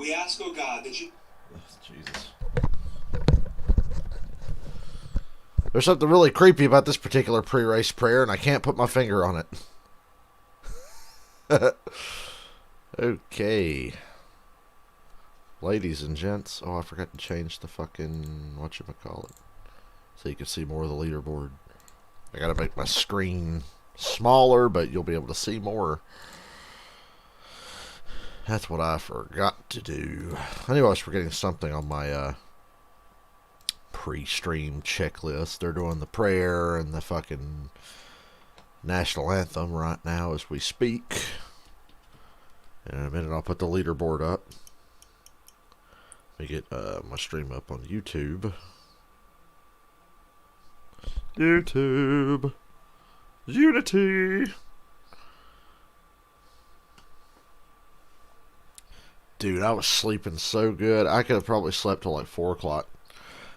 We ask, O God, that you... Jesus. There's something really creepy about this particular pre-race prayer, and I can't put my finger on it. Okay. Ladies and gents. Oh, I forgot to change the fucking... whatchamacallit. So you can see more of the leaderboard. I gotta make my screen smaller, but you'll be able to see more. That's what I forgot to do. I knew I was forgetting something on my pre-stream checklist. They're doing the prayer and the fucking national anthem right now as we speak. And in a minute I'll put the leaderboard up. Let me get my stream up on YouTube. YouTube. Unity. Dude, I was sleeping so good. I could have probably slept till like 4 o'clock.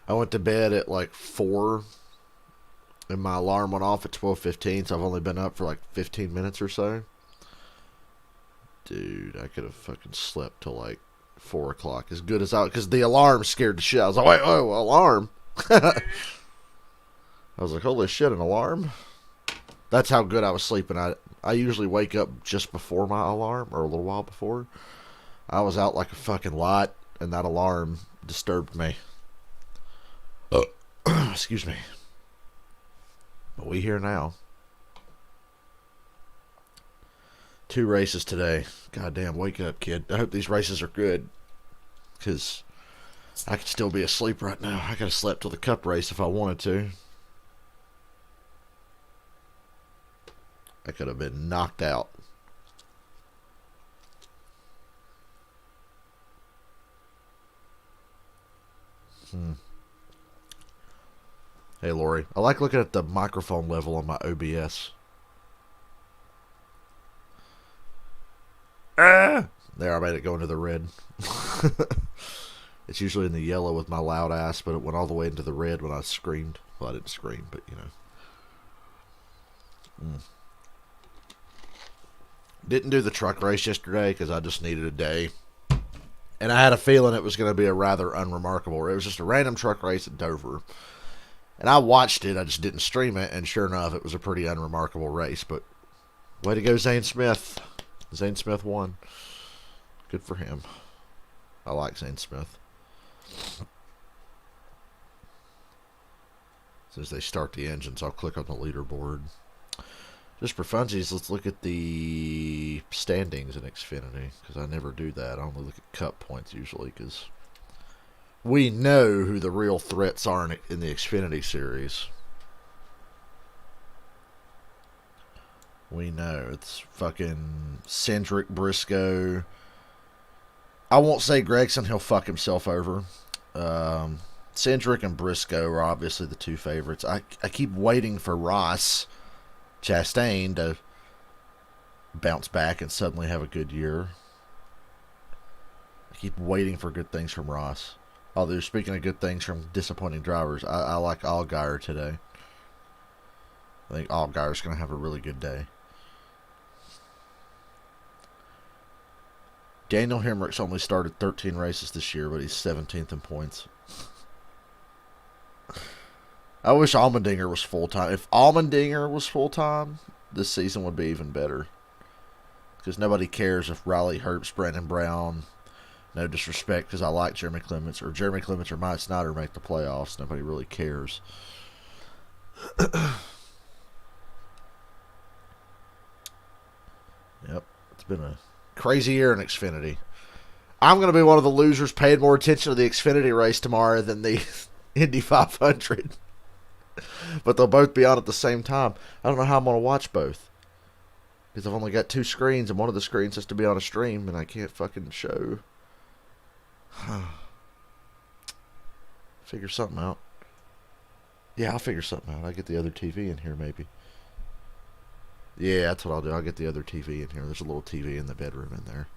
I went to bed at like 4. And my alarm went off at 12:15. So I've only been up for like 15 minutes or so. Dude, I could have fucking slept till like 4 o'clock. As good as I... because the alarm scared the shit. I was like, wait, oh, alarm. I was like, holy shit, an alarm? That's how good I was sleeping. I usually wake up just before my alarm, or a little while before. I was out like a fucking light, and that alarm disturbed me. Excuse me. But we here now. 2 races today. Goddamn, wake up, kid. I hope these races are good. Because I could still be asleep right now. I could have slept till the cup race if I wanted to. I could have been knocked out. Hey, Lori. I like looking at the microphone level on my OBS. Ah! There, I made it go into the red. It's usually in the yellow with my loud ass, but it went all the way into the red when I screamed. Well, I didn't scream, but you know. Didn't do the truck race yesterday because I just needed a day. And I had a feeling it was going to be a rather unremarkable race. It was just a random truck race at Dover. And I watched it, I just didn't stream it, and sure enough, it was a pretty unremarkable race. But way to go, Zane Smith. Zane Smith won. Good for him. I like Zane Smith. As soon as they start the engines, I'll click on the leaderboard. Just for funsies, let's look at the standings in Xfinity, because I never do that. I only look at cup points usually, because we know who the real threats are in the Xfinity Series. We know. It's fucking Cindric, Briscoe. I won't say Gregson, he'll fuck himself over. Cindric and Briscoe are obviously the 2 favorites. I keep waiting for Ross Chastain to bounce back and suddenly have a good year. I keep waiting for good things from Ross. Although, speaking of good things from disappointing drivers, I like Allgaier today. I think Allgaier's going to have a really good day. Daniel Hemrick's only started 13 races this year, but he's 17th in points. I wish Allmendinger was full-time. If Allmendinger was full-time, this season would be even better. Because nobody cares if Riley Herbst, Brandon Brown, no disrespect, because I like Jeremy Clements, or Mike Snyder make the playoffs. Nobody really cares. Yep, it's been a crazy year in Xfinity. I'm going to be one of the losers paying more attention to the Xfinity race tomorrow than the Indy 500. But they'll both be on at the same time. I don't know how I'm going to watch both. Because I've only got 2 screens, and one of the screens has to be on a stream, and I can't fucking show. Figure something out. Yeah, I'll figure something out. I'll get the other TV in here, maybe. Yeah, that's what I'll do. I'll get the other TV in here. There's a little TV in the bedroom in there.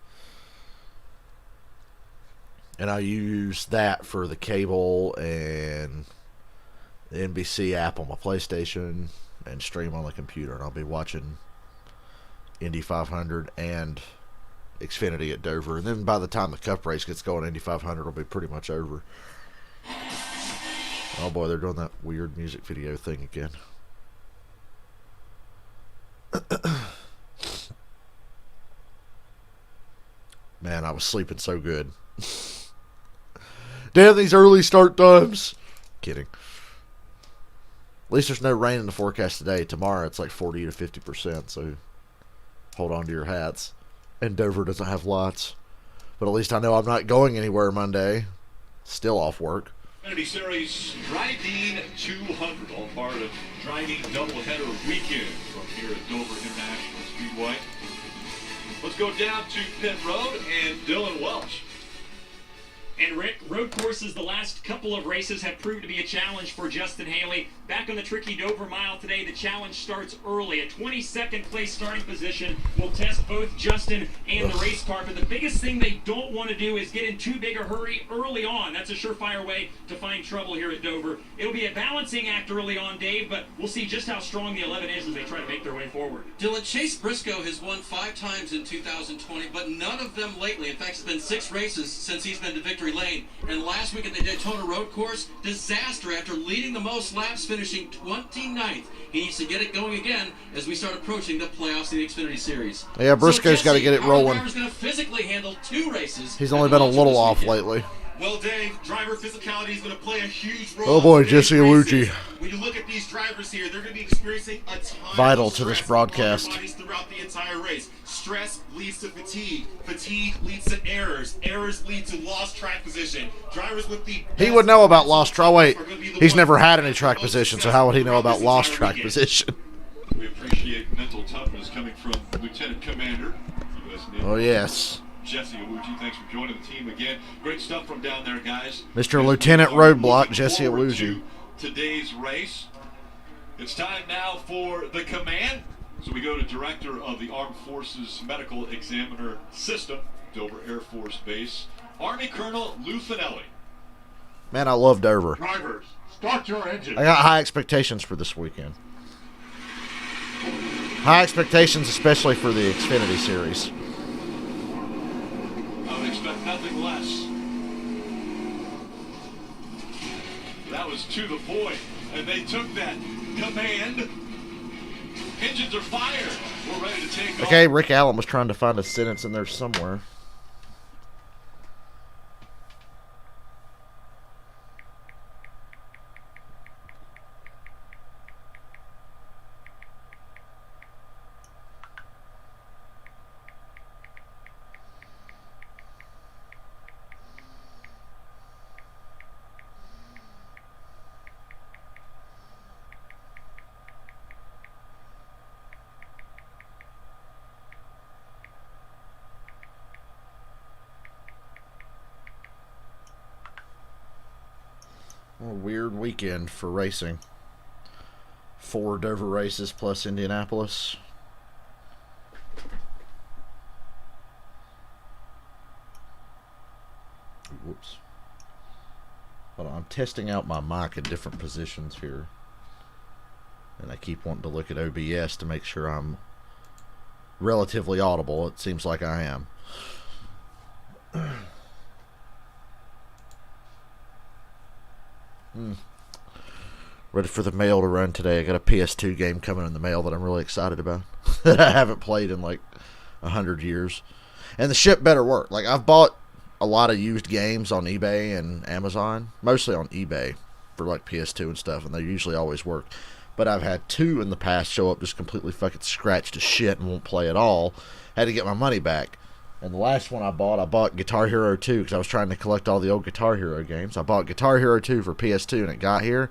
And I'll use that for the cable and the NBC app on my PlayStation and stream on the computer. And I'll be watching Indy 500 and Xfinity at Dover. And then by the time the Cup race gets going, Indy 500 will be pretty much over. Oh boy, they're doing that weird music video thing again. Man, I was sleeping so good. Damn these early start times. Kidding. At least there's no rain in the forecast today. Tomorrow it's like 40 to 50%, so hold on to your hats. And Dover doesn't have lots. But at least I know I'm not going anywhere Monday. Still off work. Xfinity Series Driving 200, all part of Driving Doubleheader Weekend from here at Dover International Speedway. Let's go down to pit road and Dylan Welch. And Rick, road courses the last couple of races have proved to be a challenge for Justin Haley. Back on the tricky Dover Mile today, the challenge starts early. A 22nd place starting position will test both Justin and the race car. But the biggest thing they don't want to do is get in too big a hurry early on. That's a surefire way to find trouble here at Dover. It'll be a balancing act early on, Dave, but we'll see just how strong the 11 is as they try to make their way forward. Dylan, Chase Briscoe has won 5 times in 2020, but none of them lately. In fact, it's been 6 races since he's been to victory lane. And last week at the Daytona Road Course, disaster after leading the most laps, finishing 29th. He needs to get it going again as we start approaching the playoffs in the Xfinity Series. Yeah, Briscoe's got to get it rolling. Driver's going to physically handle 2 races. He's only been a little off lately. Well, Dave, driver physicality is going to play a huge role. Oh boy, Jesse Awuji. When you look at these drivers here, they're going to be experiencing a ton Vital of to this stress broadcast. on their bodies throughout the entire race. Stress leads to fatigue. Fatigue leads to errors. Errors lead to lost track position. Drivers with the He would know about lost track. Wait, he's never had any track position, so how would he know about lost track position? We appreciate mental toughness coming from Lieutenant Commander, U.S. Navy. Oh yes. Jesse Awuji, thanks for joining the team again. Great stuff from down there, guys. Mr. Lieutenant Roadblock, Jesse Awuji. Today's race. It's time now for the command. So we go to Director of the Armed Forces Medical Examiner System, Dover Air Force Base, Army Colonel Lou Finelli. Man, I love Dover. Drivers, start your engine. I got high expectations for this weekend. High expectations, especially for the Xfinity Series. I would expect nothing less. That was to the point, and they took that command. Engines are fired. We're ready to take off. Okay, Rick Allen was trying to find a sentence in there somewhere. What a weird weekend for racing. 4 Dover races plus Indianapolis. Whoops. Hold on, I'm testing out my mic in different positions here. And I keep wanting to look at OBS to make sure I'm relatively audible. It seems like I am. Ready for the mail to run today. I got a PS2 game coming in the mail that I'm really excited about. That I haven't played in like 100 years. And the ship better work. Like, I've bought a lot of used games on eBay and Amazon. Mostly on eBay for like PS2 and stuff. And they usually always work. But I've had 2 in the past show up just completely fucking scratched to shit and won't play at all. Had to get my money back. And the last one I bought Guitar Hero 2 because I was trying to collect all the old Guitar Hero games. I bought Guitar Hero 2 for PS2 and it got here.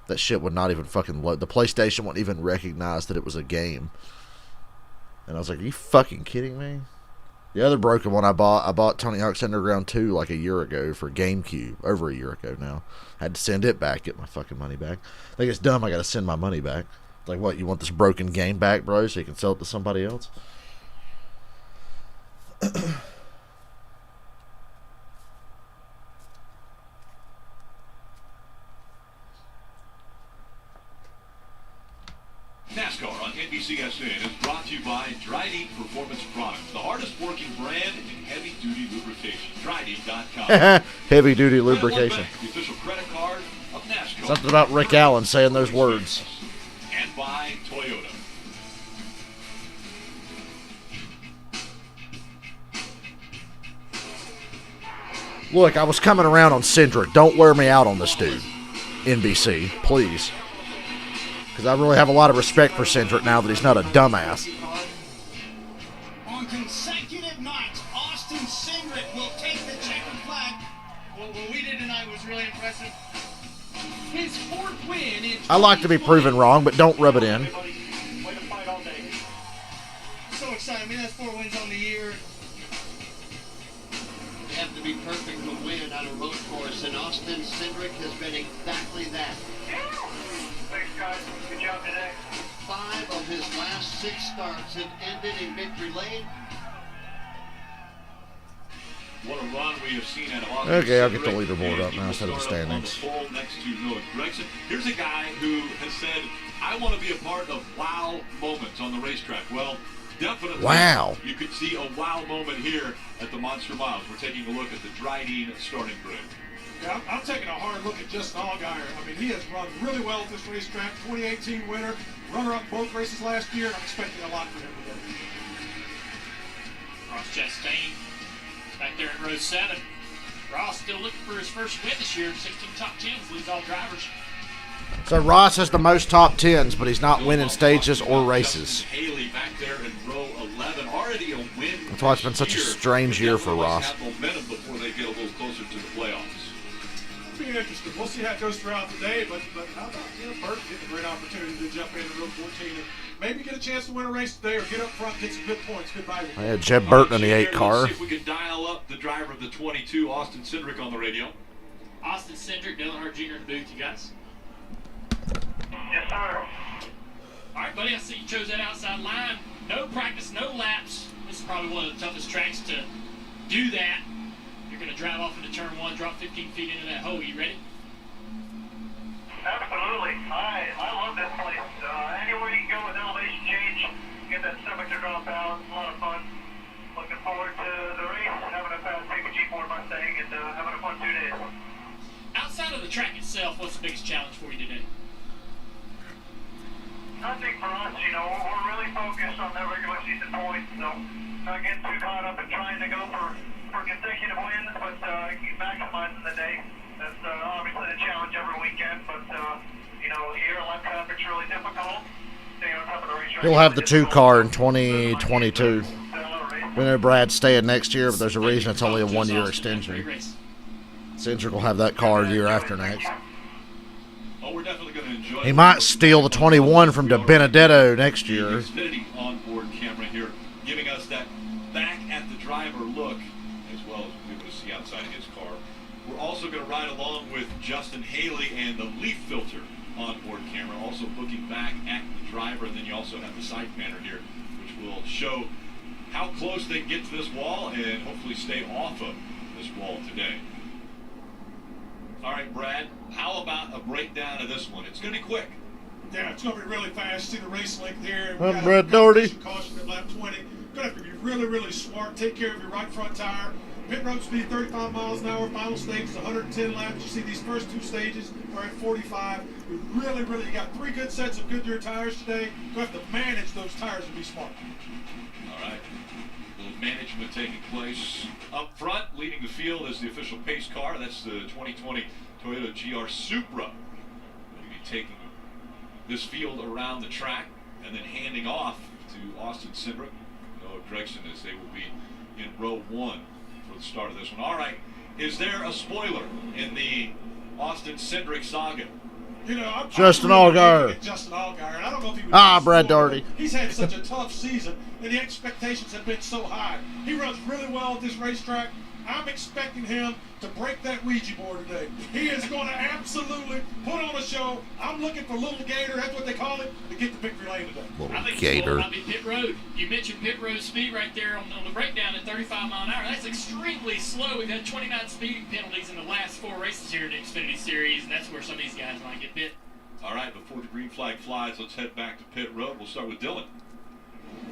That shit would not even fucking load. The PlayStation wouldn't even recognize that it was a game. And I was like, are you fucking kidding me? The other broken one I bought Tony Hawk's Underground 2 like a year ago for GameCube. Over a year ago now. I had to send it back, get my fucking money back. I think it's dumb I gotta send my money back. Like, what, you want this broken game back, bro, so you can sell it to somebody else? NASCAR on NBC BCSN is brought to you by Dryden Performance Products, the hardest working brand in heavy-duty lubrication. Dryden.com. Heavy-duty lubrication. The official credit card of NASCAR. Something about Rick Allen saying those words. And by Toyota. Look, I was coming around on Cindric. Don't wear me out on this dude. NBC, please. Because I really have a lot of respect for Cindric now that he's not a dumbass. On consecutive nights, Austin Cindric will take the checkered flag. What we did tonight was really impressive. His fourth win in I like to be proven wrong, but don't rub it in. Way to fight all day. So excited. I mean, that's 4 wins on the year. You have to be perfect to win on a road course, and Austin Cindric has been exactly that. Thanks, guys. Good job today. 5 of his last 6 starts have ended in victory lane. What a run we have seen out of Austin. Okay, I'll get the Cindric, leaderboard and up he now will instead of the start up on standings. pole next to Noah Gregson. Here's a guy who has said, I want to be a part of wow moments on the racetrack. Well, definitely. Wow. You could see a wow moment here at the Monster Miles. We're taking a look at the Dryden starting grid. Yeah, I'm taking a hard look at Justin Allgaier. I mean, he has run really well at this racetrack. 2018 winner, runner-up both races last year, and I'm expecting a lot from him today. Ross Chastain back there in row 7. Ross still looking for his first win this year. 16 top 10s, leads all drivers. So Ross has the most top 10s, but he's not winning stages or races. Haley back there in row 11, already a win. That's why it's been such a strange year for Ross. Have momentum before they get a little closer to the playoffs. It'll be interesting. We'll see how it goes throughout the day, but how about Burt getting a great opportunity to jump into row 14 and maybe get a chance to win a race today or get up front, get some good points, good value. I had Jeb Burton in the 8 car. Let's see if we can dial up the driver of the 22, Austin Cindric, on the radio. Austin Cindric, Dale Earnhardt Jr. in the booth, you guys. Yes, sir. All right, buddy, I see you chose that outside line. No practice, no laps. This is probably one of the toughest tracks to do that. You're going to drive off into turn 1, drop 15 feet into that hole. You ready? Absolutely. I love this place. Anywhere you can go with elevation change, get that stomach to drop out. It's a lot of fun. Looking forward to the race, having a fast G4 Mustang, and having a fun 2 days. Outside of the track itself, what's the biggest challenge for you today? I think for us, we're really focused on that regular season points, so not getting too caught up in trying to go for consecutive wins, but keep maximizing the day. That's obviously the challenge every weekend, but here left traffic's really difficult. Staying on top of the racetrack. He'll have the 2 car in 2022. We know Brad's staying next year, but there's a reason it's only a 1-year extension. Cindric will have that car the year after next. Oh, we're definitely going to enjoy. He might steal the 21 from DiBenedetto next The year. Xfinity onboard camera here, giving us that back at the driver look, as well as we're able to see outside of his car. We're also going to ride along with Justin Haley and the leaf filter onboard camera, also looking back at the driver. And then you also have the side panner here, which will show how close they get to this wall and hopefully stay off of this wall today. All right, Brad, how about a breakdown of this one? It's going to be quick. Yeah, it's going to be really fast. See the race length here. I'm Brad Doherty. Caution at lap 20. Going to have to be really, really smart. Take care of your right front tire. Pit road speed 35 miles an hour. Final stage is 110 laps. You see these first 2 stages are at 45. We really, you got 3 good sets of Goodyear tires today. You have to manage those tires and be smart. All right. A little management taking place up front. Leading the field is the official pace car. That's the 2020 Toyota GR Supra. We'll be taking this field around the track and then handing off to Austin Cindric, Noah Gregson, as they will be in row 1 for the start of this one. All right. Is there a spoiler in the Austin Cindric saga? I'm Justin really Allgaier. looking at Justin Allgaier, and I don't know if he would Brad Doherty. He's had such a tough season, and the expectations have been so high. He runs really well at this racetrack. I'm expecting him to break that Ouija board today. He is going to absolutely put on a show. I'm looking for Little Gator, that's what they call it, to get the victory lane today. I think Gator. the might be pit road. You mentioned pit road speed right there on the breakdown at 35 mile an hour. That's extremely slow. We've had 29 speeding penalties in the last 4 races here in the Xfinity Series, and that's where some of these guys might get bit. All right, before the green flag flies, let's head back to pit road. We'll start with Dylan.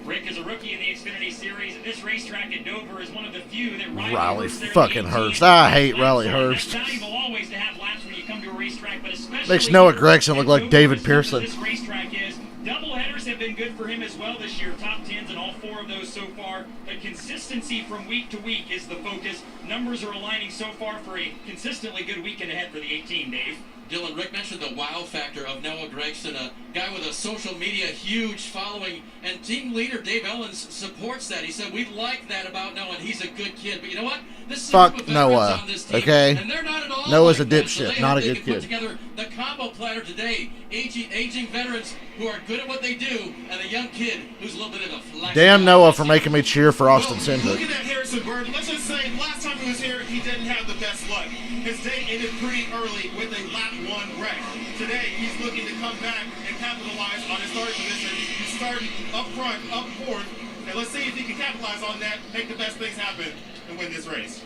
Rick is a rookie in the Xfinity Series. This racetrack at Dover is one of the few that Riley fucking Hurst. I hate Riley Hurst. It's valuable always to have laps when you come to a racetrack, but especially Makes Noah Gregson look like David Pearson. This racetrack is. Doubleheaders have been good for him as well this year. Top 10s in all 4 of those so far. But consistency from week to week is the focus. Numbers are aligning so far for a consistently good weekend ahead for the 18, Dave. Dylan, Rick mentioned the wow factor of Noah Gregson, a guy with a social media huge following, and team leader Dave Ellens supports that. He said, we like that about Noah, and he's a good kid. But you know what? This is Fuck a group of Noah, veterans on this team, okay? And they're not at all Noah's like a that, so dipshit, they not hope a they good can put kid. together the combo platter today. Aging veterans who are good at what they do, and a young kid who's a little bit of a flash. Damn Noah for making me cheer for Austin Cindric. Looking at Harrison Burton, let's just say last time he was here, he didn't have the best luck. His day ended pretty early with a lap 1 wreck. Today, he's looking to come back and capitalize on his starting position. He's starting up front, up fourth, and let's see if he can capitalize on that, make the best things happen, and win this race.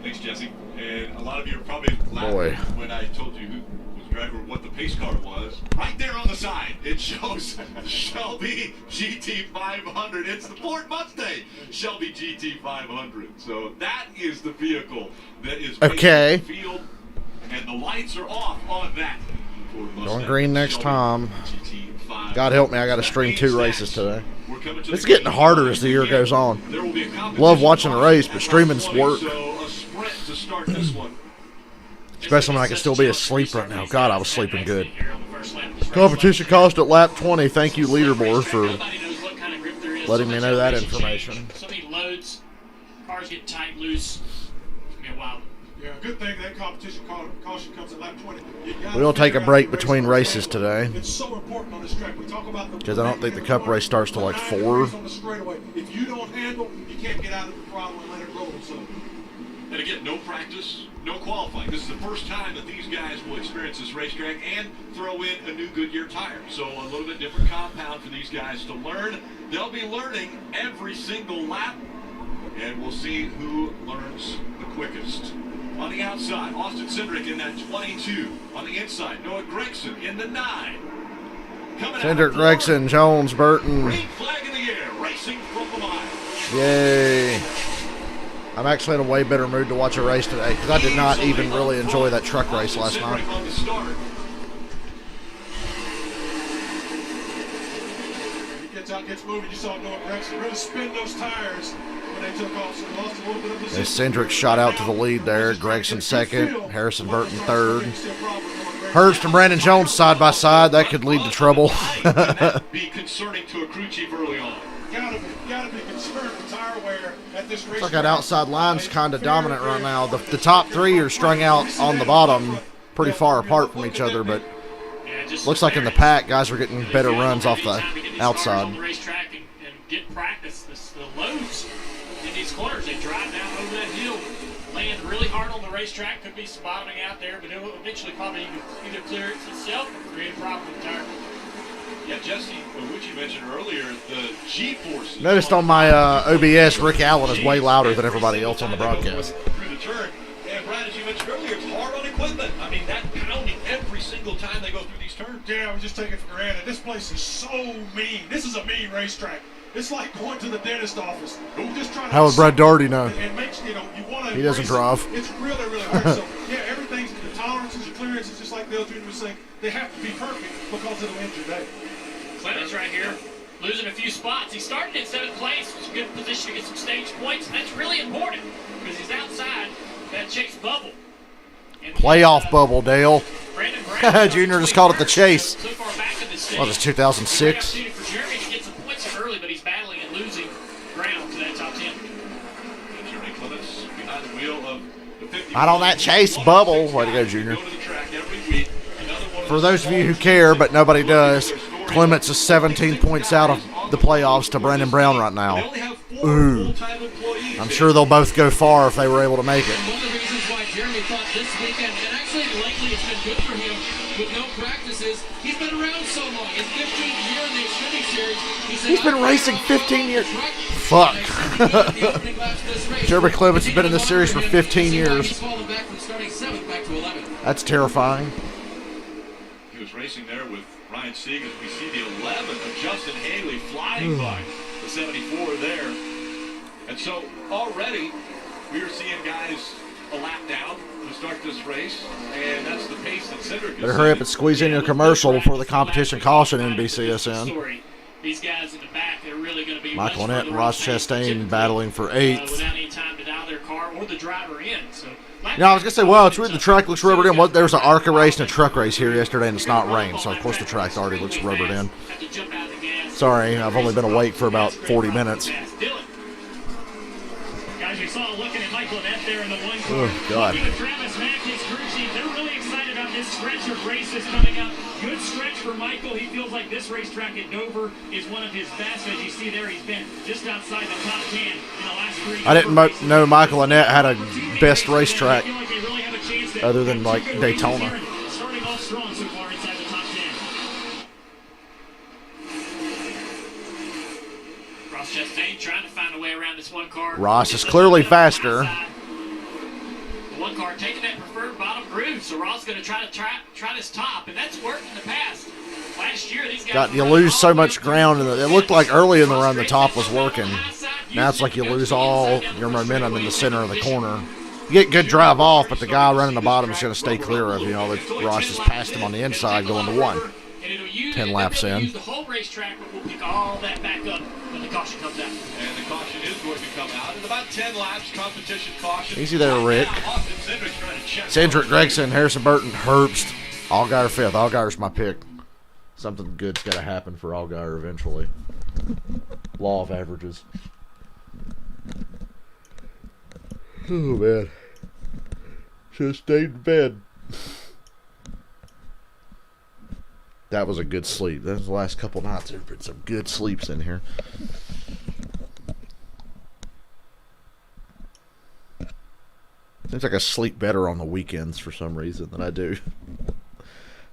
Thanks, Jesse. And a lot of you are probably laughing when I told you who was driver, what the pace car was. Right there on the side, it shows Shelby GT500. It's the Ford Mustang Shelby GT500. So that is the vehicle that is okay. the field, and the lights are off on that. Going green next time. God help me, I got to stream 2 races today. It's getting harder as the year goes on. Love watching a race, but streaming's work. Especially when I can still be asleep right now. God, I was sleeping good. Competition cost at lap 20. Thank you, leaderboard, for letting me know that information. So many loads, cars get tight, loose. It's gonna be a wild. Yeah, good thing that competition caution comes at lap 20. We'll take a break between races today. It's so important on this track. We talk about because I don't think the Cup race starts till like 4. On the straightaway. If you don't handle, you can't get out of the throttle and let it roll. So. And again, no practice, no qualifying. This is the first time that these guys will experience this racetrack and throw in a new Goodyear tire. So a little bit different compound for these guys to learn. They'll be learning every single lap, and we'll see who learns the quickest. On the outside, Austin Cindric in that 22. On the inside, Noah Gregson in the 9. Cindric, Gregson, Jones, Burton. Green flag in the air, racing from the mile. Yay. I'm actually in a way better mood to watch a race today because I did not even really enjoy that truck race last night. He gets out, gets moving. You saw Noah Gregson really spin those tires when they took off. So lost a little bit of position. Cindric shot out to the lead there. Gregson second. Harrison Burton third. Hurst and Brandon Jones side by side. That could lead to trouble. Be concerning to a crew chief early on. Gotta be concerned with tire wear at this race. Looks like that outside line's kind of dominant right now. The top 3 are strung out on the bottom, pretty far apart from each other, but looks like in the pack, guys are getting better runs off the outside. On the racetrack and get practice. The loads in these corners, they drive down over that hill, land really hard on the racetrack. Could be some bottoming out there, but it'll eventually probably either clear it itself or create a problem with the tire. Yeah, Jesse, what you mentioned earlier, the G-forces. Noticed on my OBS, Rick Allen is way louder than everybody else on the broadcast. Through the turn. And Brad, as you mentioned earlier, it's hard on equipment. I mean, that pounding every single time they go through these turns. Yeah, we just take it for granted. This place is so mean. This is a mean racetrack. It's like going to the dentist office. Just trying to How would Brad Daugherty know? And makes, you want to. He doesn't drive. It's really, really hard. So, yeah, everything's, the tolerances, the clearances, just like Dale Jr. was saying, they have to be perfect because it'll end your day. Clemens right here, losing a few spots. He started in 7th place, was in a good position to get some stage points, and that's really important because he's outside that chase bubble. And Playoff bubble, Dale. Brandon Brown Junior just called it the chase. So far back in the stage. What was it, 2006? Opportunity for Jeremy to get some points early, but he's battling and losing ground to that top 10. Jeremy Clements behind the wheel of the 50. Not on that chase bubble. Way to go, Junior. For those of you who care, but nobody does, Clements is 17 points out of the playoffs to Brandon Brown right now. Ooh. I'm sure they'll both go far if they were able to make it. One of the reasons why Jeremy thought this weekend, and actually lately it's been good for him with no practices, he's been around so long. His 15th year in the Xfinity Series. He's been racing 15 years. Fuck. Jeremy Clements has been in this series for 15 years. He's fallen back from starting 7th back to 11th. That's terrifying. He was racing there with Ryan Sieg as we see the 11 of Justin Haley flying by the 74 there. And so already we are seeing guys a lap down to start this race, and that's the pace that Cedric is. Better hurry up and squeeze in your commercial before the competition caution NBCSN. These guys in the back, they're really going to be Michael Annett and Ross Chastain battling for 8th. Without any time to dial their car or the driver in. So, I was going to say, well, it's weird. The track looks rubbered in. There was an ARCA race and a truck race here yesterday, and it's not rain, so of course the track already looks rubbered in. Sorry, I've only been awake for about 40 minutes. Guys, we saw looking at Michael Annett there in the one car. Oh, God. Looking at Travis Mack, his crew chief, they're really excited about this stretch of races coming up. Good stretch for Michael. He feels like this racetrack at Dover is one of his best. As you see there, he's been just outside the top 10 in the last 3 I didn't know Michael Annett had a best racetrack other than, like, Daytona. Starting off strong so far inside the top 10. Ross Chastain trying to find a way around this one car. Ross is clearly faster. The one car taking that preferred bottom groove, so Ross is going to try this top, and that's worked in the past. Last year, these guys You lose so much ground. It looked like early in the run the top was working. Now it's like you lose all your momentum in the center of the corner. You get good drive off, but the guy running the bottom is going to stay clear of you. Ross has passed him on the inside going to 1. 10 laps in. Use the whole racetrack, but we'll pick all that back up when the caution comes out. And the caution is going to come out in about 10 laps. Competition caution. Easy there, Rick. Cedric Gregson, Harrison Burton, Herbst. Allgaier 5th. Allgaier's my pick. Something good's got to happen for Allgaier eventually. Law of averages. Oh, man. Should have stayed in bed. That was a good sleep. That was the last couple nights. There's been some good sleeps in here. Seems like I sleep better on the weekends for some reason than I do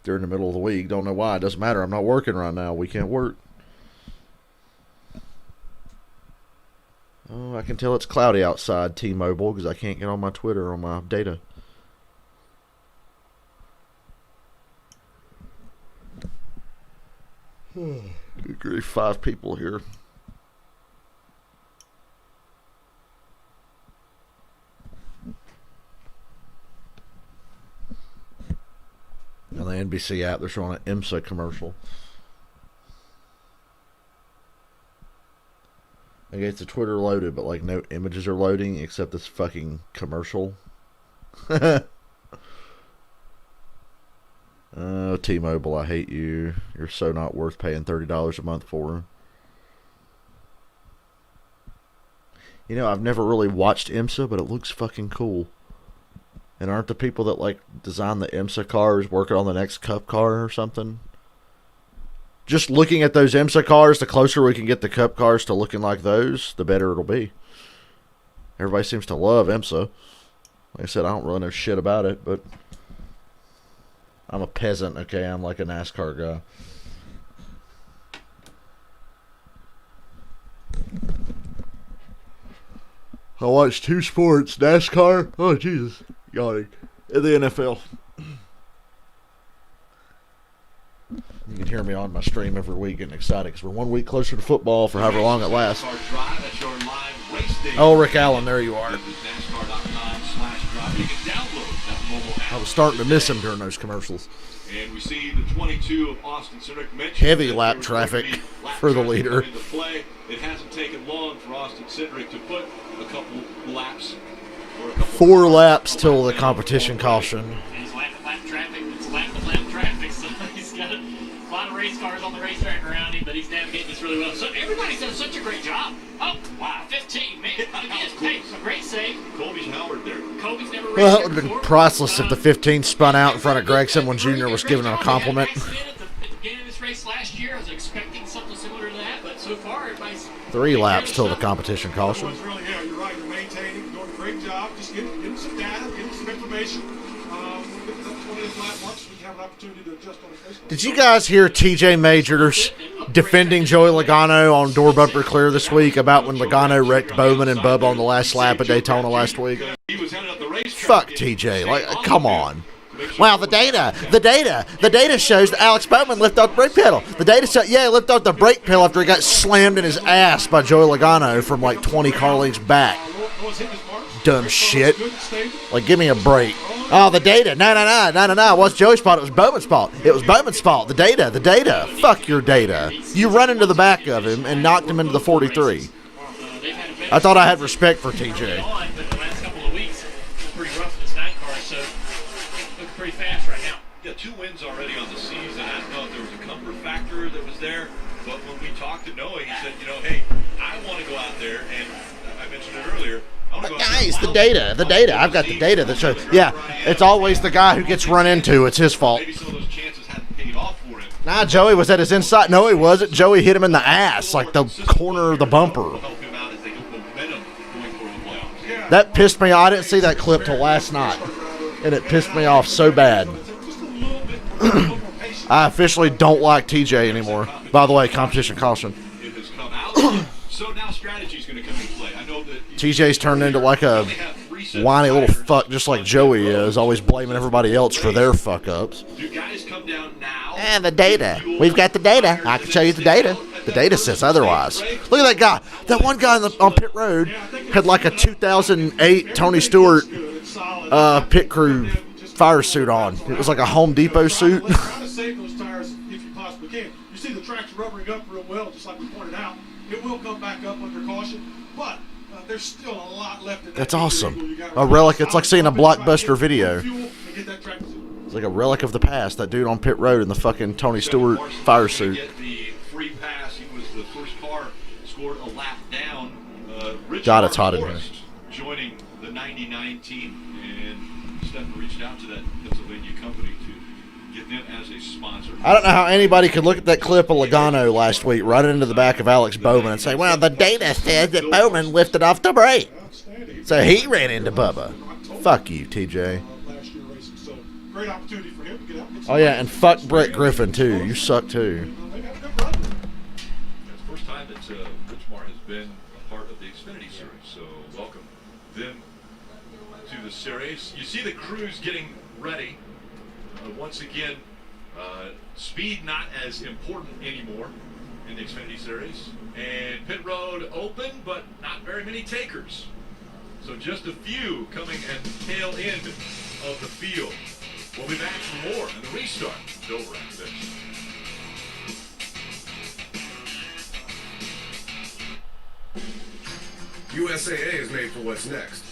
during the middle of the week. Don't know why. It doesn't matter. I'm not working right now. We can't work. Oh, I can tell it's cloudy outside T-Mobile because I can't get on my Twitter on my data. Good grief, 5 people here. On the NBC app, they're showing an IMSA commercial. I guess the Twitter loaded, but like no images are loading except this fucking commercial. Oh, T-Mobile, I hate you. You're so not worth paying $30 a month for. You know, I've never really watched IMSA, but it looks fucking cool. And aren't the people that like design the IMSA cars working on the next Cup car or something? Just looking at those IMSA cars, the closer we can get the Cup cars to looking like those, the better it'll be. Everybody seems to love IMSA. Like I said, I don't really know shit about it, but I'm a peasant, okay? I'm like a NASCAR guy. I watch 2 sports, NASCAR, oh Jesus, yawning, and the NFL. You can hear me on my stream every week getting excited because we're 1 week closer to football for however long it lasts. Oh, Rick Allen, there you are. I was starting to miss him during those commercials. And we see the 22 of Austin Cedric mentioned. Heavy lap traffic for the leader. It hasn't taken long for Austin Cedric to put a couple laps. 4 laps till the competition caution. He's lap traffic. It's lap traffic. So he's got a lot of race cars on the racetrack around him, but he's navigating this really well. So everybody's done such a great job. Oh, wow, 15, man. Hey, a great save. Colby's Howard there. Colby's never raced. Well, that would have been priceless if the 15 spun out in front of Gregson when Junior was giving him a compliment. At the beginning of this race last year, I was expecting something similar to that, but so far everybody's 3 laps till the competition caution. Really, yeah, you're right. You're maintaining, doing a great job. Just getting some data, getting some information. Did you guys hear TJ Majors defending Joey Logano on Door Bumper Clear this week about when Logano wrecked Bowman and Bubba on the last lap at Daytona last week? Fuck TJ. Like, come on. Wow, the data shows that Alex Bowman lifted off the brake pedal. The data shows, yeah, he lifted off the brake pedal after he got slammed in his ass by Joey Logano from like 20 car lengths back. Dumb shit. Like, give me a break. Oh, the data. No. What's Joey's fault? It was Bowman's fault. It was Bowman's fault. The data. Fuck your data. You run into the back of him and knocked him into the 43. I thought I had respect for TJ. But the last couple of weeks, it's pretty rough in this 9 car, so looking pretty fast right now. Yeah, 2 wins already on the season. I don't know if there was a comfort factor that was there, but when we talked to Noah, he said, hey, I want to go out there, and I mentioned it earlier. But guys, the data. I've got the data that shows. Yeah, it's always the guy who gets run into. It's his fault. Maybe some of those chances hadn't paid off for him. Nah, Joey was at his inside. No, he wasn't. Joey hit him in the ass, like the corner of the bumper. That pissed me off. I didn't see that clip till last night, and it pissed me off so bad. I officially don't like TJ anymore. By the way, competition caution. It has come out. So now strategy's going to come into play. I know that TJ's turned into like a whiny little fuck, just like Joey is, always blaming everybody else for their fuck ups. Do guys come down now? And the data. We've got the data. I can show you the data. The data says otherwise. Look at that guy. That one guy on pit road had like a 2008 Tony Stewart pit crew fire suit on. It was like a Home Depot suit. Try to save those tires if you possibly can. You see the track's rubbering up real well, just like we pointed out. It will come back up under caution, but there's still a lot left in that. That's awesome. A relic. It's like seeing a Blockbuster video. It's like a relic of the past. That dude on pit road in the fucking Tony Stewart fire suit. Get the free pass. He was the first car scored a lap down. God, it's hot in here. Joining the 99 team, and Stephen reached out to that Pennsylvania company to get them as a sponsor. I don't know how anybody could look at that clip of Logano last week running into the back of Alex Bowman and say, well, the data says that Bowman lifted off the brake. So he ran into Bubba. Fuck you, TJ. Great opportunity for him to get out. Oh, yeah, and fuck Brett Griffin, too. You suck, too. It's the first time that Richmar has been a part of the Xfinity Series, so welcome them to the series. You see the crews getting ready. Once again, speed not as important anymore in the Xfinity Series. And pit road open, but not very many takers. So just a few coming at the tail end of the field. We'll be back for more in the restart. Dover after this. USAA is made for what's next.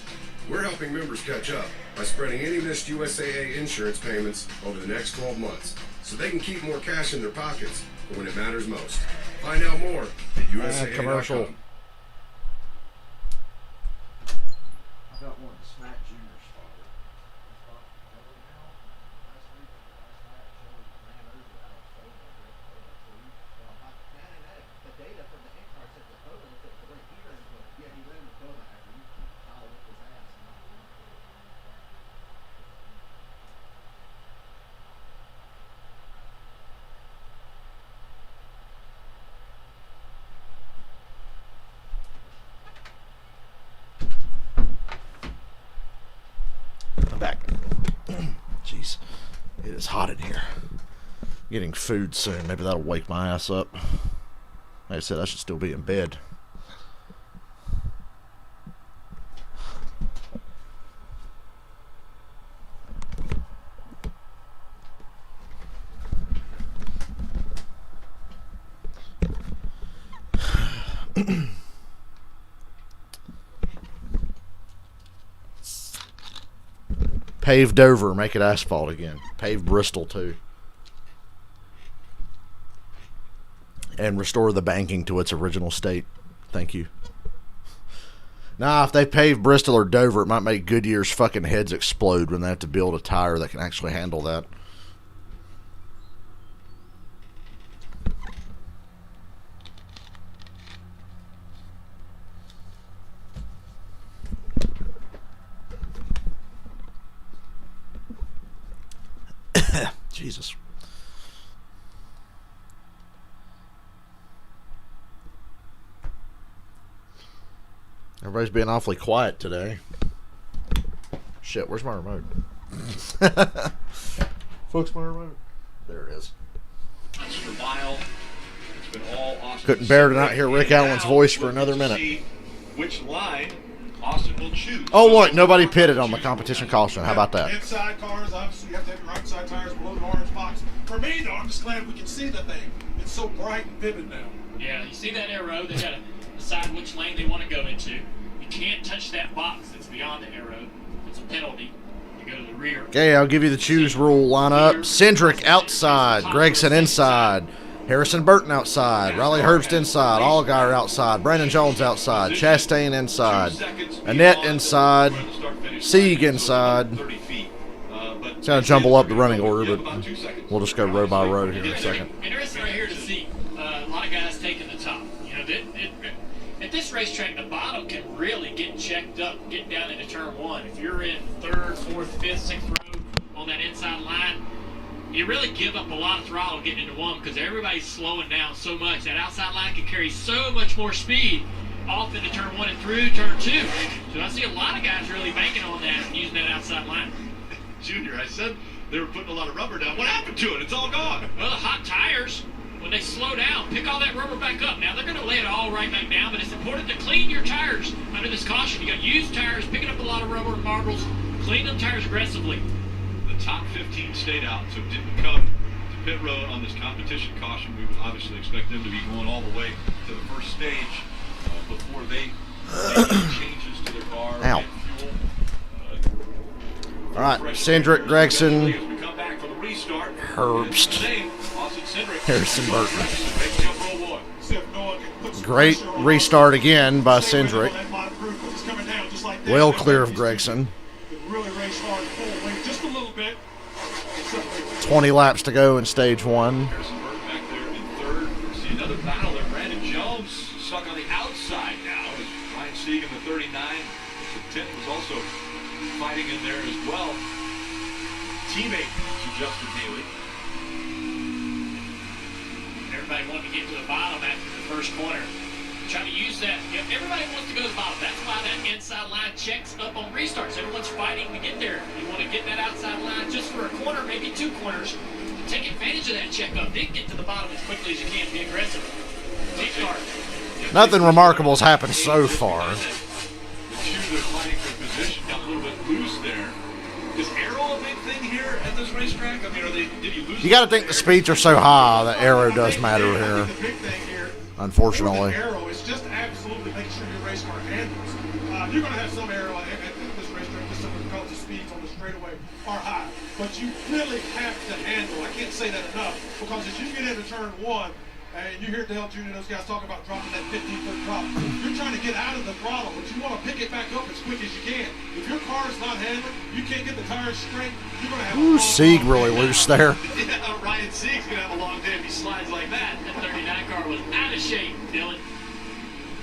We're helping members catch up by spreading any missed USAA insurance payments over the next 12 months so they can keep more cash in their pockets for when it matters most. Find out more at USAA.com. Commercial. Jeez, it is hot in here. Getting food soon. Maybe that'll wake my ass up. Like I said, I should still be in bed. Pave Dover, make it asphalt again. Pave Bristol too. And restore the banking to its original state. Thank you. Now, if they pave Bristol or Dover, it might make Goodyear's fucking heads explode when they have to build a tire that can actually handle that. Jesus. Everybody's being awfully quiet today. Shit, where's my remote? Folksmire Road. There it is. For a while. It's been all Austin. Couldn't bear to not hear Rick Allen's voice for another minute. Which line Austin will choose. Oh, look, nobody pitted on the competition caution. How about that? Inside cars, obviously, you have to have your right side tires below the orange box. For me, though, I'm just glad we can see the thing. It's so bright and vivid now. Yeah, you see that arrow? They got to decide which lane they want to go into. You can't touch that box that's beyond the arrow. It's a penalty. You go to the rear. Okay, I'll give you the choose rule lineup. Cindric outside, Gregson inside, Harrison Burton outside, Riley Herbst inside, Allgaier outside, Brandon Jones outside, Chastain inside, Annette inside, Sieg inside. It's going to jumble up the running order, but we'll just go row by row here in a second. Interesting right here to see a lot of guys taking the top. You know, at this racetrack, the bottom can really get checked up, getting down into turn one. If you're in third, fourth, fifth, sixth row on that inside line, you really give up a lot of throttle getting into one because everybody's slowing down so much. That outside line can carry so much more speed off into turn one and through turn two. So I see a lot of guys really banking on that and using that outside line. Junior, I said they were putting a lot of rubber down. What happened to it? It's all gone. Well, the hot tires, when they slow down, pick all that rubber back up. Now, they're going to lay it all right back down, but it's important to clean your tires under this caution. You got used tires, picking up a lot of rubber and marbles, clean them tires aggressively. The top 15 stayed out, so didn't come to pit road on this competition caution. We would obviously expect them to be going all the way to the first stage before they make any changes to their car. Ow. Fuel. All right, Cindric, Gregson, Herbst, Harrison Burton. Great restart again by Cindric. Well clear of Gregson. 20 laps to go in stage one. Harrison Burton back there in third. See another battle there. Brandon Jones stuck on the outside now. Ryan Sieg in the 39. The 10 was also fighting in there as well. Teammate to Justin Haley. Everybody wanted to get to the bottom after the first corner. Trying to use that. You know, everybody wants to go to the bottom. That's why that inside line checks up on restarts. Everyone's fighting to get there. You want to get that outside line just for a corner, maybe two corners. Take advantage of that checkup. Then get to the bottom as quickly as you can. Be aggressive. Take guard. Nothing remarkable has happened so far. The two that are fighting for position got a little bit loose there. Is aero a big thing here at this racetrack? I mean, did he lose? You got to think the speeds are so high that aero does matter here. The big thing here, Unfortunately. with the aero is just absolutely making sure your race car handles. You're going to have some aero at this racetrack just simply because the speeds on the straightaway are high. But you really have to handle. I can't say that enough because as you get into turn one, and you hear Dale Jr. and those guys talking about dropping that 15-foot drop. You're trying to get out of the throttle, but you want to pick it back up as quick as you can. If your car is not handling, you can't get the tires straight, you're going to have Ooh, Sieg really loose there. Yeah, Ryan Sieg's going to have a long day if he slides like that. That 39 car was out of shape, Dylan.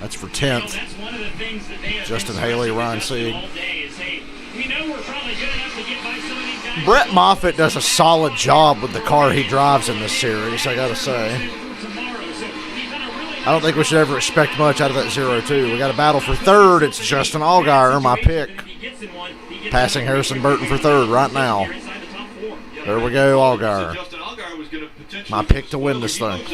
That's for You know, 10th. that's one of the things that they have Justin been Haley, stressing Ryan Justin Sieg. all day is, hey, we know we're probably good enough to get by some of these guys. Brett Moffitt does a solid job with the car he drives in this series, I got to say. I don't think we should ever expect much out of that 0-2. We got a battle for third. It's Justin Allgaier, my pick. Passing Harrison Burton for third right now. There we go, Allgaier. My pick to win this thing.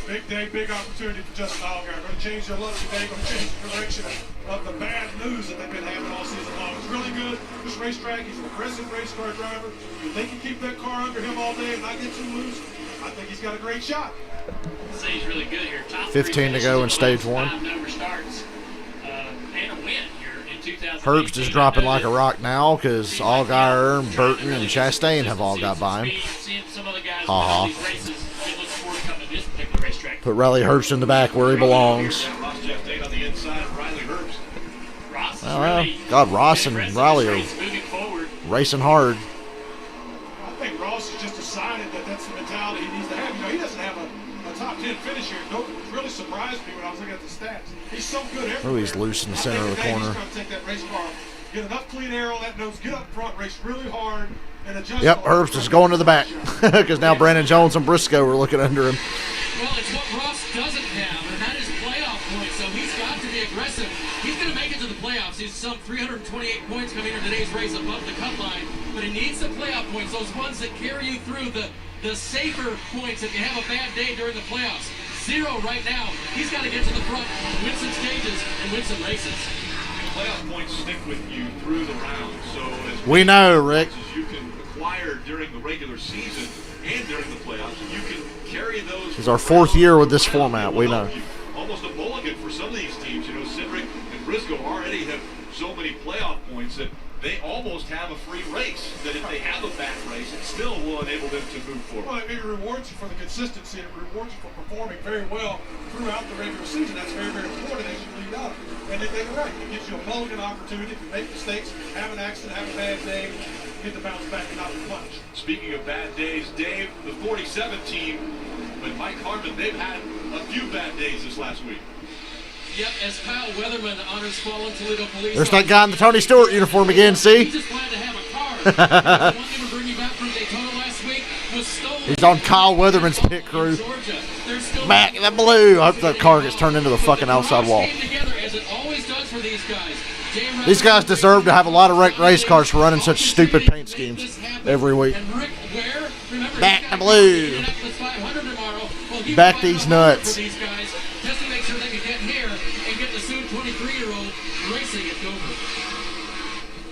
Big day, big opportunity for Justin Allgaier. Going to change their luck today. Going to change the direction of the bad news that they've been having all season long. It's really good. This racetrack, he's an aggressive race car driver. If they can keep that car under him all day and not get too loose, I think he's got a great shot. Say he's really good here. Top 15 to go in stage one. Herbst is dropping like a rock now because Allgaier, Burton, and Chastain have all got by him. Ha ha. Put Riley Herbst in the back where he belongs. Well, God, Ross and Riley are racing hard. I think Ross has just decided that that's the mentality he needs to have. You know, he doesn't have a top 10 finish here. It really surprised me when I was looking at the stats. He's so good everywhere. Oh, he's loose in the center of the corner. He's trying to take that race car, get enough clean air on that nose, get up front, race really hard, and adjust. Yep, Herbst is going to the back because now Brandon Jones and Briscoe are looking under him. Well, it's what Ross doesn't have, and that is playoff points. So he's got to be really aggressive. He's going to make it to the playoffs. He's some 328 points coming into today's race above the cut line, but he needs the playoff points, those ones that carry you through the safer points if you have a bad day during the playoffs. 0 right now. He's got to get to the front, win some stages, and win some races. Playoff points stick with you through the round, so as We know, Rick. as you can acquire during the regular season and during the playoffs, you can carry those. It's our 4th year with this format. We know. Almost a mulligan for some of these teams. You know, Cindric and Briscoe already have so many playoff points that they almost have a free race. That if they have a bad race, it still will enable them to move forward. Well, it rewards you for the consistency. It rewards you for performing very well throughout the regular season. That's very, very important as you lead up. And they're right. It gives you a mulligan opportunity. If you make mistakes, have an accident, have a bad day, get the bounce back and not be punished. Speaking of bad days, Dave, the 47 team with Mike Harmon, they've had a few bad days this last week. Yep, as Kyle Weatherman honors fallen Toledo police. There's that guy in the Tony Stewart uniform again, see? He just wanted to have a car. The one they were bringing back from Daytona last week was stolen. He's on Kyle Weatherman's pit crew. Georgia. They're still Back in the blue. I hope that car gets turned into the fucking outside wall. Came together as it always does for these guys. These guys deserve to have a lot of wrecked race cars for running such stupid paint schemes every week. And Rick Ware, remember, Back he's to got blue. Indianapolis 500 tomorrow. Well, he Back fought these hard nuts. for these guys just to make sure they could get here and get the soon 23-year-old racing at Dover.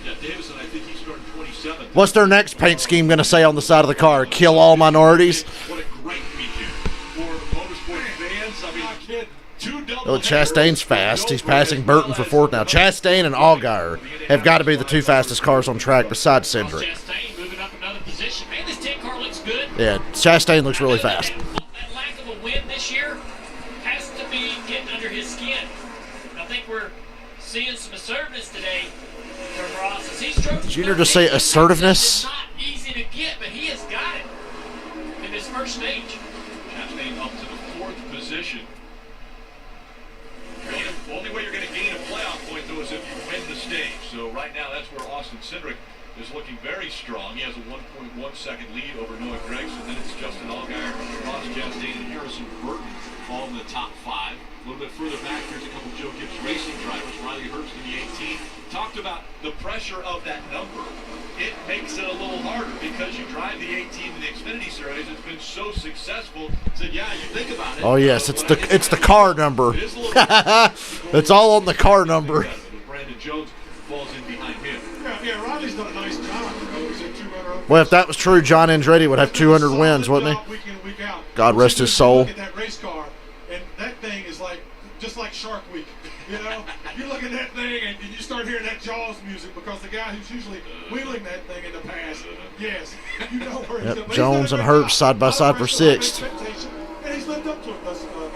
Yeah, Davison, I think he's starting 27. What's their next paint scheme going to say on the side of the car? Kill all minorities? What a great weekend for motorsport fans. I mean, two double. Oh, Chastain's fast. He's passing Burton for 4th now. Chastain and Allgaier have got to be the 2 fastest cars on track besides Cindric. Chastain moving up another position. Man, this 10 car looks good. Yeah, Chastain looks really fast. That lack of a win this year has to be getting under his skin. I think we're seeing some assertiveness today from Ross. As he's Did Junior just say assertiveness? It's not easy to get, but he has got it in his first stage. Chastain up to the 4th position. The only way you're going to gain a playoff point, though, is if you win the stage. So right now, that's where Austin Cindric is looking very strong. He has a 1.1 second lead over Noah Gregson. Then it's Justin Allgaier, Ross Chastain, and Harrison Burton all in the top 5. A little bit further back, here's a couple Joe Gibbs racing drivers. Riley Herbst in the 18. Talked about the pressure of that number. It makes it a little harder because you drive the 18 in the Xfinity Series. It's been so successful. Said, yeah, you think about it. Oh yes, it's the car number. It's all on the car number. Brandon Jones falls in behind him. Yeah, Riley's done a nice job. He's in 2 runner-up. Well, if that was true, John Andretti would have 200 wins, wouldn't he? Week in, week out. God rest his soul. Look at that race car, and that thing is like just like Shark Week. You know, you look at that thing and you start hearing that Jaws music because the guy who's usually wheeling that thing in the past, yes, you know where he's Yep, Jones and Herbst side by side for 6th. And he's lived up to it thus far.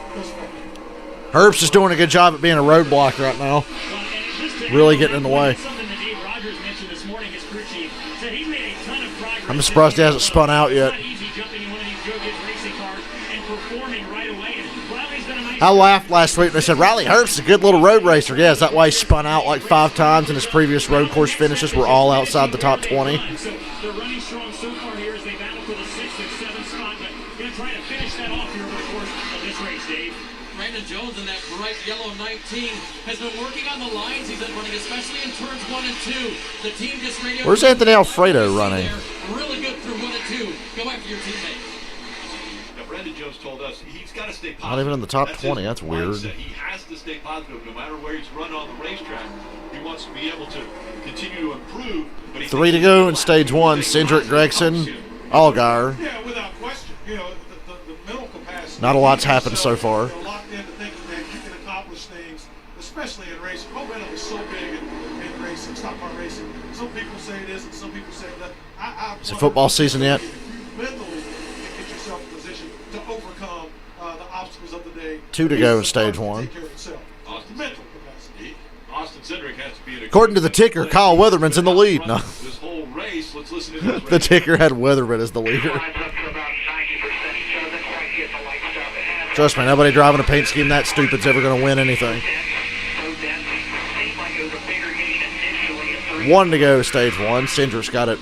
Herbst is doing a good job at being a roadblock right now. Really getting in the way. Something that Dave Rogers mentioned this morning, his crew chief said he's made a ton of progress. I'm surprised he hasn't spun out yet. It's not easy jumping in one of these Joe Gibbs racing cars and performing right away. And Riley's done a nice I laughed last week when they said Riley Herbst is a good little road racer. Yeah, is that why he spun out like 5 times and his previous road course finishes were all outside the top 20? So they're running strong so far here as they battle for the 6th and 7th spot, but going to try to finish that off here over the course of this race, Dave. Brandon Jones in that bright yellow 19 has been working on the lines he's been running, especially in turns 1 and 2. The team just radioed. Where's Anthony Alfredo running? Really good through 1 and 2. Go after your teammate. Now, Brandon Jones told us he's got to stay positive. Not even in the top 20. His That's weird. mindset. He has to stay positive no matter where he's run on the racetrack. He wants to be able to continue to improve. But 3 to go in stage 1. Cindric, Gregson, Allgaier. Yeah, without question. You know, the mental capacity. Not a lot's happened so far. You're locked into thinking that you can accomplish things, especially in racing. Momentum is so big in racing, stock car racing. Some people say it is, and some people say that. Is it football season yet? If you mentally can get yourself in position to overcome the obstacles of the day. 2 to go in stage 1. Take care of itself. Mental capacity. Austin Cindric has to be in a According to the ticker, Kyle Weatherman's in the lead. No, this whole race. Let's listen to this the ticker had Weatherman as the leader. Lines up to about 90%. He doesn't quite get the light stuff. It has Trust me, nobody driving a paint scheme that stupid's ever going to win anything. so dense. Seemed like it was a bigger gain initially at 3. 1 to go, stage 1. Cindric's got it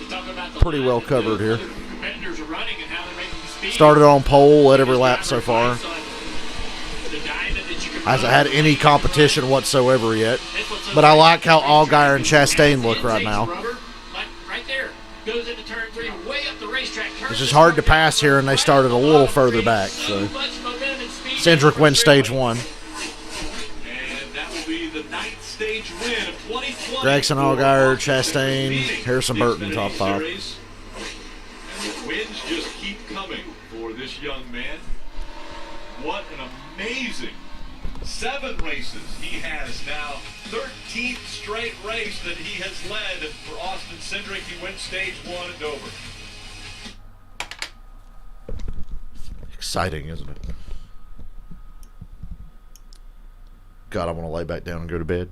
pretty well covered here. Competitors are running and how they're making the speed. Started on pole at every lap so far. The diamond that you Hasn't had any competition whatsoever yet. But I like how Allgaier and Chastain look right now. Right there. Goes into turn 3, way up the racetrack. It's just hard to pass here, and they started a little further back. So Cindric wins stage 1. And that will be the 9th stage win of 2020. Gragson, Allgaier, Chastain, Harrison Burton, top 5. And the wins just keep coming for this young man. What an amazing 7 races he has now. 13th straight race that he has led for Austin Cindric. He wins stage 1 at Dover. Exciting, isn't it? God, I want to lay back down and go to bed.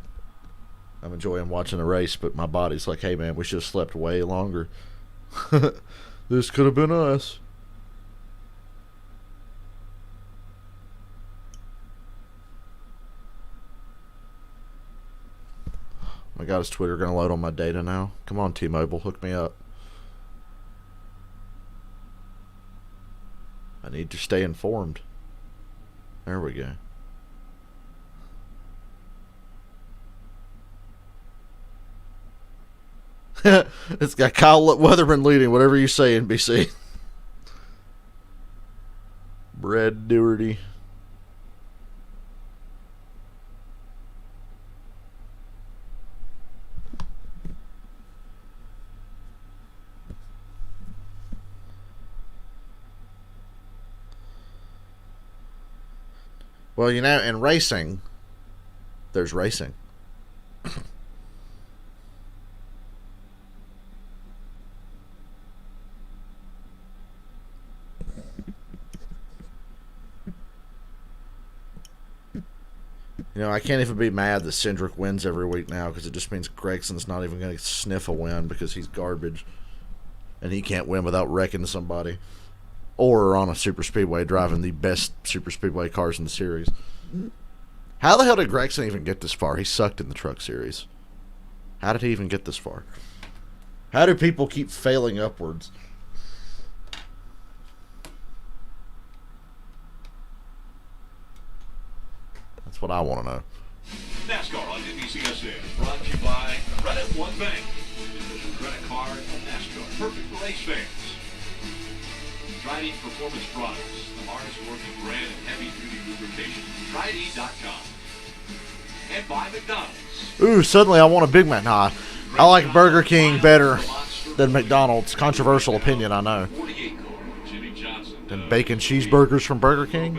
I'm enjoying watching the race, but my body's like, hey, man, we should have slept way longer. This could have been us. My God, is Twitter going to load on my data now? Come on, T-Mobile, hook me up. I need to stay informed. There we go. It's got Kyle Weatherman leading. Whatever you say, NBC. Brad Doherty. Well, you know, in racing, there's racing. You know, I can't even be mad that Cindric wins every week now, because it just means Gregson's not even going to sniff a win because he's garbage. And he can't win without wrecking somebody. Or on a super speedway driving the best super speedway cars in the series. How the hell did Gregson even get this far? He sucked in the truck series. How did he even get this far? How do people keep failing upwards? That's what I want to know. NASCAR on NBCSN, brought to you by Credit One Bank. Credit card and NASCAR, perfect for race fans. Trident Performance Products, the hardest working brand in heavy-duty lubrication. Trident.com. And by McDonald's. Ooh, suddenly I want a Big Mac. Nah, I like Burger King better than McDonald's. Controversial opinion, I know. And bacon cheeseburgers from Burger King?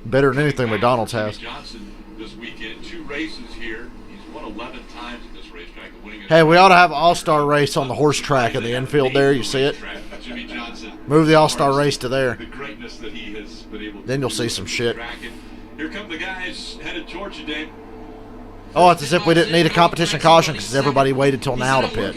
Better than anything McDonald's has. This weekend, 2 races here. He's won 11 times at this racetrack. Hey, we ought to have an all-star race on the horse track in the infield there. You see it? Move the all-star race to there. Then you'll see some shit. Here come the guys headed towards you, Dave. Oh, it's as if we didn't need a competition caution because everybody waited till now to pit.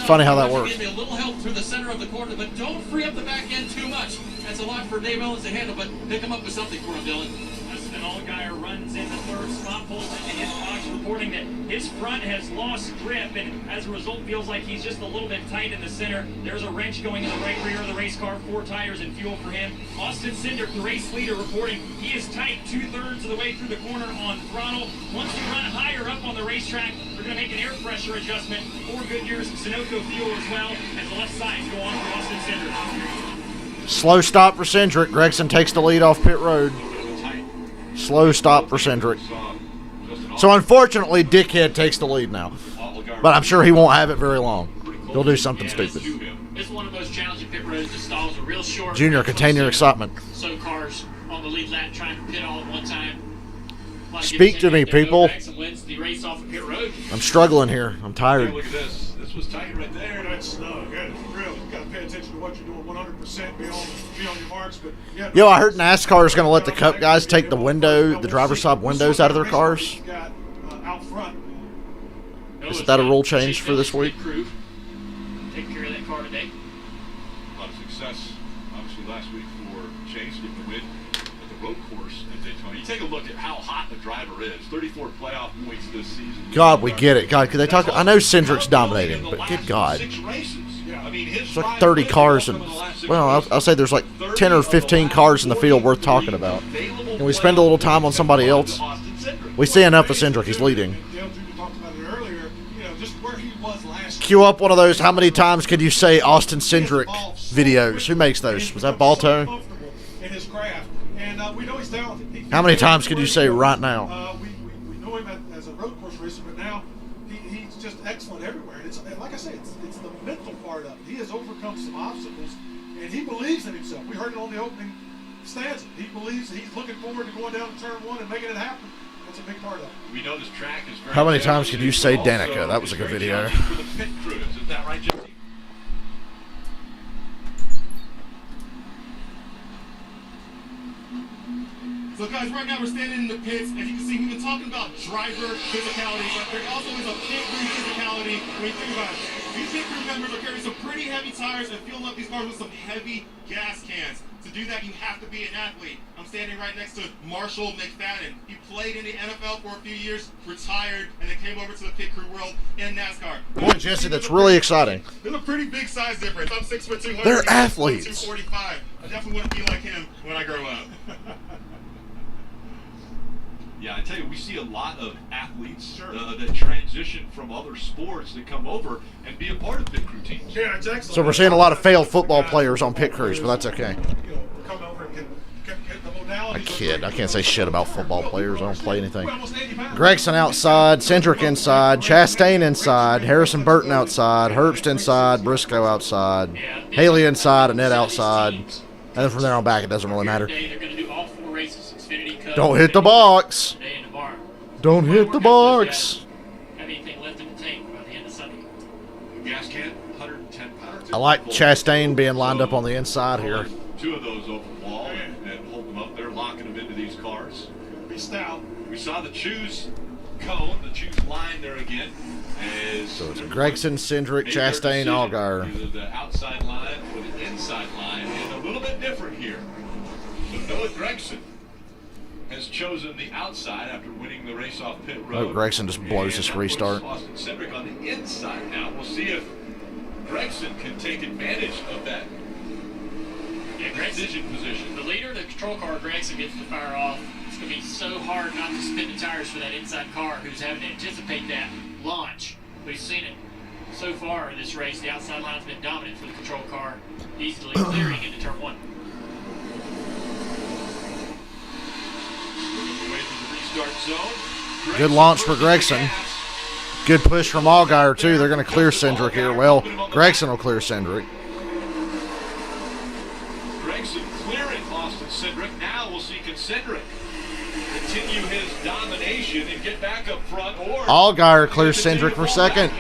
Funny how that works. Give me a little help through the center of the corner, but don't free up the back end too much. That's a lot for Dave Owens to handle, but pick him up with something for him, Dylan. An Allgaier runs in the third spot, pulls into his box, reporting that his front has lost grip, and as a result feels like he's just a little bit tight in the center. There's a wrench going in the right rear of the race car, 4 tires and fuel for him. Austin Cindric, the race leader, reporting he is tight 2/3 of the way through the corner on throttle. Once you run higher up on the racetrack, they're going to make an air pressure adjustment for Goodyear's Sunoco fuel as well, as the left sides go on for Austin Cindric. Slow stop for Cindric. Gregson takes the lead off pit road. Slow stop for Cindric. So unfortunately, Dickhead takes the lead now. But I'm sure he won't have it very long. He'll do something stupid. It's one of those challenging pit roads. The stalls are real short. Junior, contain your excitement. So cars on the lead lap trying to pit all at one time. Speak to me, people. Wins the race off of pit road. I'm struggling here. I'm tired. Look at this. This was tight right there. That's snug. Yeah, really. You got to pay attention to what you're doing 100%. Be on your marks. But yeah, Yo, I heard NASCAR is going to let the Cup guys take the driver's side windows out of their cars. Out front. Is that a rule change for this week? Take care of that car today. A lot of success, obviously, last week for Chase getting the win at the road course at Daytona. You take a look at how hot the driver is. 34 playoff points this season. God, we get it. God, could they talk? I know Cindric's dominating, but good God. 6 races. I mean, his There's like 30 cars, and well, I'll say there's like 10 or 15 cars in the field worth talking about. And we spend a little time on somebody else. We see enough of Cindric. He's leading. Cue up one of those. How many times can you say Austin Cindric videos? Who makes those? Was that Balto? How many times can you say right now? We know him as a road course racer, but now he's just excellent everywhere. And like I say, it's the mental part of it. He has overcome some obstacles, and he believes in himself. We heard it on the opening stanza. He believes he's looking forward to going down to turn one and making it happen. That's a big part of it. We know this track is very How many times can you say Danica? That was a good video. For the pit crews. Is that right, Jesse? So guys, right now we're standing in the pits, and you can see we've been talking about driver physicality, but there also is a pit crew physicality when you think about it. These pit crew members are carrying some pretty heavy tires and filling up these cars with some heavy gas cans. To do that, you have to be an athlete. I'm standing right next to Marshall McFadden. He played in the NFL for a few years, retired, and then came over to the pit crew world in NASCAR. Boy, Jesse, that's really exciting. There's a pretty big size difference. I'm 6'2". They're athletes. 245. I definitely wouldn't be like him when I grow up. Yeah, I tell you, we see a lot of athletes that transition from other sports that come over and be a part of pit crew teams. Yeah, it's excellent. So we're seeing a lot of failed football players on pit crews, but that's okay. Come over and get the modalities. I kid. I can't say shit about football players. I don't play anything. Gregson outside, Cindric inside, Chastain inside, Harrison Burton outside, Herbst inside, Briscoe outside, Haley inside, Annette outside. And then from there on back, it doesn't really matter. Don't hit the box. Don't hit the box. Gas can, 110 pounds. I like Chastain being lined up on the inside here. Two of those over the wall and hold them up there, locking them into these cars. Be stout. We saw the choose cone, the choose line there again. So it's Gregson, Cindric, Chastain, Allgaier. Either the outside line or the inside line, and a little bit different here. So Noah Gregson has chosen the outside after winning the race off pit road. Oh, Gregson just blows his restart. Austin Cindric on the inside now. We'll see if Gregson can take advantage of that decision position. The leader of the control car, Gregson, gets to fire off. It's going to be so hard not to spin the tires for that inside car who's having to anticipate that launch. We've seen it so far in this race. The outside line's been dominant for the control car, easily clearing into turn one. Good launch for Gregson. Good push from Allgaier, too. They're going to clear Cindric here. Well, Gregson will clear Cindric. Gregson clearing Austin Cindric. Now we'll see can Cindric continue his domination and get back up front. Or Allgaier clears Cindric for second.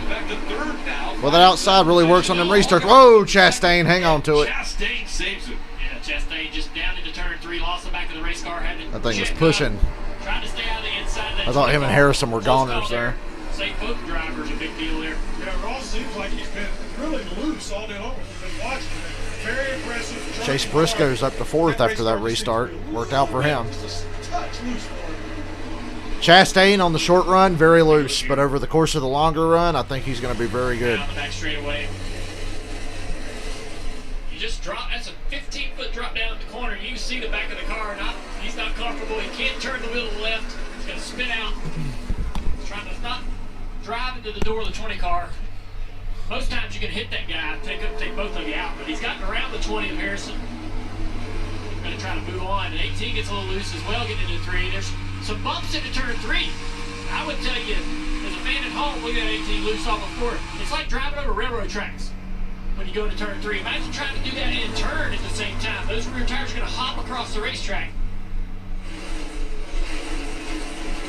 Well, that outside really works on them restarts. Whoa, Chastain, hang on to it. Chastain saves it. Yeah, Chastain just down into turn three, lost the back of the race car. That thing was pushing. Trying to stay out of the inside of that. I thought him and Harrison were goners there. Say both drivers a big deal there. Yeah, Ross seems like he's been really loose all day long. We've been watching him. Very impressive. Chase Briscoe's up to fourth after that restart. Worked out for him. Chastain on the short run, very loose, but over the course of the longer run, I think he's going to be very good. Down the back straightaway. You just drop. That's a 15-foot drop down in the corner. You can see the back of the car. He's not comfortable. He can't turn the wheel to the left. He's going to spin out. He's trying to not drive into the door of the 20 car. Most times you can hit that guy, take both of you out, but he's gotten around the 20 of Harrison. He's going to try to move on. And 18 gets a little loose as well, getting into 3. There's some bumps into turn 3. I would tell you, as a fan at home, looking at 18 loose off of 4, it's like driving over railroad tracks when you go into turn 3. Imagine trying to do that and turn at the same time. Those rear tires are going to hop across the racetrack.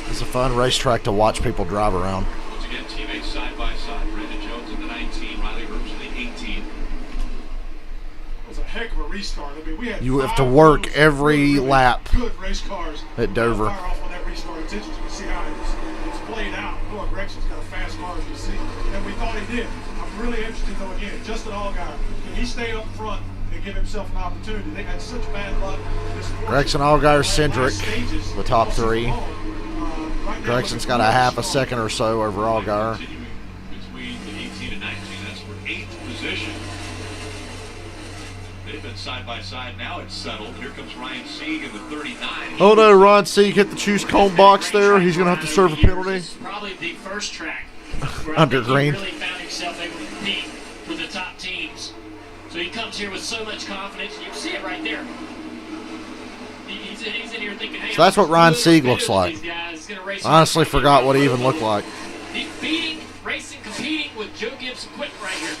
It's a fun racetrack to watch people drive around. Once again, teammates side by side. Brandon Jones in the 19, Riley Herbst in the 18. It was a heck of a restart. I mean, we had You have to work every lap good race cars at Dover. Fire off on that restart. It's interesting to see how it's played out. Noah Gregson's got a fast car, as you see, and we thought he did. I'm really interested, though, again, Justin Allgaier. Can he stay up front and give himself an opportunity? They had such bad luck. Gregson, Allgaier, Cindric, the top 3. Gregson's got a half a second or so over Allgaier. Between the 18 and 19, that's for 8th position. They've been side by side. Now it's settled. Here comes Ryan Sieg in the 39. Oh no, Ron Sieg hit the choose cone box there. He's going to have to serve a penalty. This is probably the first track where Under I think green. he really found himself able to compete with the top teams. So he comes here with so much confidence. You can see it right there. He's in here thinking, hey, So that's what Ryan Sieg looks like. I Honestly forgot what he even looked like. He's beating, racing, competing with Joe Gibbs equipment right here.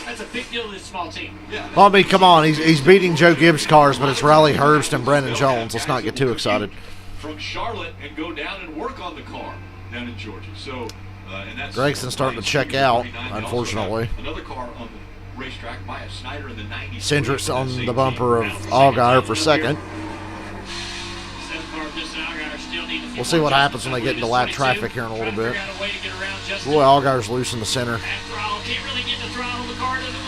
That's a big deal to this small team. Well, I mean, come on. He's beating Joe Gibbs' cars, but it's Riley Herbst and Brendan Jones. Let's not get too excited. From Charlotte and go down and work on the car down in Georgia. So, and that's Gregson's starting to check out, unfortunately. Another car on the racetrack, Maya Snyder in the 90s. Cindric's on the bumper of Allgaier for second. We'll see what happens when they get into lap traffic here in a little bit. Boy, Allgaier's loose in the center.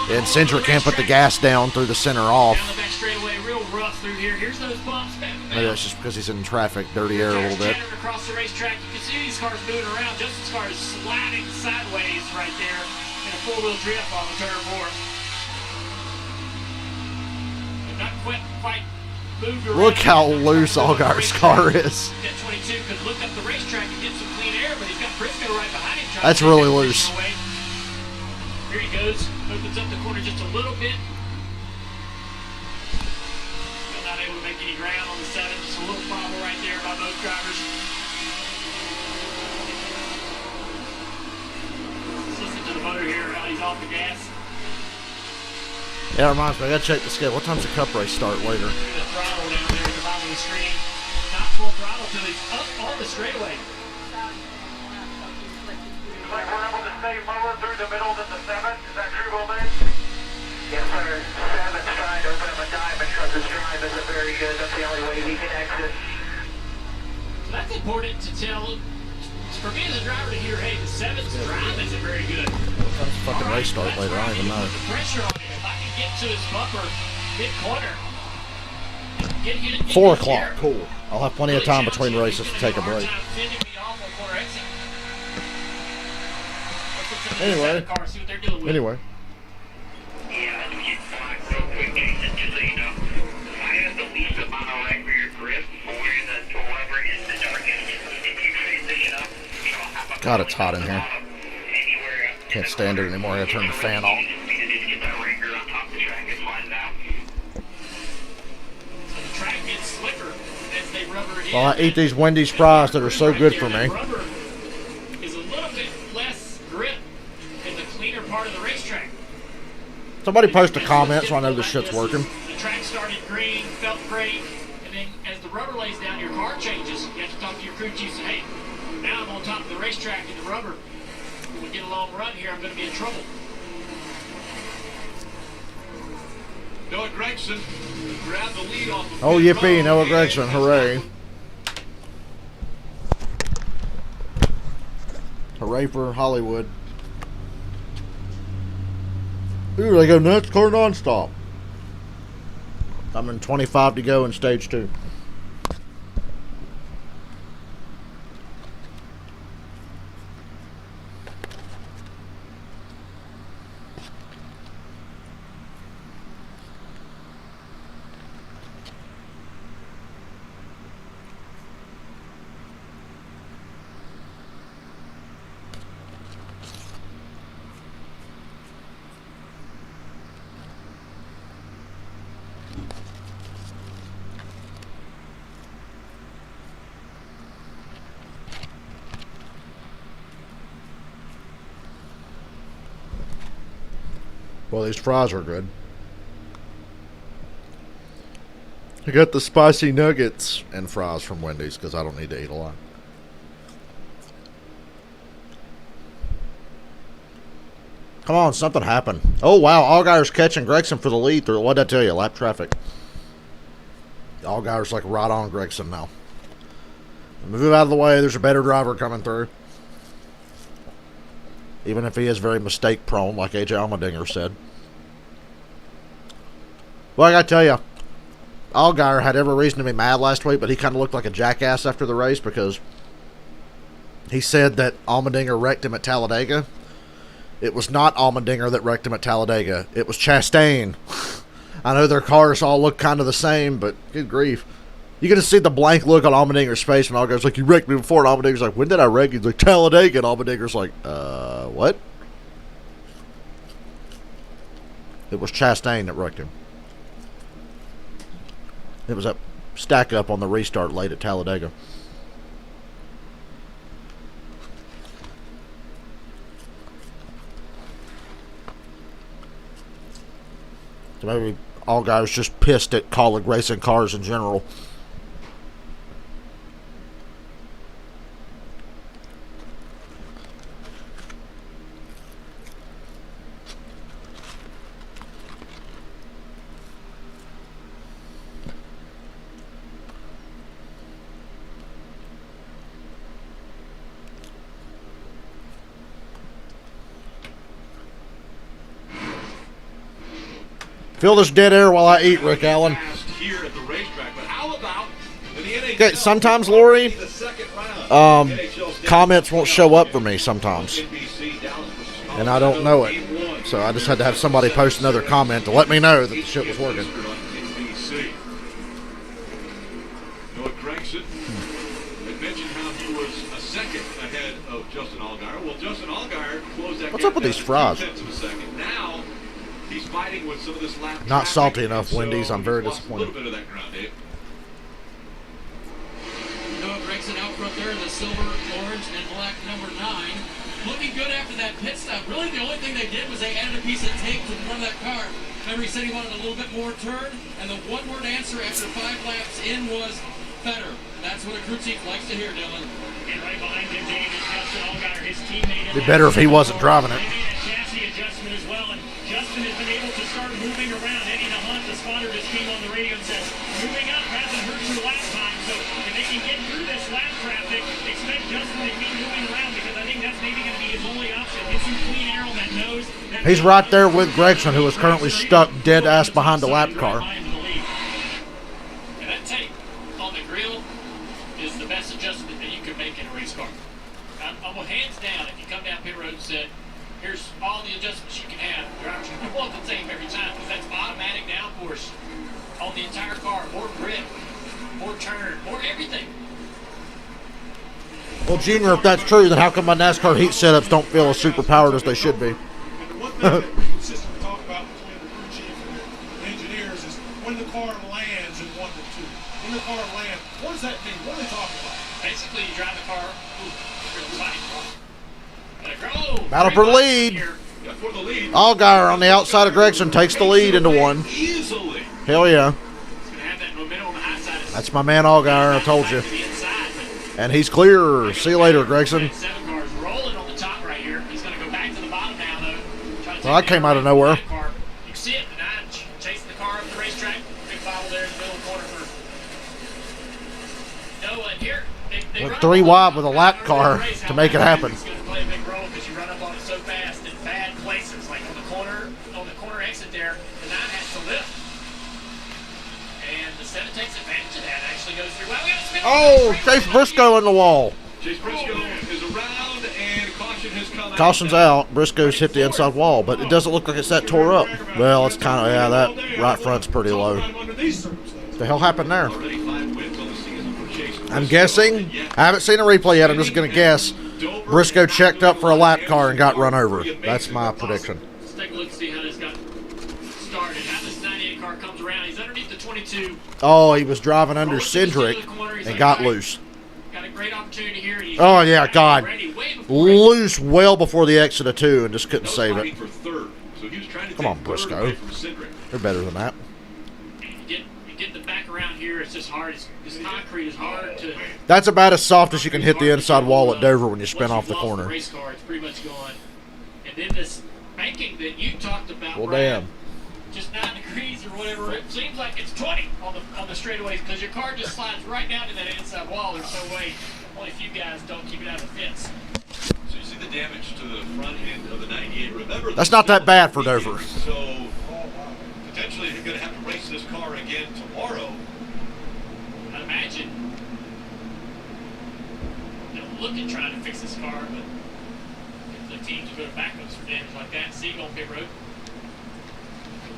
And Cindric can't put the gas down through the center off. Maybe that's just because he's in traffic, dirty air a little bit. Across the racetrack, you can see these cars moving around. Justin's car is sliding sideways right there in a four-wheel drift on the turn 4. They're not quite moved around. Look how loose Allgaier's car is. That 22 could look up the racetrack and get some clean air, but he's got Briscoe right behind him. That's really loose. Here he goes. Opens up the corner just a little bit. Still not able to make any ground on the 7. Just a little bobble right there by both drivers. Let's listen to the motor here, how he's off the gas. Yeah, it reminds me. I got to check the schedule. What time's the Cup race start later? The throttle down there at the bottom of the screen. Not full throttle till he's up on the straightaway. Looks like we're able to stay lower through the middle than the 7. Is that true, Bowman? Yes, sir. 7's trying to open up a diamond because his drive isn't very good. That's the only way he can exit. So that's important to tell. For me as a driver to hear, hey, the 7's drive isn't very good. What time's the fucking race start later? I don't even know. The pressure on him. If I can get to his bumper mid-corner. 4 o'clock. Cool. I'll have plenty of time between races to take a break. Anyway. Yeah, let's get flying real quick, Jason, just so you know. I have the least amount of leg for your grip for whoever is the darkest. If you transition up, have a God, it's hot in here. Can't stand it anymore. I gotta turn the fan on. Get that ringer on top of the track and slide it out. So the track gets slicker as they rubber it in. Well, I eat these Wendy's fries that are so good for me. Rubber is a little bit less grip in the cleaner part of the racetrack. Somebody post a comment so I know this shit's working. The track started green, felt great, and then as the rubber lays down, your car changes. You have to talk to your crew chief and say, hey, now I'm on top of the racetrack in the rubber. When we get a long run here, I'm going to be in trouble. Noah Gragson grabbed the lead off the Oh, yippee, Noah Gragson, hooray. Hooray for Hollywood. Ooh, they go nuts, car nonstop. I'm in 25 to go in stage 2. Well, these fries are good. I got the spicy nuggets and fries from Wendy's because I don't need to eat a lot. Come on, something happened. Oh, wow. Allgaier's catching Gregson for the lead through, what did I tell you, lap traffic. Allgaier's like right on Gregson now. Move out of the way. There's a better driver coming through. Even if he is very mistake prone, like AJ Allmendinger said. Well, I gotta tell you, Allgaier had every reason to be mad last week, but he kind of looked like a jackass after the race because he said that Allmendinger wrecked him at Talladega. It was not Allmendinger that wrecked him at Talladega. It was Chastain. I know their cars all look kind of the same, but good grief. You can just see the blank look on Allmendinger's face when Allgaier's like, you wrecked me before, and Allmendinger's like, when did I wreck you? He's like, Talladega, and Allmendinger's like, what? It was Chastain that wrecked him. It was a stack up on the restart late at Talladega. So maybe Allgaier's just pissed at Kaulig racing cars in general. Feel this dead air while I eat, Rick Allen. Okay, sometimes, Lori, comments won't show up for me sometimes. And I don't know it. So I just had to have somebody post another comment to let me know that the shit was working. What's up with these fries? Not salty enough, Wendy's. I'm very disappointed. Noah Gregson out front there in the silver, orange, and black number 9. Looking good after that pit stop. Really, the only thing they did was they added a piece of tape to the front of that car. Remember, he said he wanted a little bit more turn, and the one-word answer after 5 laps in was better. That's what a crew chief likes to hear, Dylan. And right behind him, Dave, is Justin Allgaier, his teammate. It'd be better if he wasn't driving it. They made a chassis adjustment as well, and Justin has been able to start moving around. Eddie DeHunt, the spotter, just came on the radio and said, moving up hasn't hurt your last time, so if they can get through this lap traffic, expect Justin to keep moving around, because I think that's maybe going to be his only option. Get some clean air on that nose. He's right there with Gregson, who is currently stuck dead ass behind the lap car. And that tape on the grill is the best adjustment that you can make in a race car. I'm hands down, if you come down pit road and said, here's all the adjustments you can have, drivers are going to want the same every time, because that's automatic downforce on the entire car. More grip, more turn, more everything. Well, Junior, if that's true, then how come my NASCAR heat setups don't feel as super powered as they should be? And the one thing that we consistently talk about between the crew chief and the engineers is when the car lands in 1 to 2. When the car lands, what does that mean? What are they talking about? Basically, you drive the car, real tight. Go. Battle for lead. Allgaier on the outside of Gregson takes the lead into 1. Hell yeah. That's my man Allgaier, I told you. And he's clear. See you later, Gregson. Well, that came out of nowhere. You can see it, and I'm chasing the car up the racetrack. Big bottle there in the middle corner for Noah. And here, they Went 3 wide with a lap car to make it happen. It's going to play a big role because you run up on it so fast in bad places, like on the corner exit there. The 9 has to lift, and the 7 takes advantage of that. Actually goes through. Well, we got to spin. Oh, Chase Briscoe in the wall. Chase Briscoe is around, and caution has come out. Caution's out. Briscoe's hit the inside wall, but it doesn't look like it's that tore up. Well, it's kind of, yeah, that right front's pretty low. What the hell happened there? I'm guessing. I haven't seen a replay yet. I'm just going to guess. Briscoe checked up for a lap car and got run over. That's my prediction. Let's take a look and see how this got started. How this 98 car comes around. He's underneath the 22. Oh, he was driving under Cindric and got loose. Got a great opportunity here. Oh, yeah, God. Loose well before the exit of 2 and just couldn't save it. Come on, Briscoe. They're better than that. You get the back around here. It's just hard. This concrete is hard to. That's about as soft as you can hit the inside wall at Dover when you spin off the corner. The race car, it's pretty much gone. And then this banking that you talked about. Well, Brad, damn. Just 9 degrees or whatever. It seems like it's 20 on the straightaways because your car just slides right down to that inside wall. There's no way. Only a few guys don't keep it out of the fence. So you see the damage to the front end of the 98. Remember, that's not that bad for Dover. So potentially you're going to have to race this car again tomorrow. I imagine they'll look at trying to fix this car, but if the teams go to backups for Things like that. Siegel pit road.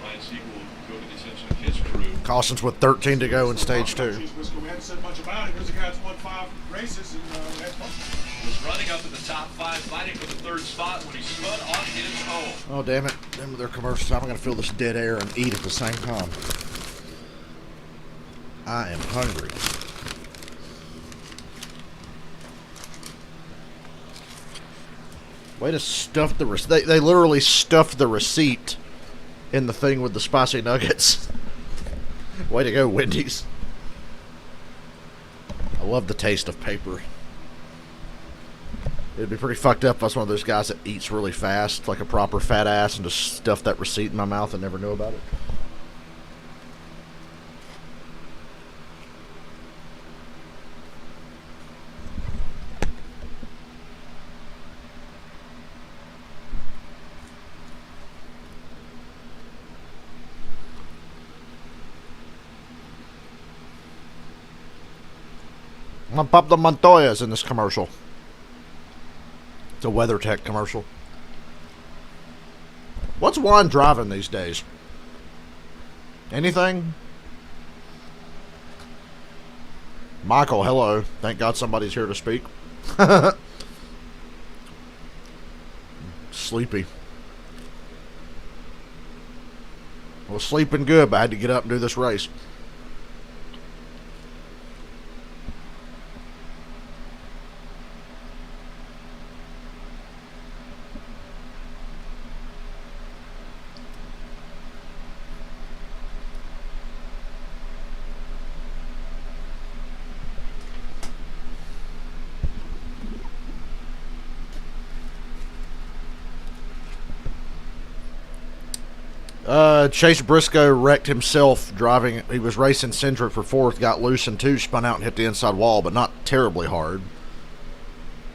Ryan Siegel will go to the attention of his crew. Caution's with 13 to go in stage 2. We hadn't said much about it. Here's a guy that's won 5 races and had fun. Was running up in the top 5, fighting for the 3rd spot when he spun on his own. Oh, damn it. Them with their commercials. I'm going to feel this dead air and eat at the same time. I am hungry. Way to stuff the receipt. They literally stuffed the receipt in the thing with the spicy nuggets. Way to go, Wendy's. I love the taste of paper. It'd be pretty fucked up if I was one of those guys that eats really fast, like a proper fat ass, and just stuff that receipt in my mouth and never knew about it. I'm gonna pop the Montoyas in this commercial. It's a WeatherTech commercial. What's Juan driving these days? Anything? Michael, hello. Thank God somebody's here to speak. Sleepy. I was sleeping good, but I had to get up and do this race. Chase Briscoe wrecked himself driving. He was racing Cindric for 4th, got loose in 2, spun out and hit the inside wall, but not terribly hard.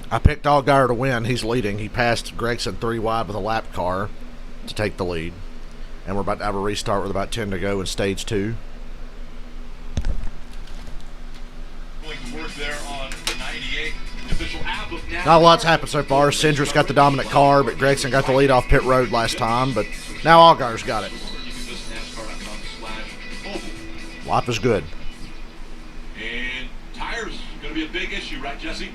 I picked Allgaier to win. He's leading. He passed Gregson 3 wide with a lap car to take the lead. And we're about to have a restart with about 10 to go in stage 2. Going to work there on 98. Official app of Not a lot's happened so far. Cindric's got the dominant car, but Gregson got the lead off pit road last time, but now Allgaier's got it. Lap is good. And tires going to be a big issue, right, Jesse?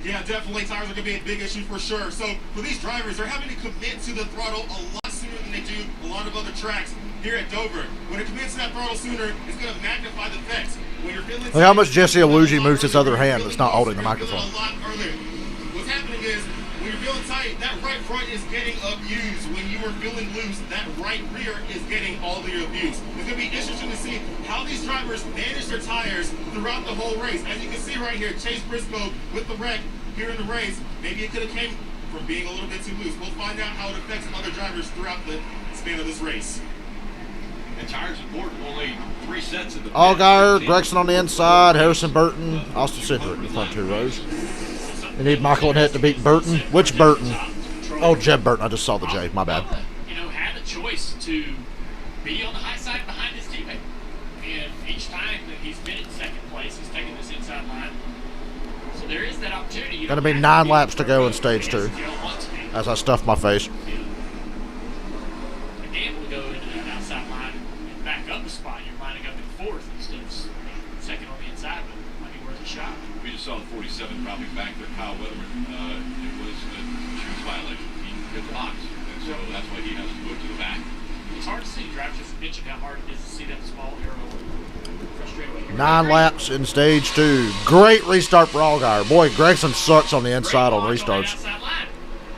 Yeah, definitely. Tires are going to be a big issue for sure. So for these drivers, they're having to commit to the throttle a lot sooner than they do a lot of other tracks here at Dover. When it commits to that throttle sooner, it's going to magnify the effects. When you're feeling Look how much Jesse Alugi moves his other hand that's not holding the microphone. A lot earlier. What's happening is when you're feeling tight, that right front is getting abused. When you are feeling loose, that right rear is getting all the abuse. It's going to be interesting to see how these drivers manage their tires throughout the whole race. As you can see right here, Chase Briscoe with the wreck here in the race. Maybe it could have came from being a little bit too loose. We'll find out how it affects other drivers throughout the span of this race. And tires important. Only 3 sets in the Allgaier, Gregson on the inside, Harrison Burton, Austin Cindric in the front 2 rows. You need Michael and Het to beat Burton. Which Burton? Oh, Jeb Burton. I just saw the J. My bad. Had a choice to be on the high side behind his teammate. And each time that he's been in 2nd place, he's taken this inside line. So there is that opportunity. Going to be 9 laps to go in stage 2 as I stuff my face. Again, we'll go into that outside line and back up a spot. You're lining up in 4th instead of 2nd on the inside, but it might be worth a shot. We just saw the 47 probably back there, Kyle Weatherman. It was a shoes violation. He hit the box, and so that's why he has to move to the back. It's hard to see. Drivers just mentioned how hard it is to see that small arrow. Frustrating. 9 laps in stage 2. Great restart for Allgaier. Boy, Gregson sucks on the inside on restarts.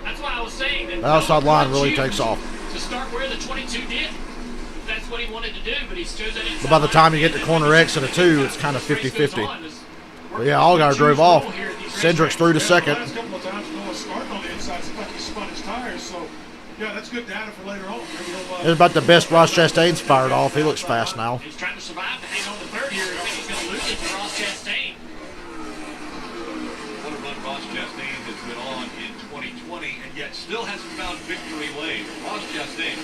That's why I was saying that the outside line really takes off. To start where the 22 did, that's what he wanted to do, but he's chosen it. But by the time you get to corner X and a 2, it's kind of 50-50. But yeah, Allgaier drove off. Cindric's through to 2nd. Last couple of times Noah started on the inside, it's like he spun his tires. So yeah, that's good data for later on. It's about the best Ross Chastain's fired off. He looks fast now. He's trying to survive to hang on to 3rd here. I think he's going to lose it to Ross Chastain. What a run Ross Chastain has been on in 2020, and yet still hasn't found victory lane. Ross Chastain,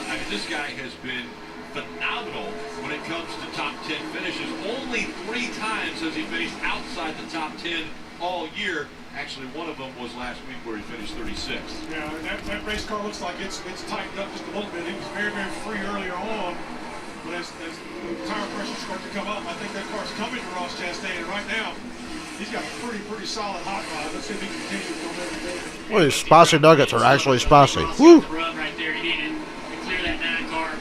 I mean, this guy has been phenomenal when it comes to top 10 finishes. Only 3 times has he finished outside the top 10 all year. Actually, one of them was last week where he finished 36th. Yeah, that race car looks like it's tightened up just a little bit. He was very, very free earlier on. But as the tire pressure starts to come up, I think that car's coming to Ross Chastain. And right now, he's got a pretty solid hot rod. Let's see if he can continue to go every day. Well, these spicy nuggets are actually spicy. Woo! Run right there. He needed to clear that 9 car.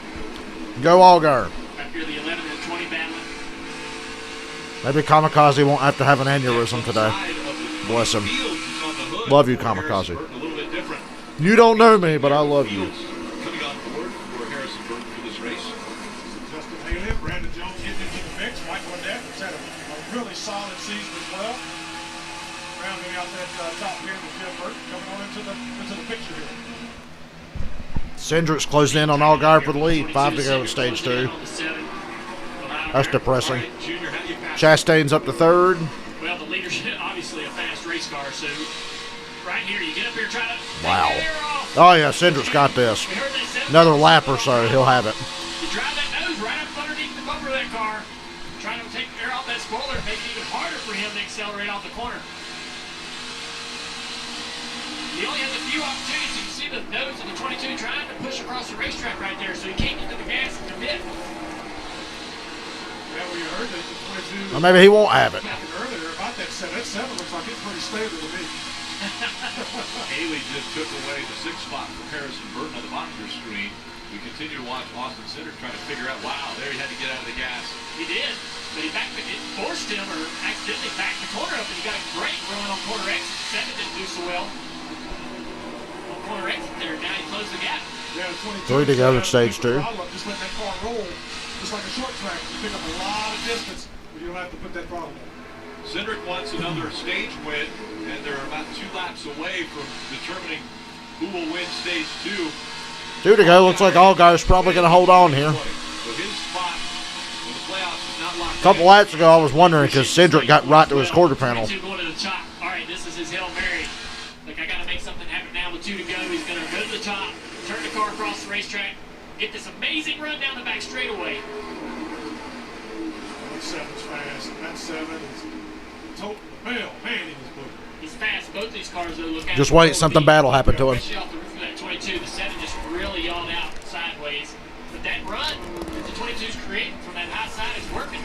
Go Allgaier. After the 11 and 20 battle. Maybe Kamikaze won't have to have an aneurysm today. Bless him. Love you, Kamikaze. You don't know me, but I love you. Coming on board for Harrison Burton for this race. Justin Haley, Brandon Jones getting into the mix. Michael Annette has had a really solid season as well. Rounding out that top 10 with Jim Burton coming on into the picture here. Cindric's closing in on Allgaier for the lead. 5 to go in stage 2. That's depressing. Chastain's up to 3rd. Well, the leadership, obviously a fast race car, so right here, you get up here, try to... Wow. Oh, yeah, Cindric's got this. Another lap or so, he'll have it. You drive that nose right up underneath the bumper of that car, trying to take air off that spoiler, make it even harder for him to accelerate off the corner. He only has a few opportunities. You can see the nose of the 22 trying to push across the racetrack right there, so he can't get to the gas and commit. Yeah, well, you heard that the 22... Well, maybe he won't have it. Earlier about that 7. That 7 looks like it's pretty stable to me. Haley just took away the 6th spot from Harrison Burton on the bottom of your screen. We continue to watch Austin Cindric trying to figure out, wow, there he had to get out of the gas. He did, but it forced him, or accidentally backed the corner up, and he got a great run on corner exit. 7 didn't do so well. On corner exit there, now he closed the gap. Yeah, the 3 22 to go in stage 2. Just let that car roll, just like a short track. You pick up a lot of distance, but you don't have to put that throttle on. Cindric wants another stage win, and they're about 2 laps away from determining who will win stage 2. 2 to go. Looks like Allgaier's probably going to hold on here. But his spot in the playoffs is not locked A couple laps ago, I was wondering because Cindric got right to his quarter panel. 22 going to the top. All right, this is his Hail Mary. Look, I got to make something happen now with 2 to go. He's going to go to the top, turn the car across the racetrack, get this amazing run down the back straightaway. That 7's fast. That 7 is total hell, man, he was moving. He's fast. Both these cars, though, look out. Just wait, something bad will happen to him. Especially off the roof of that 22. The 7 just really yawed out sideways. But that run that the 22's creating from that high side is working.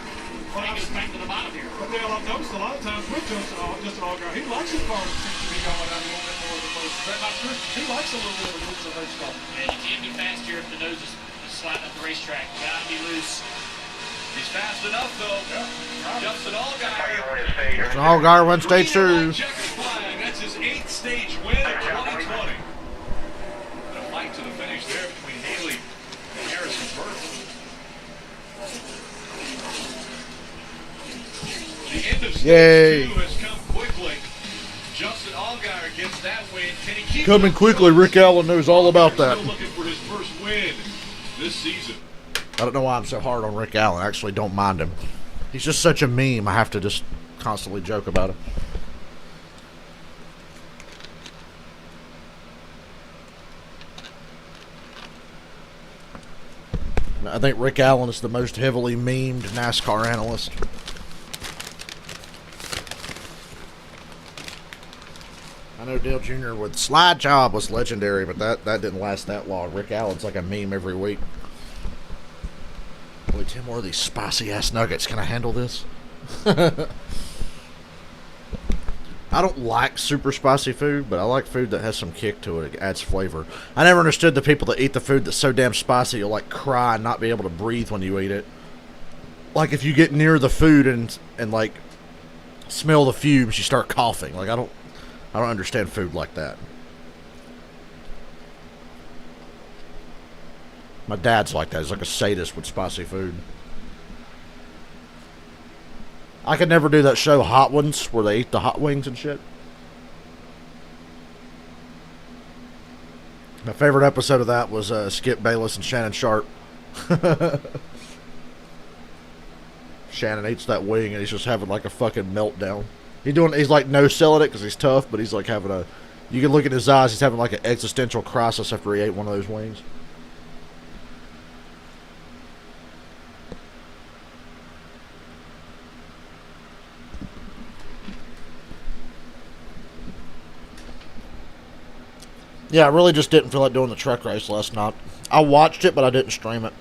Well, he goes back to the bottom here. But Dale, I've noticed a lot of times with Justin Allgaier, he likes his car to seem to be going out a little bit more than most. Is that not true? He likes a little bit of a loose race car. And you can't be fast here if the nose is sliding up the racetrack. You gotta be loose. He's fast enough, though. Yeah. Justin Allgaier. Justin Allgaier won stage 2. Checkered flag. That's his 8th stage win of 2020. A fight to the finish there between Haley and Harrison Burton. The end of stage 2 has come quickly. Justin Allgaier gets that win. Can he keep Coming quickly, Rick Allen knows all about that. Still looking for his first win this season. I don't know why I'm so hard on Rick Allen. I actually don't mind him. He's just such a meme. I have to just constantly joke about him. I think Rick Allen is the most heavily memed NASCAR analyst. I know Dale Jr. with Slide Job was legendary, but that didn't last that long. Rick Allen's like a meme every week. Only 10 more of these spicy ass nuggets. Can I handle this? I don't like super spicy food, but I like food that has some kick to it. It adds flavor. I never understood the people that eat the food that's so damn spicy you'll like cry and not be able to breathe when you eat it. Like if you get near the food and like smell the fumes, you start coughing. Like I don't understand food like that. My dad's like that. He's like a sadist with spicy food. I could never do that show Hot Ones where they eat the hot wings and shit. My favorite episode of that was Skip Bayless and Shannon Sharp. Shannon eats that wing and he's just having like a fucking meltdown. He's like no selling it because he's tough, but he's like having a... You can look at his eyes, he's having like an existential crisis after he ate one of those wings. Yeah, I really just didn't feel like doing the truck race last night. I watched it, but I didn't stream it.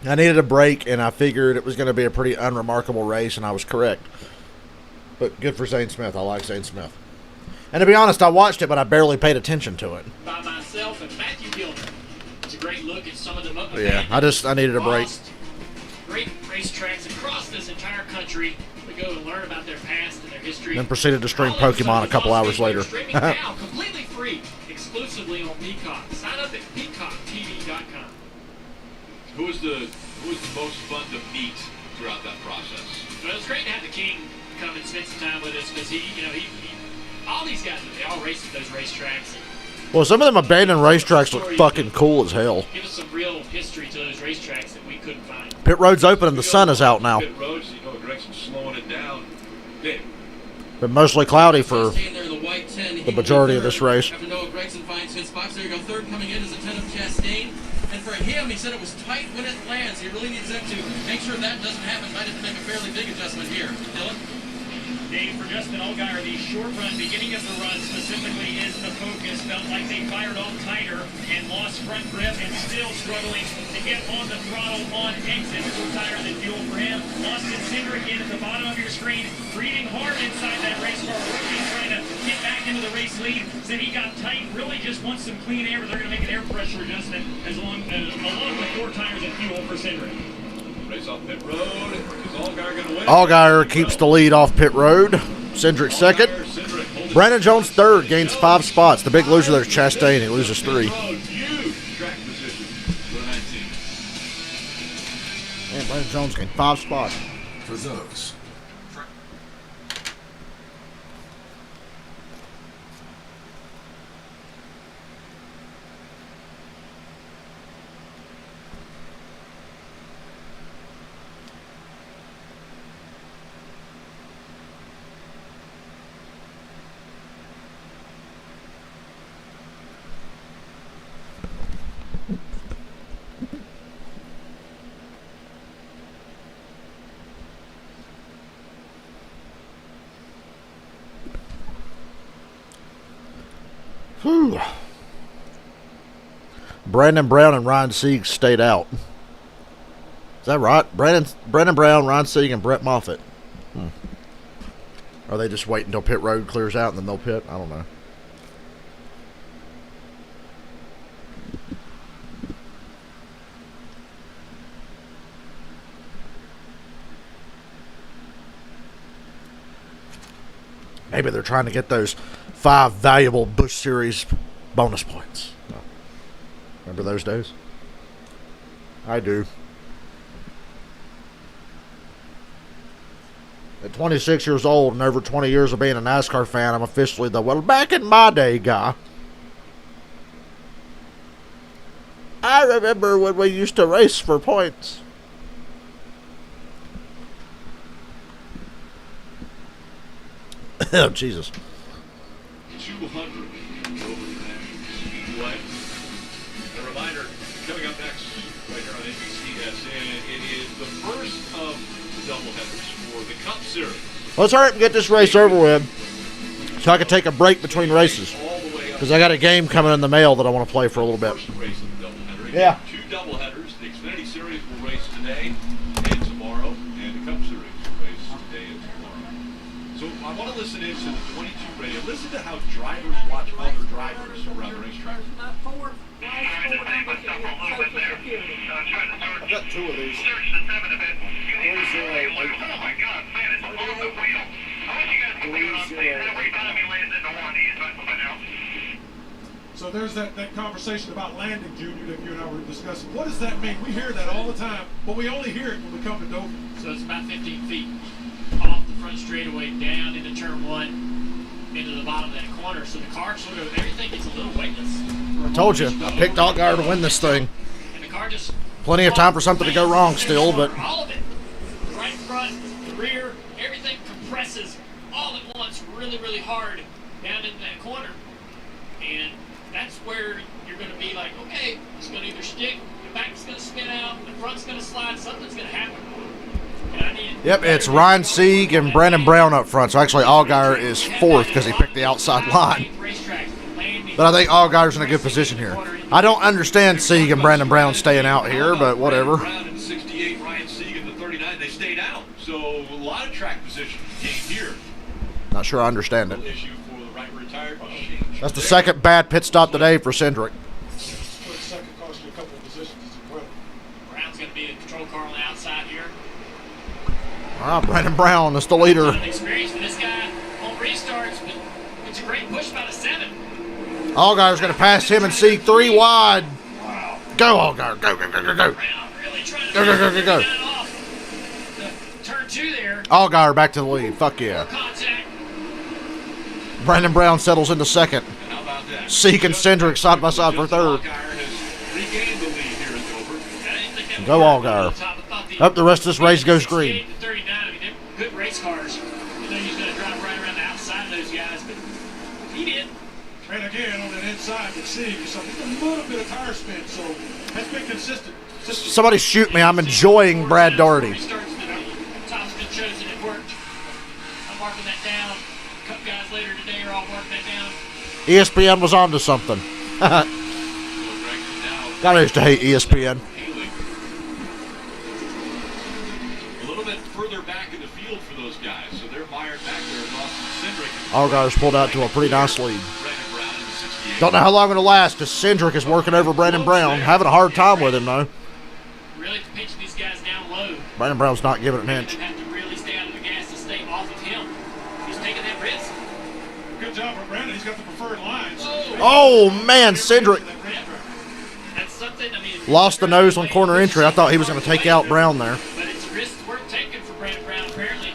I needed a break, and I figured it was going to be a pretty unremarkable race, and I was correct. But good for Zane Smith. I like Zane Smith. And to be honest, I watched it, but I barely paid attention to it. By myself and Matthew Gilmer. It's a great look at some of them. Yeah, I needed a break. Great racetracks across this entire country. We go and learn about their past and their history. Then proceeded to stream Pokemon a couple hours later. Streaming now, completely free, exclusively on Peacock. Sign up at peacocktv.com. Who was the most fun to meet throughout that process? Well, it was great to have the King come and spend some time with us because he all these guys, they all race at those racetracks. Well, some of them abandoned racetracks look fucking cool as hell. Give us some real history to those racetracks that we couldn't find. Pit road's open and the sun is out now. Pit roads, Gregson's slowing it down. Dave. Been mostly cloudy for the majority of this race. After Noah Gregson finds his spots, there you go. Third coming in is a 10 of Chastain. And for him, he said it was tight when it lands. He really needs them to make sure that doesn't happen. Might have to make a fairly big adjustment here. Dylan? Dave, for Justin Allgaier, the short run, beginning of the run specifically is the focus. Felt like they fired off tighter and lost front grip and still struggling to get on the throttle on exit. More tire than fuel for him. Austin Cindric in at the bottom of your screen, breathing hard inside that race car. Rookie trying to get back into the race lead. Said he got tight, really just wants some clean air, but they're going to make an air pressure adjustment along with 4 tires and fuel for Cindric. Race off pit road. Is Allgaier going to win? Allgaier keeps the lead off pit road. Cindric second. Brandon Jones third, gains 5 spots. The big loser there is Chastain. He loses 3. Huge track position for 19. Man, Brandon Jones gained 5 spots. For those. Whew. Brandon Brown and Ryan Sieg stayed out. Is that right? Brandon Brown, Ryan Sieg, and Brett Moffitt. Are they just waiting until pit road clears out and then they'll pit? I don't know. Maybe they're trying to get those 5 valuable Busch Series bonus points. Remember those days? I do. At 26 years old and over 20 years of being a NASCAR fan, I'm officially the, well, back in my day guy. I remember when we used to race for points. Oh, Jesus. 200 over Speedway. A reminder, coming up next, right here on NBCSN, it is the first of the doubleheaders for the Cup Series. Let's hurry up and get this race over with so I can take a break between races. Because I got a game coming in the mail that I want to play for a little bit. First race of the doubleheader. Yeah. 2 doubleheaders. The Xfinity Series will race today and tomorrow, and the Cup Series will race today and tomorrow. So I want to listen into the 22 radio. Listen to how drivers watch other drivers around the racetrack. I've got 2 of these. Search the 7 of it. Oh my God, man, it's on the wheel. I wish you guys could do it on tape. Every time he lands into one, he's but now. So there's that conversation about landing, Junior, that you and I were discussing. What does that mean? We hear that all the time, but we only hear it when we come to Dover. So it's about 15 feet off the front straightaway, down into turn 1, into the bottom of that corner. So the car sort of, everything gets a little weightless. I told you, I picked Allgaier to win this thing. And the car just... Plenty of time for something to go wrong still, but... All of it. The right front, the rear, everything compresses all at once really, really hard down in that corner. And that's where you're going to be like, okay, it's going to either stick, the back's going to spin out, the front's going to slide, something's going to happen. Yep, it's Ryan Sieg and Brandon Brown up front. So actually Allgaier is 4th because he picked the outside line. Racetrack, land But I think Allgaier's in a good position here. I don't understand Sieg and Brandon Brown staying out here, but whatever. Brown in 68, Ryan Sieg in the 39. They stayed out. So a lot of track position gained here. Not sure I understand it. Issue for the right retired. That's the second bad pit stop today for Cindric. Second cost you a couple of positions. It's incredible. Brown's going to be the control car on the outside here. All right, Brandon Brown is the leader. Ton of experience for this guy on restarts, but it's a great push by the 7. Allgaier's going to pass him and Sieg 3 wide. Go, Allgaier. Go, go, go, go, go. Brown really trying to Go, go, go, go, go. get off the turn 2 there. Allgaier back to the lead. Fuck yeah. Contact. Brandon Brown settles into second. How about that? Sieg and Cindric side by side for third. Allgaier has regained the lead here at Dover. Go Allgaier. Up the rest of this race goes green. 39, I mean, they're good race cars. You know he's going to drive right around the outside of those guys, but he did. And again, on that inside, you see, you saw just a little bit of tire spin, so that's been consistent. Somebody shoot me. I'm enjoying Brad Daugherty. Restarts today. Top's been chosen. It worked. I'm marking that down. Cup guys later today are all marking that down. ESPN was on to something. God, I used to hate ESPN. A little bit further back in the field for those guys, so they're mired back there with Austin Cindric. Allgaier's pulled out to a pretty nice lead. Brandon Brown in the 68. Don't know how long it'll last because Cindric is working over Brandon Brown. Having a hard time with him, though. Really pinching these guys down low. Brandon Brown's not giving it an inch. They have to really stay out of the gas to stay off of him. He's taking that risk. Good job for Brandon. He's got the preferred lines. Oh, man, Cindric That's something, I mean, lost the nose on corner entry. I thought he was going to take out Brown there. but it's risks worth taking for Brandon Brown, apparently.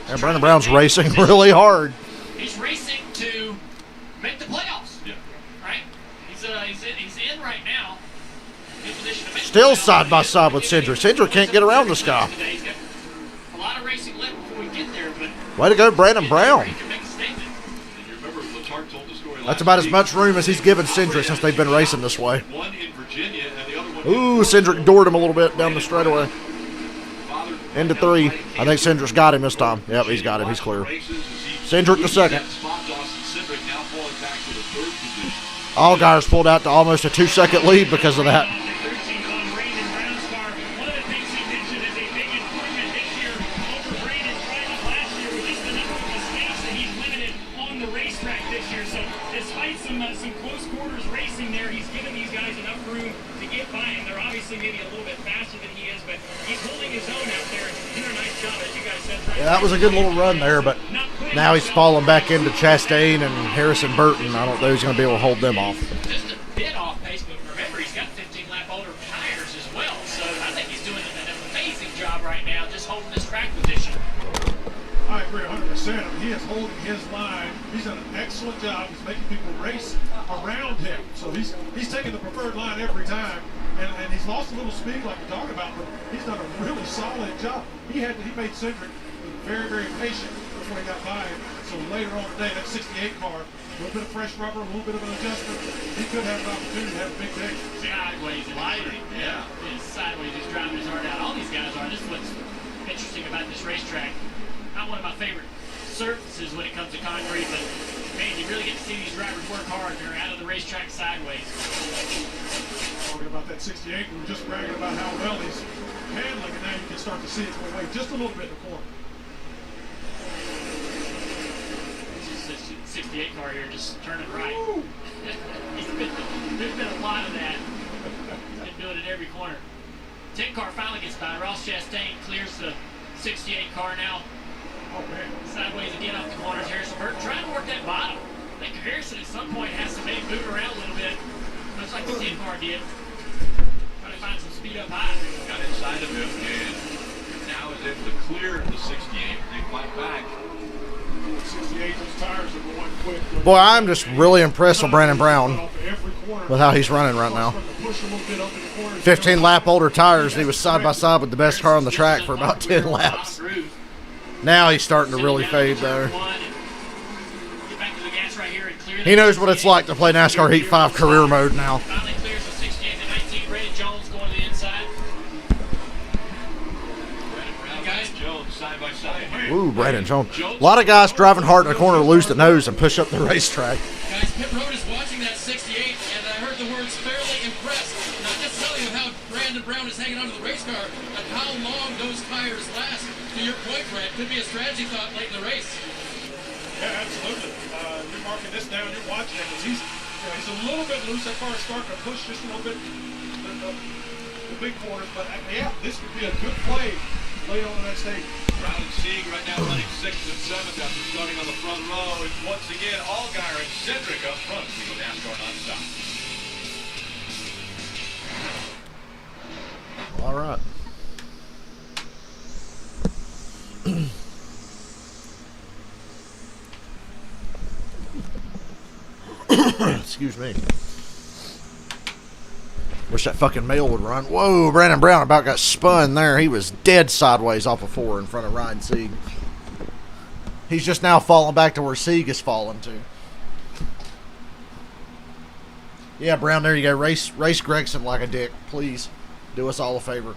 And Brandon Brown's racing really hard. He's racing to make the playoffs. Yeah. Right? He's in right now. In position to make Still the playoffs. side by side with Cindric. Cindric can't get around this guy. He's got a lot of racing left before we get there, but Way to go, Brandon Brown. he can make a statement. And you remember Letarte told the story That's last about as week. much room as he's given Cindric since they've been racing this way. One in Virginia and the other one. Ooh, Cindric doored him a little bit down the straightaway. Father- Into 3. I think Cindric's got him this time. Yep, he's got him. He's clear. Cindric the second. Allgaier's pulled out to almost a 2-second lead because of that. 13 on Brandon Brown's car. One of the things he mentioned is a big improvement this year over Brandon's driving last year with just the number of mistakes that he's limited on the racetrack this year. So despite some close quarters racing there, he's given these guys enough room to get by him. They're obviously maybe a little bit faster than he is, but he's holding his own out there and doing a nice job, as you guys said. Yeah, that was a good little run there, but now he's falling back into Chastain and Harrison Burton. I don't know who's going to be able to hold them off. Just a bit off pace, but remember, he's got 15 lap older tires as well. So I think he's doing an amazing job right now just holding this track position. I agree 100%. I mean, he is holding his line. He's done an excellent job. He's making people race around him. So he's taking the preferred line every time. And he's lost a little speed like you're talking about, but he's done a really solid job. He made Cindric very, very patient before he got by him. So later on today, that 68 car, a little bit of fresh rubber, a little bit of an adjustment, he could have an opportunity to have a big day. Sideways and lighting. Yeah. He's sideways, he's driving his heart out. All these guys are. This is what's interesting about this racetrack. Not one of my favorite surfaces when it comes to concrete, but man, you really get to see these drivers work hard. They're out of the racetrack sideways. Talking about that 68, we were just bragging about how well he's handling, and now you can start to see it go away just a little bit in the corner. This is 68 car here just turning right. There's been a lot of that. Been doing it every corner. 10 car finally gets by. Ross Chastain clears the 68 car now. Oh, man. Sideways again off the corners. Harrison Burton trying to work that bottom. I think Harrison at some point has to maybe move around a little bit, much like the 10 car did. Trying to find some speed up high. Got inside of him and now is able to clear the 68. They fight back. 68, those tires are going quick. Boy, I'm just really impressed with Brandon Brown with how he's running right now. 15 lap older tires, and he was side by side with the best car on the track for about 10 laps. Now he's starting to really fade there. He knows what it's like to play NASCAR Heat 5 career mode now. Finally clears the 68 to 19. Brandon Jones going to the inside. Brandon Brown, Jones side by side here. Ooh, Brandon Jones. A lot of guys driving hard in the corner lose the nose and push up the racetrack. Guys, pit road is watching that 68, and I heard the words fairly impressed. Not necessarily with how Brandon Brown is hanging onto the race car, but how long those tires last. To your point, Brad, could be a strategy thought late in the race. Yeah, absolutely. You're marking this down. You're watching it because he's a little bit loose. That car is starting to push just a little bit the big corners. But yeah, this could be a good play late on the next stage. Brown and Sieg right now running 6th and 7th after starting on the front row. And once again, Allgaier and Cedric up front. We go NASCAR nonstop. All right. Excuse me. Wish that fucking mail would run. Whoa, Brandon Brown about got spun there. He was dead sideways off of 4 in front of Ryan Sieg. He's just now falling back to where Sieg is falling to. Yeah, Brown, there you go. Race Gregson like a dick. Please do us all a favor.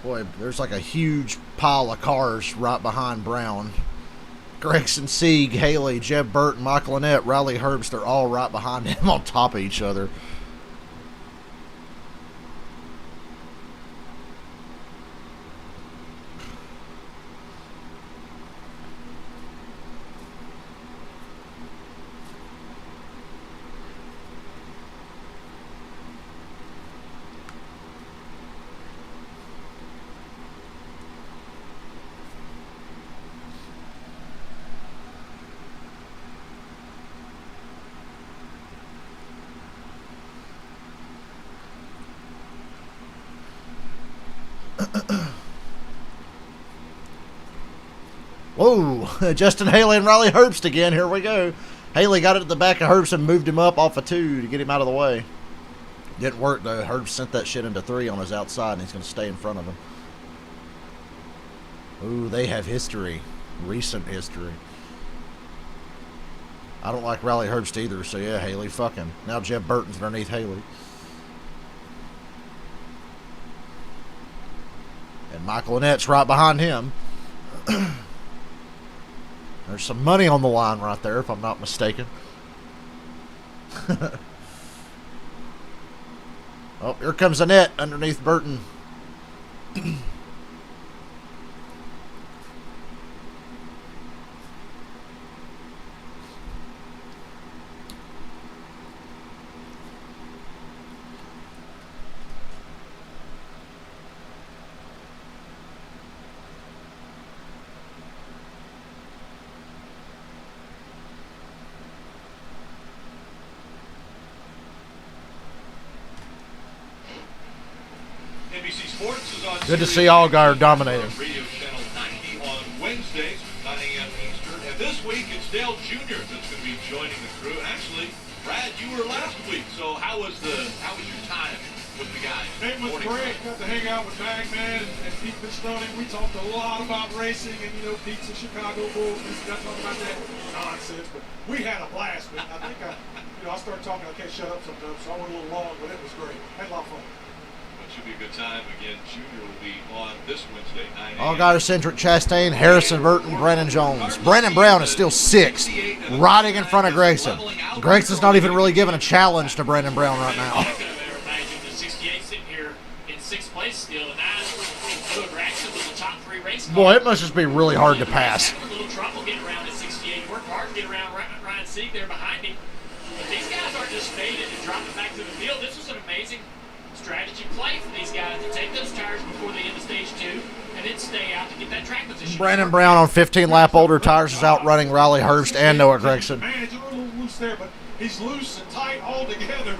Boy, there's like a huge pile of cars right behind Brown. Gregson, Sieg, Haley, Jeb Burton, Michael Annett, Riley Herbst, they're all right behind him on top of each other. Whoa, Justin Haley and Riley Herbst again. Here we go. Haley got it at the back of Herbst and moved him up off of 2 to get him out of the way. Didn't work though. Herbst sent that shit into 3 on his outside, and he's going to stay in front of him. Ooh, they have history. Recent history. I don't like Riley Herbst either, so yeah, Haley, fuck him. Now Jeb Burton's underneath Haley. And Michael Annett's right behind him. There's some money on the line right there, if I'm not mistaken. Oh, here comes Annett underneath Burton. NBC Sports is on Good to see Allgaier dominating. Radio Channel 90 on Wednesdays, 9 a.m. Eastern. And this week it's Dale Jr. that's going to be joining the crew. Actually, Brad, you were last week. So how was your time with the guys? It was great. Got to hang out with Bagman and Pete Pistone. We talked a lot about racing, and Pete's a Chicago Bulls. We got to talk about that nonsense, but we had a blast. But I think I started talking. I can't shut up sometimes, so I went a little long, but it was great. Had a lot of fun. Should be a good time. Again, Junior will be on this Wednesday, 9 a.m. Allgaier, Cedric Chastain, Harrison Burton, Brandon Jones. Brandon Brown is still 6th, riding in front of Grayson. Grayson's not even really giving a challenge to Brandon Brown right now. I could have ever imagined the 68 sitting here in 6th place still, and that Gregson was the top 3 race car. Boy, it must just be really hard to pass. Having a little trouble getting around at 68. Worked hard to get around Ryan Sieg there behind him. But these guys aren't just faded and dropping back to the field. This was an amazing strategy play for these guys to take those tires before they end of stage 2 and then stay out to get that track position. Brandon Brown on 15-lap older tires is outrunning Riley Herbst and Noah Gregson. Man, he's a little loose there, but he's loose and tight all together,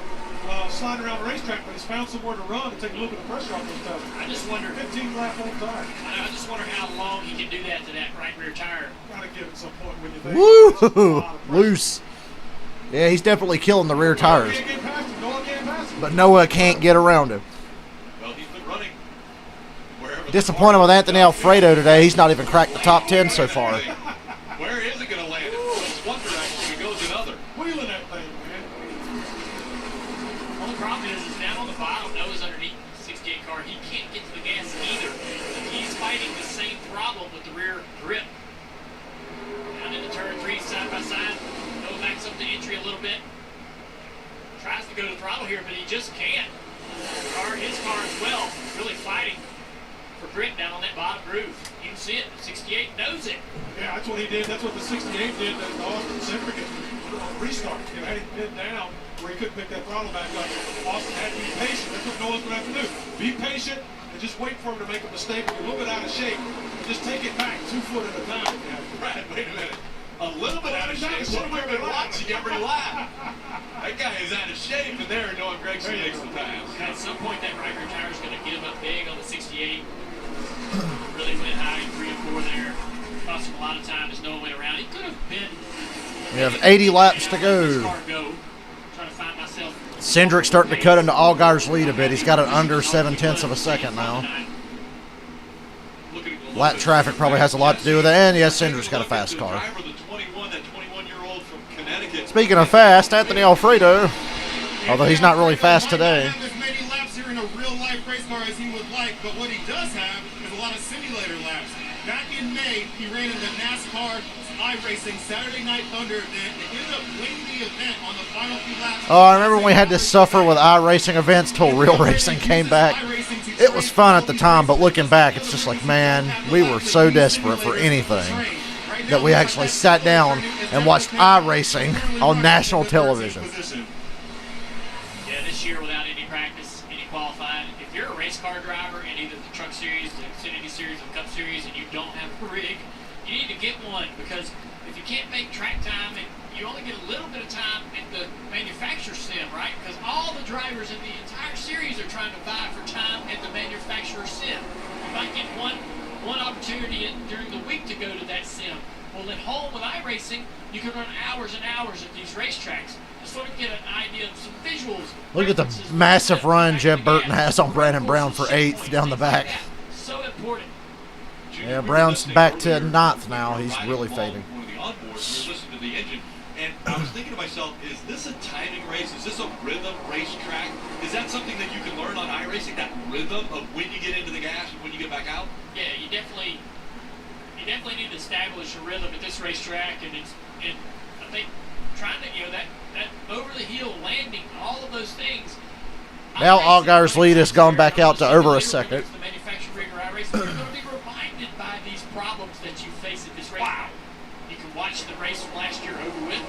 sliding around the racetrack, but he's found somewhere to run and take a little bit of pressure off those tires. I just wonder 15-lap old tire. I just wonder how long he can do that to that right rear tire. Gotta give it some point when you think. Woo! Loose. Yeah, he's definitely killing the rear tires. But Noah can't get around him. Well, he's been running wherever. Disappointed with Anthony Alfredo today. He's not even cracked the top 10 so far. Where is it going to land? It goes one direction, it goes another. Wheeling that thing, man. Only problem is down on the bottom. Noah's underneath the 68 car. He can't get to the gas either. He's fighting fighting the same problem with the rear grip. Down into turn 3, side by side. Noah backs up the entry a little bit. Tries to go to throttle here, but he just can't. His car as well, really fighting for grip down on that bottom groove. You can see it. The 68 knows it. Yeah, that's what he did. That's what the 68 did. That Austin Centric restart. Had him pinned down where he couldn't pick that throttle back up. Austin had to be patient. That's what Noah's going to have to do. Be patient and just wait for him to make a mistake. If you're a little bit out of shape, just take it back 2 foot at a time. Brad, wait a minute. A little bit out of shape. What have we been watching every lap? That guy is out of shape, and there Noah Gregson makes the pass. At some point, that right rear tire is going to give up big on the 68. Really went high in 3 and 4 there. Cost him a lot of time as Noah went around. He could have been. We have 80 laps to go. Trying to find myself. Cindric's starting to cut into Allgaier's lead a bit. He's got it under 7/10 of a second now. Lap traffic probably has a lot to do with it. And yes, Cindric's got a fast car. Speaking of fast, Anthony Alfredo, although he's not really fast today. He doesn't have as many laps here in a real life race car as he would like, but what he does have is a lot of simulator laps. Back in May, he ran in the NASCAR iRacing Saturday Night Thunder event and ended up winning the event on the final few laps. Oh, I remember when we had to suffer with iRacing events till real racing came back. It was fun at the time, but looking back, it's just like, man, we were so desperate for anything that we actually sat down and watched iRacing on national television. Yeah, this year without any practice, any qualifying, if you're a race car driver in either the Truck Series, the Xfinity Series, or the Cup Series, and you don't have a rig, you need to get one, because if you can't make track time, and you only get a little bit of time at the manufacturer sim, right? Because all the drivers in the entire series are trying to vie for time at the manufacturer sim. You might get one opportunity during the week to go to that sim. Well, at home with iRacing, you can run hours and hours at these racetracks to sort of get an idea of some visuals. Look at the massive run Jeb Burton has on Brandon Brown for 8th down the back. So important. Yeah, Brown's back to 9th now. He's really fading. One of the onboards, we listened to the engine, and I was thinking to myself, is this a timing race? Is this a rhythm racetrack? Is that something that you can learn on iRacing, that rhythm of when you get into the gas and when you get back out? Yeah, you definitely need to establish a rhythm at this racetrack, and I think trying to, that over the heel landing, all of those things. Now Allgaier's lead has gone back out to over a second. The manufacturer rig or iRacing, you're going to be reminded by these problems that you face at this racetrack. You can watch the race from last year over with.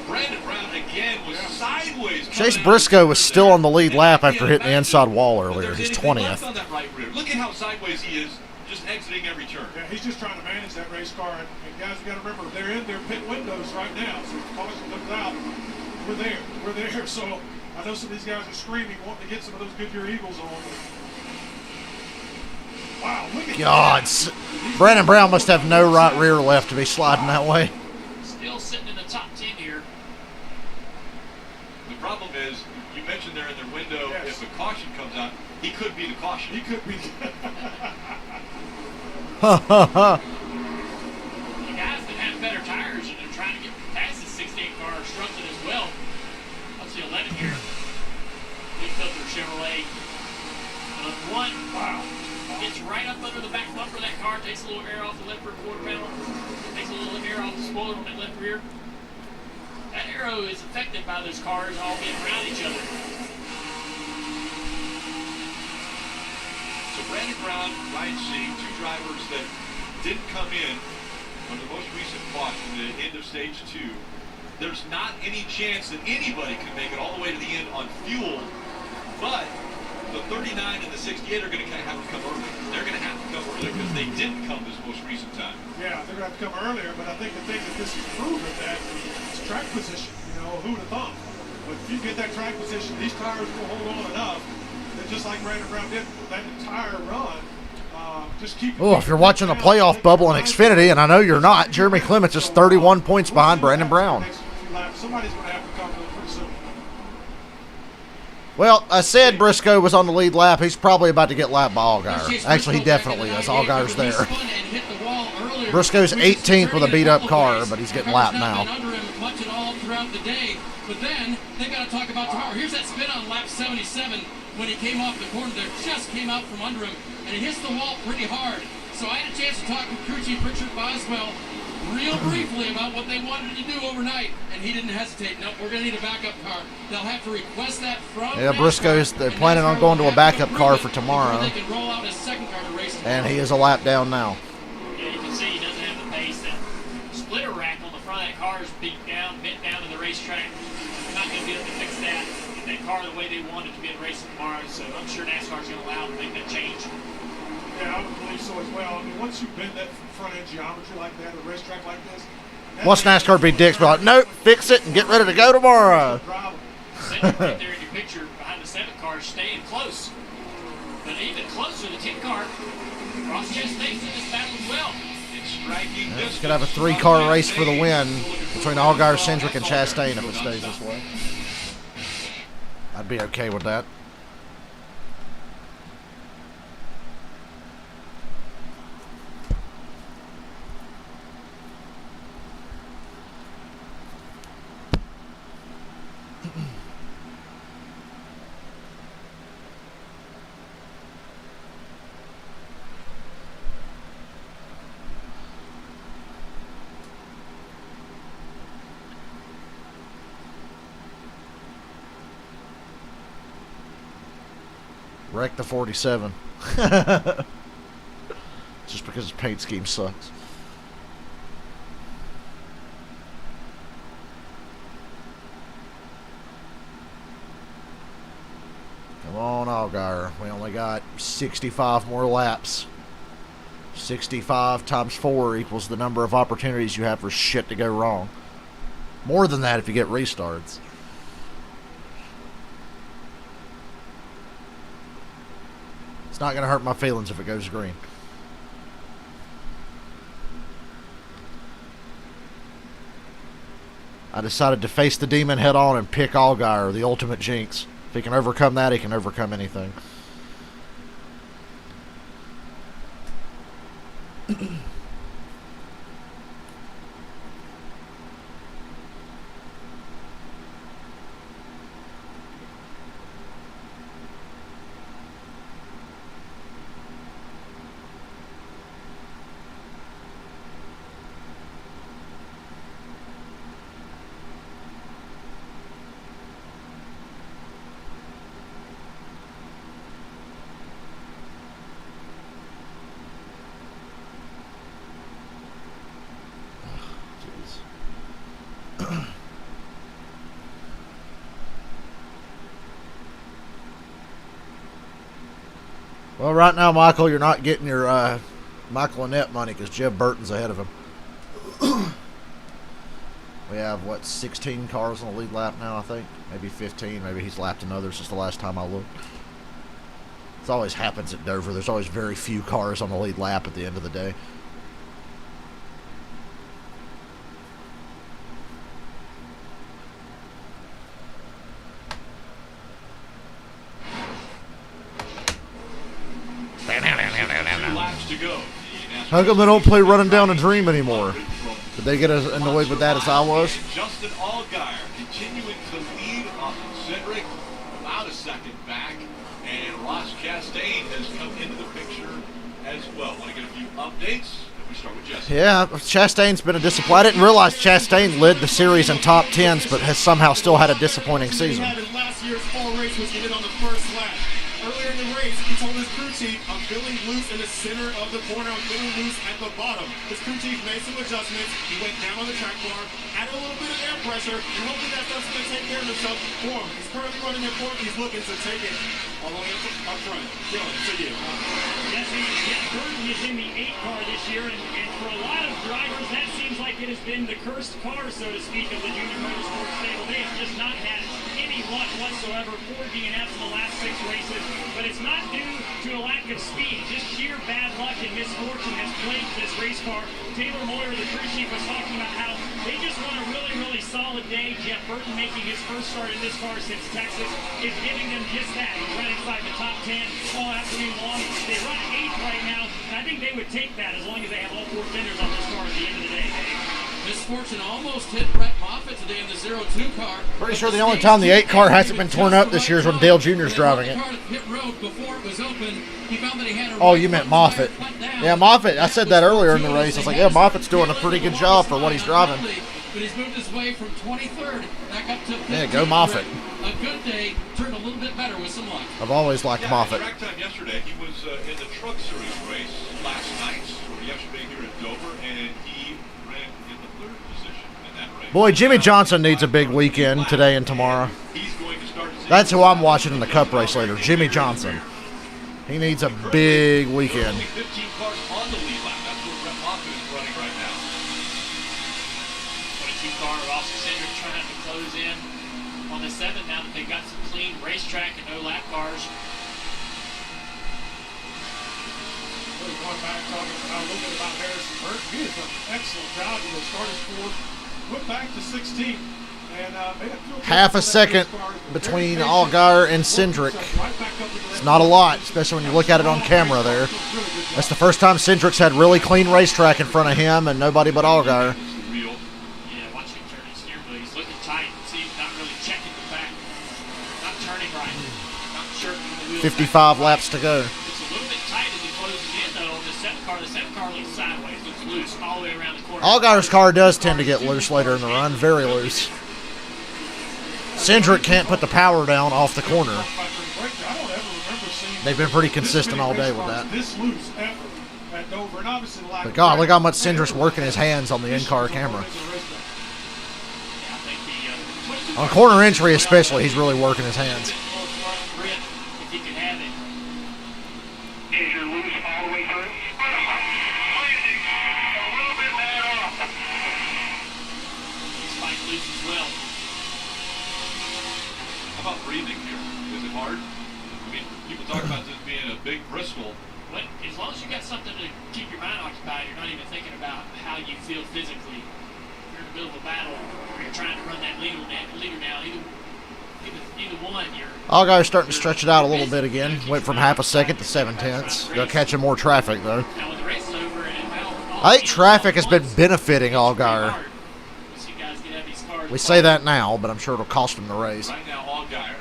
Brandon Brown again was sideways. Chase Briscoe was still on the lead lap after hitting the inside wall earlier. He's 20th. On that right rear. Look at how sideways he is, just exiting every turn. Yeah, he's just trying to manage that race car. And guys, you got to remember, they're in their pit windows right now. So if the caution comes out, we're there. We're there. So I know some of these guys are screaming, wanting to get some of those Goodyear Eagles on. Wow, look at God, Brandon Brown must have no right rear left to be sliding that way. Still sitting in the top 10 here. The problem is, you mentioned they're in their window. Yes. If the caution comes out, he could be the caution. He could be. Ha ha ha. The guys that have better tires and are trying to get past the 68 car are struggling as well. Let's see 11 here. Big filter Chevrolet. One. Wow. Gets right up under the back bumper of that car, takes a little air off the left rear quarter panel, takes a little air off the spoiler on that left rear. That aero is affected by those cars all being around each other. So Brandon Brown, Ryan Sieg, two drivers that didn't come in on the most recent caution, the end of stage 2. There's not any chance that anybody can make it all the way to the end on fuel, but the 39 and the 68 are going to have to come early. They're going to have to come early because they didn't come this most recent time. Yeah, they're going to have to come earlier, but I think the thing that this has proven that is track position. You know, who'd have thought? But if you get that track position, these tires will hold on enough that just like Brandon Brown did that entire run, just keep. Oh, if you're watching the playoff bubble in Xfinity, and I know you're not, Jeremy Clements is 31 points behind Brandon Brown. Somebody's going to have to come pretty soon. Well, I said Briscoe was on the lead lap. He's probably about to get lapped by Allgaier. Actually, he definitely is. Allgaier's there. Briscoe's 18th with a beat-up car, but he's getting lapped now. But then they got to talk about tomorrow. Here's that spin on lap 77 when he came off the corner there. Just came out from under him, and it hits the wall pretty hard. So I had a chance to talk with crew chief Richard Boswell real briefly about what they wanted to do overnight, and he didn't hesitate. Nope, we're going to need a backup car. They'll have to request that from Yeah, Briscoe's, they're planning on going to a backup car for tomorrow. They can roll out a second car to race And he is a lap down now. Yeah, you can see he doesn't have the pace. That splitter rack on the front of that car is bent down to the racetrack. They're not going to be able to fix that. Get that car the way they want it to be in racing tomorrow. So I'm sure NASCAR's going to allow them to make that change. Yeah, I would believe so as well. I mean, once you bend that front end geometry like that, a racetrack like this. Once NASCAR beat dicks, be like, nope, fix it and get ready to go tomorrow. Cedric right there in your picture behind the 7 car staying close. But even closer, the 10 car, Ross Chastain's in this battle as well. It's going to have a 3-car race for the win between Allgaier, Cedric, and Chastain if it stays this way. I'd be okay with that. Wreck the 47. Just because his paint scheme sucks. Come on, Allgaier. We only got 65 more laps. 65 times 4 equals the number of opportunities you have for shit to go wrong. More than that if you get restarts. It's not going to hurt my feelings if it goes green. I decided to face the demon head on and pick Allgaier, the ultimate jinx. If he can overcome that, he can overcome anything. Well, right now, Michael, you're not getting your Michael Annette money because Jeb Burton's ahead of him. We have, what, 16 cars on the lead lap now, I think? Maybe 15. Maybe he's lapped another since the last time I looked. It always happens at Dover. There's always very few cars on the lead lap at the end of the day. How come they don't play Running Down a Dream anymore? Did they get as annoyed with that as I was? Justin Allgaier continuing to lead off Cedric, about a second back, and Ross Chastain has come into the picture as well. Want to get a few updates? We start with Jesse. Yeah, Chastain's been a disappointment. I didn't realize Chastain led the series in top 10s, but has somehow still had a disappointing season. Last year's fall race was ended on the first lap. Earlier in the race, he told his crew chief, I'm feeling loose in the center of the corner. I'm feeling loose at the bottom. His crew chief made some adjustments. He went down on the track bar, added a little bit of air pressure, and hopefully that stuff's going to take care of himself for him. He's currently running in fourth. He's looking to take it all the way up front. Dylan, to you. Jeff Burton is in the 8 car this year, and for a lot of drivers, that seems like it has been the cursed car, so to speak, of the junior motorsports stable. They have just not had any luck whatsoever. 4 DNFs in the last 6 races, but it's not due to a lack of speed. Just sheer bad luck and misfortune has plagued this race car. Taylor Moyer, the crew chief, was talking about how they just want a really, really solid day. Jeff Burton making his first start in this car since Texas is giving them just that. He's right inside the top 10 all afternoon long. They run 8th right now, and I think they would take that as long as they have all 4 fenders on this car at the end of the day. Misfortune almost hit Brett Moffitt today in the 02 car. Pretty sure the only time the 8 car hasn't been torn up this year is when Dale Jr.'s driving it. Pit road before it was open. He found that he had a Oh, you meant Moffitt. cut down. Yeah, Moffitt, I said that earlier in the race. I was like, yeah, Moffitt's doing a pretty good job for what he's driving. But he's moved his way from 23rd back up to 15th. Yeah, go Moffitt. A good day turned a little bit better with some luck. I've always liked Moffitt. Track time yesterday, he was in the Truck Series race last night, or yesterday here at Dover, and he ran in the 3rd position in that race. Boy, Jimmy Johnson needs a big weekend today and tomorrow. He's going to start. That's who I'm watching in the Cup race later, Jimmy Johnson. He needs a big weekend. 15 cars on the lead lap. That's where Brett Moffitt is running right now. 22-car Ross Cindric trying to close in on the 7th now that they've got some clean racetrack and no lap cars. Really going back talking a little bit about Harrison Burton. He has done an excellent job. He started 4th, went back to 16th. Half a second between Allgaier and Cindric. It's not a lot, especially when you look at it on camera there. That's the first time Cindric's had really clean racetrack in front of him and nobody but Allgaier. Yeah, watching him turn his steering wheel. He's looking tight. See, he's not really checking the back. Not turning right. Not sure the wheels 55 laps to go. It's a little bit tight as he closes in, though, on the 7th car. The 7th car looks sideways. Looks loose all the way around the corner. Allgaier's car does tend to get loose later in the run. Very loose. Cindric can't put the power down off the corner. They've been pretty consistent all day with that. But God, look how much Cindric's working his hands on the in-car camera. On corner entry especially, he's really working his hands. How about breathing here? Is it hard? I mean, people talk about this being a big Bristol. But as long as you got something to keep your mind occupied, you're not even thinking about how you feel physically. You're in the middle of a battle, or you're trying to run that leader down. Either one, you're... Allgaier's starting to stretch it out a little bit again. Went from half a second to 7/10. They're catching more traffic though. Now when the race is over, I think traffic has been benefiting Allgaier. We say that now, but I'm sure it'll cost him the race. Right now, Allgaier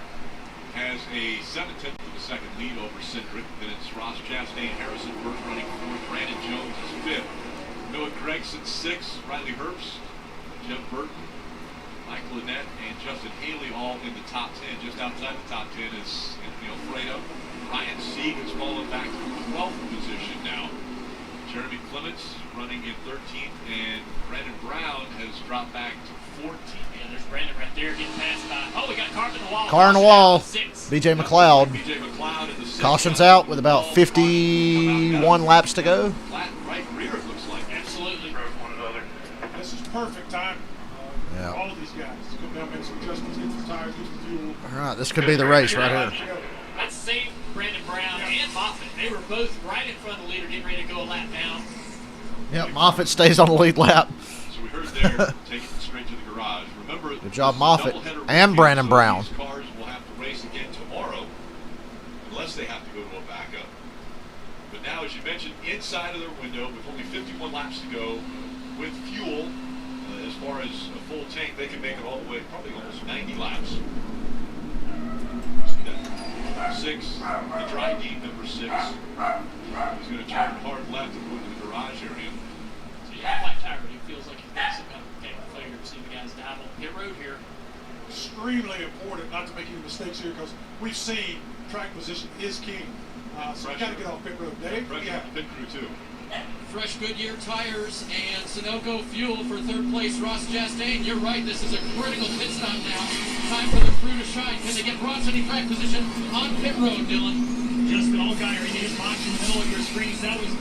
has a 7/10 of a second lead over Cindric. Then it's Ross Chastain, Harrison Burton running 4th. Brandon Jones is 5th. Noah Gregson 6th. Riley Herbst, Jeff Burton, Mike Lynette, and Justin Haley all in the top 10. Just outside the top 10 is Fredo. Ryan Sieg has fallen back to 12th position now. Jeremy Clements running in 13th, and Brandon Brown has dropped back to 14th. Yeah, there's Brandon right there getting passed by. Oh, we got car in the wall. Car in the wall. BJ McLeod. BJ McLeod in the 6th. Caution's out with about 51 laps to go. Flat right rear, it looks like. Absolutely. This is perfect time. Yeah. All of these guys. Come down, make some adjustments, get some tires, get some fuel. All right, this could be the race right here. Let's save Brandon Brown and Moffitt. They were both right in front of the leader, getting ready to go a lap down. Yep, Moffitt stays on the lead lap. So we heard there, take it straight to the garage. Remember, good job, Moffitt and Brandon Brown. These cars will have to race again tomorrow, unless they have to go to a backup. But now, as you mentioned, inside of their window, with only 51 laps to go, with fuel, as far as a full tank, they can make it all the way, probably almost 90 laps. See that? 6, the dry deep number 6. He's going to turn hard left and go into the garage area. So you have flat tire, but he feels like he's got some kind of mechanical failure to see the guys dive on pit road here. Extremely important not to make any mistakes here because we've seen track position is king. So you got to get off pit road. Dave? Yeah. Pit crew too. Fresh Goodyear tires and Sunoco fuel for 3rd place Ross Chastain. You're right, this is a critical pit stop now. Time for the crew to shine. Can they get Ross any track position on pit road, Dylan? Justin Allgaier in his box in the middle of your screens. That was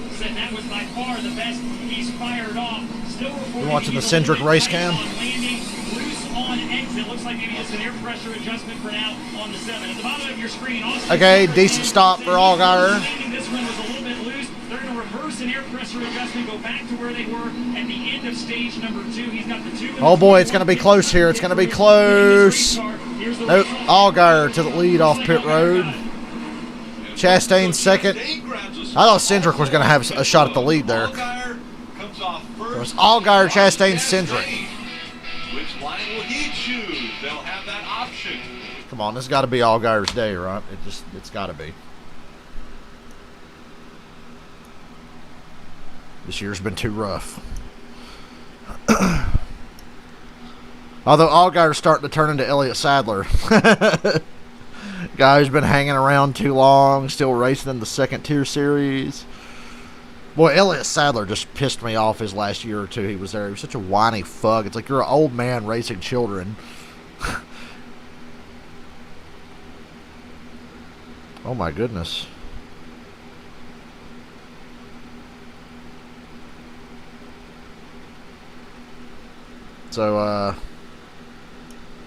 by far the best he's fired off. Still reporting. You're watching the Cindric race cam. Landing, loose on exit. Looks like maybe it's an air pressure adjustment for now on the 7. At the bottom of your screen, Austin. Okay, decent stop for Allgaier. This one was a little bit loose. They're going to reverse an air pressure adjustment, go back to where they were at the end of stage number 2. He's got the 2. Oh boy, it's going to be close here. It's going to be close. Nope, Allgaier to the lead off pit road. Chastain 2nd. I thought Cindric was going to have a shot at the lead there. It was Allgaier, Chastain, Cindric. Which line will he choose? They'll have that option. Come on, this has got to be Allgaier's day, right? It's got to be. This year's been too rough. Although Allgaier's starting to turn into Elliott Sadler. Guy who's been hanging around too long, still racing in the second tier series. Boy, Elliott Sadler just pissed me off his last year or two he was there. He was such a whiny fuck. It's like you're an old man racing children. Oh my goodness. So,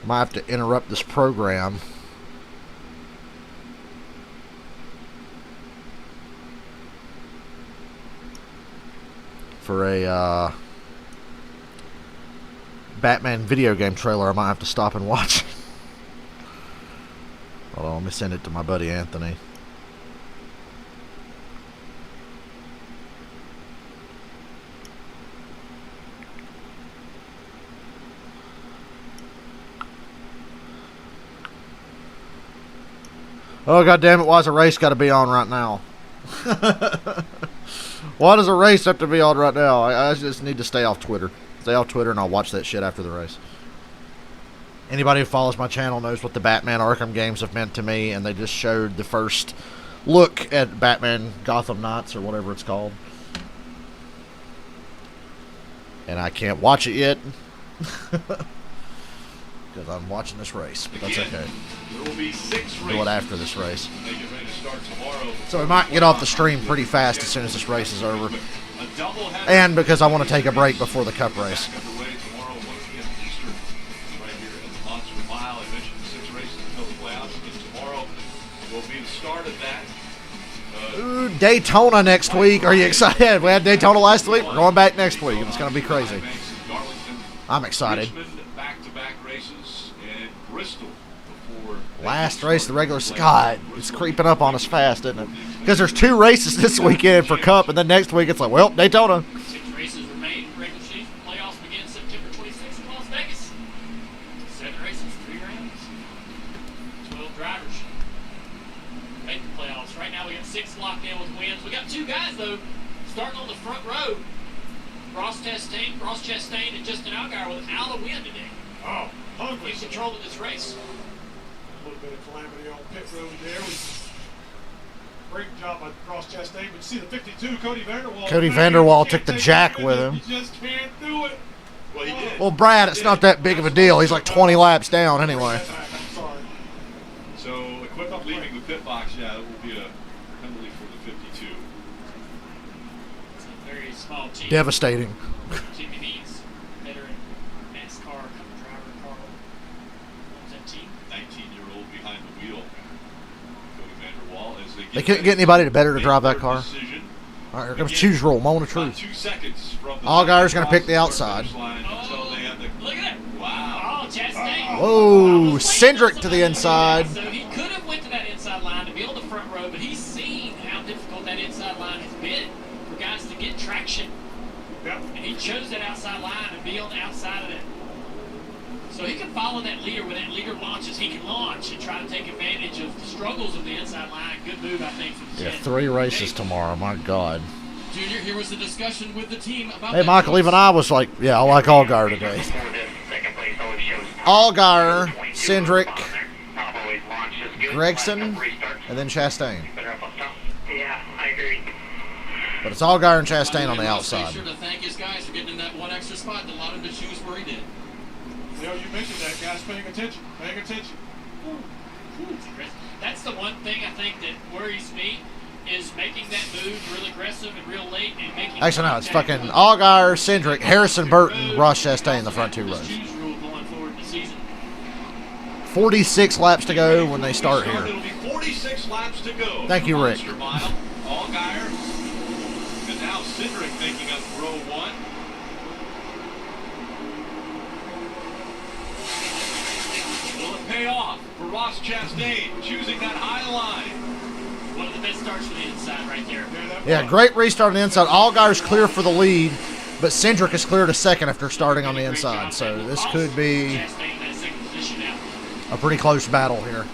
might have to interrupt this program. For a, Batman video game trailer I might have to stop and watch. Hold on, let me send it to my buddy Anthony. Oh, goddammit, why's a race got to be on right now? Why does a race have to be on right now? I just need to stay off Twitter. Stay off Twitter and I'll watch that shit after the race. Anybody who follows my channel knows what the Batman Arkham games have meant to me, and they just showed the first look at Batman Gotham Knights, or whatever it's called. And I can't watch it yet. Because I'm watching this race, but that's okay. There will be 6 races. Do it after this race. They get ready to start tomorrow. So we might get off the stream pretty fast as soon as this race is over. A doubleheader. And because I want to take a break before the Cup race. Back underway tomorrow, 1 p.m. Eastern, right here at the Monster Mile. I mentioned the 6 races until the playoffs. And tomorrow will be the start of that. Ooh, Daytona next week. Are you excited? We had Daytona last week. We're going back next week. It's going to be crazy. I'm excited. Back-to-back races in Bristol before Last race, the regular. God, it's creeping up on us fast, isn't it? Because there's 2 races this weekend for Cup, and then next week it's like, well, Daytona. 6 races remain. Regular season playoffs begin September 26th in Las Vegas. 7 races, 3 rounds. 12 drivers make the playoffs. Right now we got 6 locked in with wins. We got 2 guys though starting on the front row. Ross Chastain, and Justin Allgaier without a win today. Oh, hungry. He's controlling this race. A little bit of calamity on pit road there. Great job by Ross Chastain. But you see the 52, Cody Vanderwall. Cody Vanderwall took the jack with him. You just can't do it. Well, he did. Well, Brad, it's not that big of a deal. He's like 20 laps down anyway. I'm sorry. So, equipment leaving the pit box, yeah, it will be a penalty for the 52. It's a very small team. Devastating. Jimmy Needs, veteran NASCAR driver Carl. What's that team? 19-year-old behind the wheel. Cody Vanderwall as They couldn't get anybody better to drive that car. Decision. All right, here comes Choose Rule, moment of About truth. 2 seconds from the Allgaier's going to pick the outside. Look at it. Wow. Oh, Chastain. Whoa, Cindric to the inside. So he could have went to that inside line to be on the front row, but he's seen how difficult that inside line has been for guys to get traction. Yep. And he chose that outside line and be on the outside of it. So he can follow that leader. When that leader launches, he can launch and try to take advantage of the struggles of the inside line. Good move, I think, from the Yeah, 10. 3 races tomorrow. My God. Junior, here was the discussion with the team about Hey, Michael, even I was like, yeah, I like Allgaier today. Allgaier, Cindric, Gregson, and then Chastain. Yeah, I agree. But it's Allgaier and Chastain on the Ross outside. made sure to thank his guys for getting in that 1 extra spot that allowed him to choose where he did. You know, you mentioned that, guys, paying attention. Paying attention. That's the one thing I think that worries me is making that move real aggressive and real late and making. Actually, no, it's contact fucking early. Allgaier, Cindric, Harrison Burton, Ross Chastain in the front 2 rows. Choose rule going forward in the season. 46 laps to go when they start here. It'll be 46 laps to go. Thank you, Rick. Monster Mile, Allgaier, and now Cindric making up row 1. Will it pay off for Ross Chastain choosing that high line? One of the best starts for the inside right there. Yeah, great restart on the inside. Allgaier's clear for the lead, but Cindric is clear to second after starting on the inside. So this could be Chastain in that second position now. a pretty close battle here.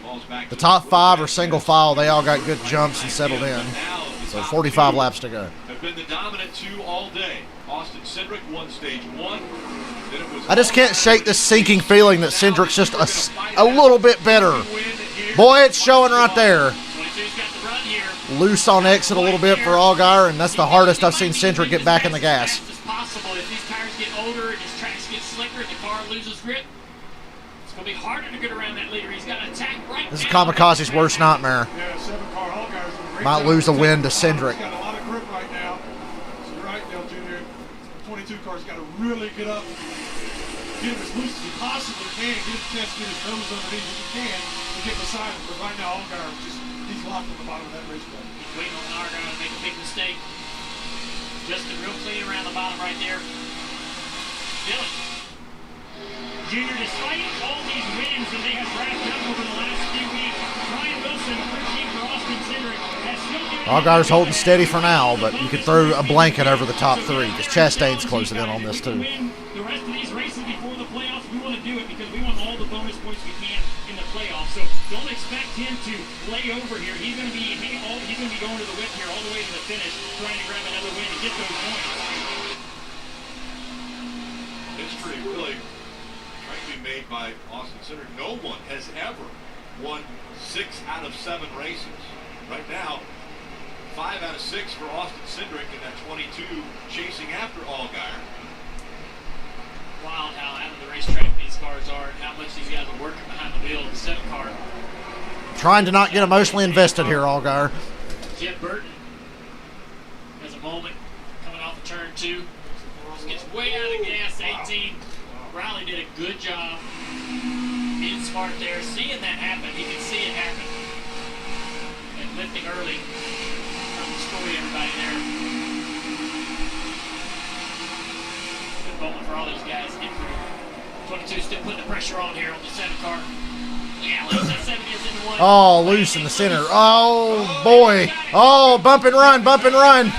Ball's back The to top 5 are single file. They all got good jumps and settled in. Now So So top 45 two laps to go. have been the dominant two all day. Austin Cindric won stage 1. Then it was I just can't shake this sinking feeling that Cindric's just a little bit better. Boy, it's showing right there. 22's got the run here. Loose on exit a little bit for Allgaier, and that's the hardest I've seen Cindric get back in the gas. As fast as possible. If these tires get older and his tracks get slicker and the car loses grip, it's going to be harder to get around that leader. He's got to attack right This is now. Kamikaze's worst nightmare. Yeah, 7-car Allgaier's doing a great Might job lose the of win to protecting the car. Cindric. He's got a lot of grip right now. So you're right, Dale Jr. 22 car's got to really get up, get him as loose as he possibly can, get him a chance to get his nose underneath if he can, and get beside him. But right now, Allgaier he's locked on the bottom of that racetrack. He's waiting on Allgaier to make a big mistake. Justin real clean around the bottom right there. Dylan. Junior, despite all these wins that they have racked up over the last few weeks, Ryan Wilson, crew chief for Austin Cindric, has still given Allgaier's holding steady for now, but you could throw a blanket over the top three because Chastain's closing in on this too. The rest of these races before the playoffs, we want to do it because we want all the bonus points we can in the playoffs. So don't expect him to lay over here. He's going to be going to the whip here all the way to the finish, trying to grab another win and get those points. history really trying to be made by Austin Cindric. No one has ever won 6 out of 7 races. Right now, 5 out of 6 for Austin Cindric in that 22 chasing after Allgaier. Wild how out of the racetrack these cars are and how much these guys are working behind the wheel of the 7 car. Trying to not get emotionally invested here, Allgaier. Jeff Burton has a moment coming off of turn 2. Just gets way out of gas, 18. Riley did a good job being smart there, seeing that happen. He could see it happen. And lifting early. Trying to destroy everybody there. Good moment for all those guys to get through. 22 still putting the pressure on here on the 7 car. Yeah, loose at 7 is into 1. Oh, loose in the center. Oh, boy. Oh, bump and run, bump and run.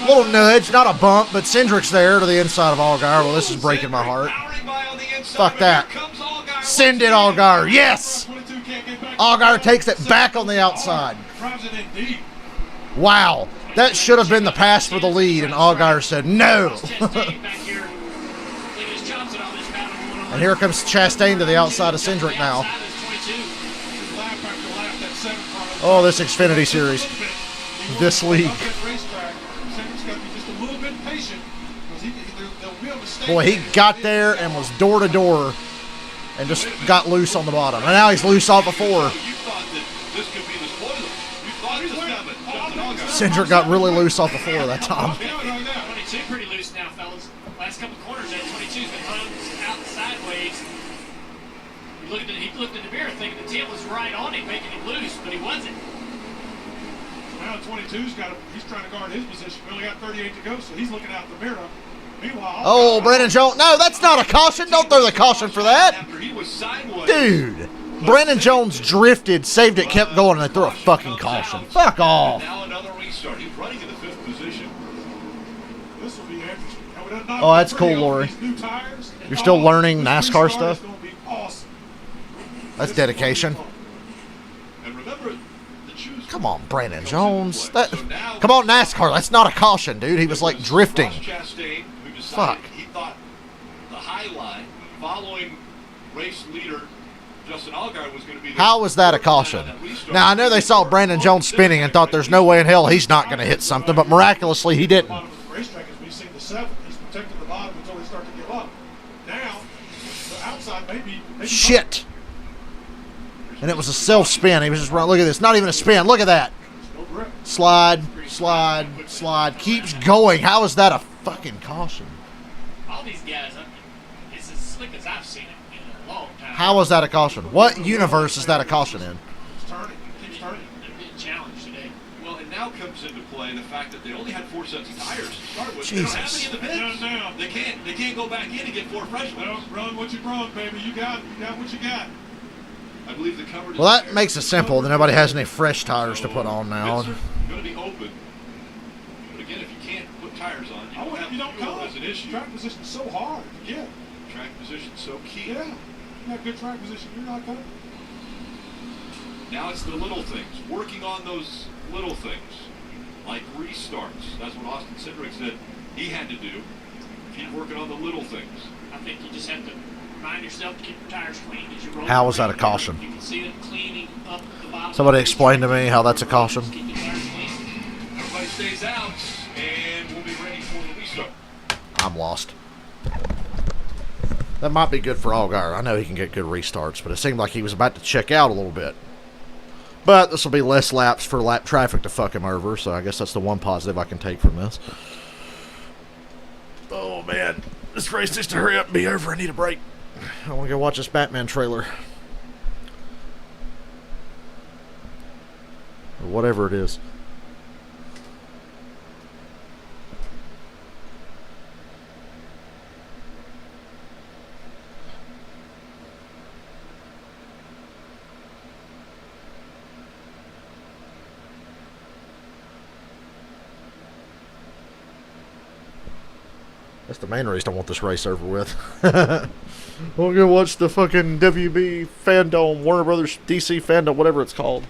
Little nudge, not a bump, but Cindric's there to the inside of Allgaier. Well, this is breaking my heart. Fuck that. Send it, Allgaier. Yes! Allgaier takes it back on the outside. Wow. That should have been the pass for the lead, and Allgaier said no. And here comes Chastain to the outside of Cindric now. Oh, this Xfinity Series. This league. Boy, he got there and was door to door and just got loose on the bottom. And now he's loose off the 4. Cindric got really loose off the 4 that time. 22 pretty loose now, fellas. Last couple corners there, 22's been hung out sideways. He looked at the mirror thinking the tail was right on him, making him loose, but he wasn't. Now 22's he's trying to guard his position. We only got 38 to go, so he's looking out the mirror. Meanwhile, oh, Brennan Jones. No, that's not a caution. Don't throw the caution for that. Dude, Brennan Jones drifted, saved it, kept going, and they threw a fucking caution. Fuck off. Now another restart. He's running in the 5th position. This will be interesting. Oh, that's cool, Lori. You're still learning NASCAR stuff? That's dedication. And remember, the choose. Come on, Brandon Jones. Come on, NASCAR. That's not a caution, dude. He was like drifting. Chastain, who decided Fuck. He thought the high line following race leader Justin Allgaier was going to be. How was that a caution? Now, I know they saw Brandon Jones spinning and thought there's no way in hell he's not going to hit something, but miraculously he didn't. Racetrack is we see the 7. He's protecting the bottom until they start to give up. Now, the outside maybe shit. And it was a self-spin. He was just running. Look at this. Not even a spin. Look at that. Slide, slide, slide. Keeps going. How is that a fucking caution? All these guys, it's as slick as I've seen it in a long time. How was that a caution? What universe is that a caution in? It's turning. Keeps turning. They're being challenged today. Well, and now comes into play the fact that they only had 4 sets of tires to start with. Jesus. They don't have any in the pits. They can't go back in and get 4 fresh ones. No, run what you brought, baby. You got what you got. I believe the coverage. Well, that makes it simple. That nobody has any fresh tires to put on now. Going to be open. But again, if you can't put tires on, you don't have fuel as an issue. Track position is so hard to get. Track position so key. Yeah. You have good track position. You're not coming. Now it's the little things. Working on those little things. like restarts. That's what Austin Cindric said he had to do. Keep working on the little things. I think you just have to remind yourself to keep your tires clean as you roll. How was that a caution? You can see them cleaning up the bottom. Somebody explain to me how that's a caution. Keep the tires clean. Everybody stays out, and we'll be ready for the restart. I'm lost. That might be good for Allgaier. I know he can get good restarts, but it seemed like he was about to check out a little bit. But this will be less laps for lap traffic to fuck him over, so I guess that's the one positive I can take from this. Oh, man. This race needs to hurry up and be over. I need a break. I want to go watch this Batman trailer. Or whatever it is. That's the main reason I want this race over with. We'll go watch the fucking WB Fandom, Warner Brothers DC Fandom, whatever it's called.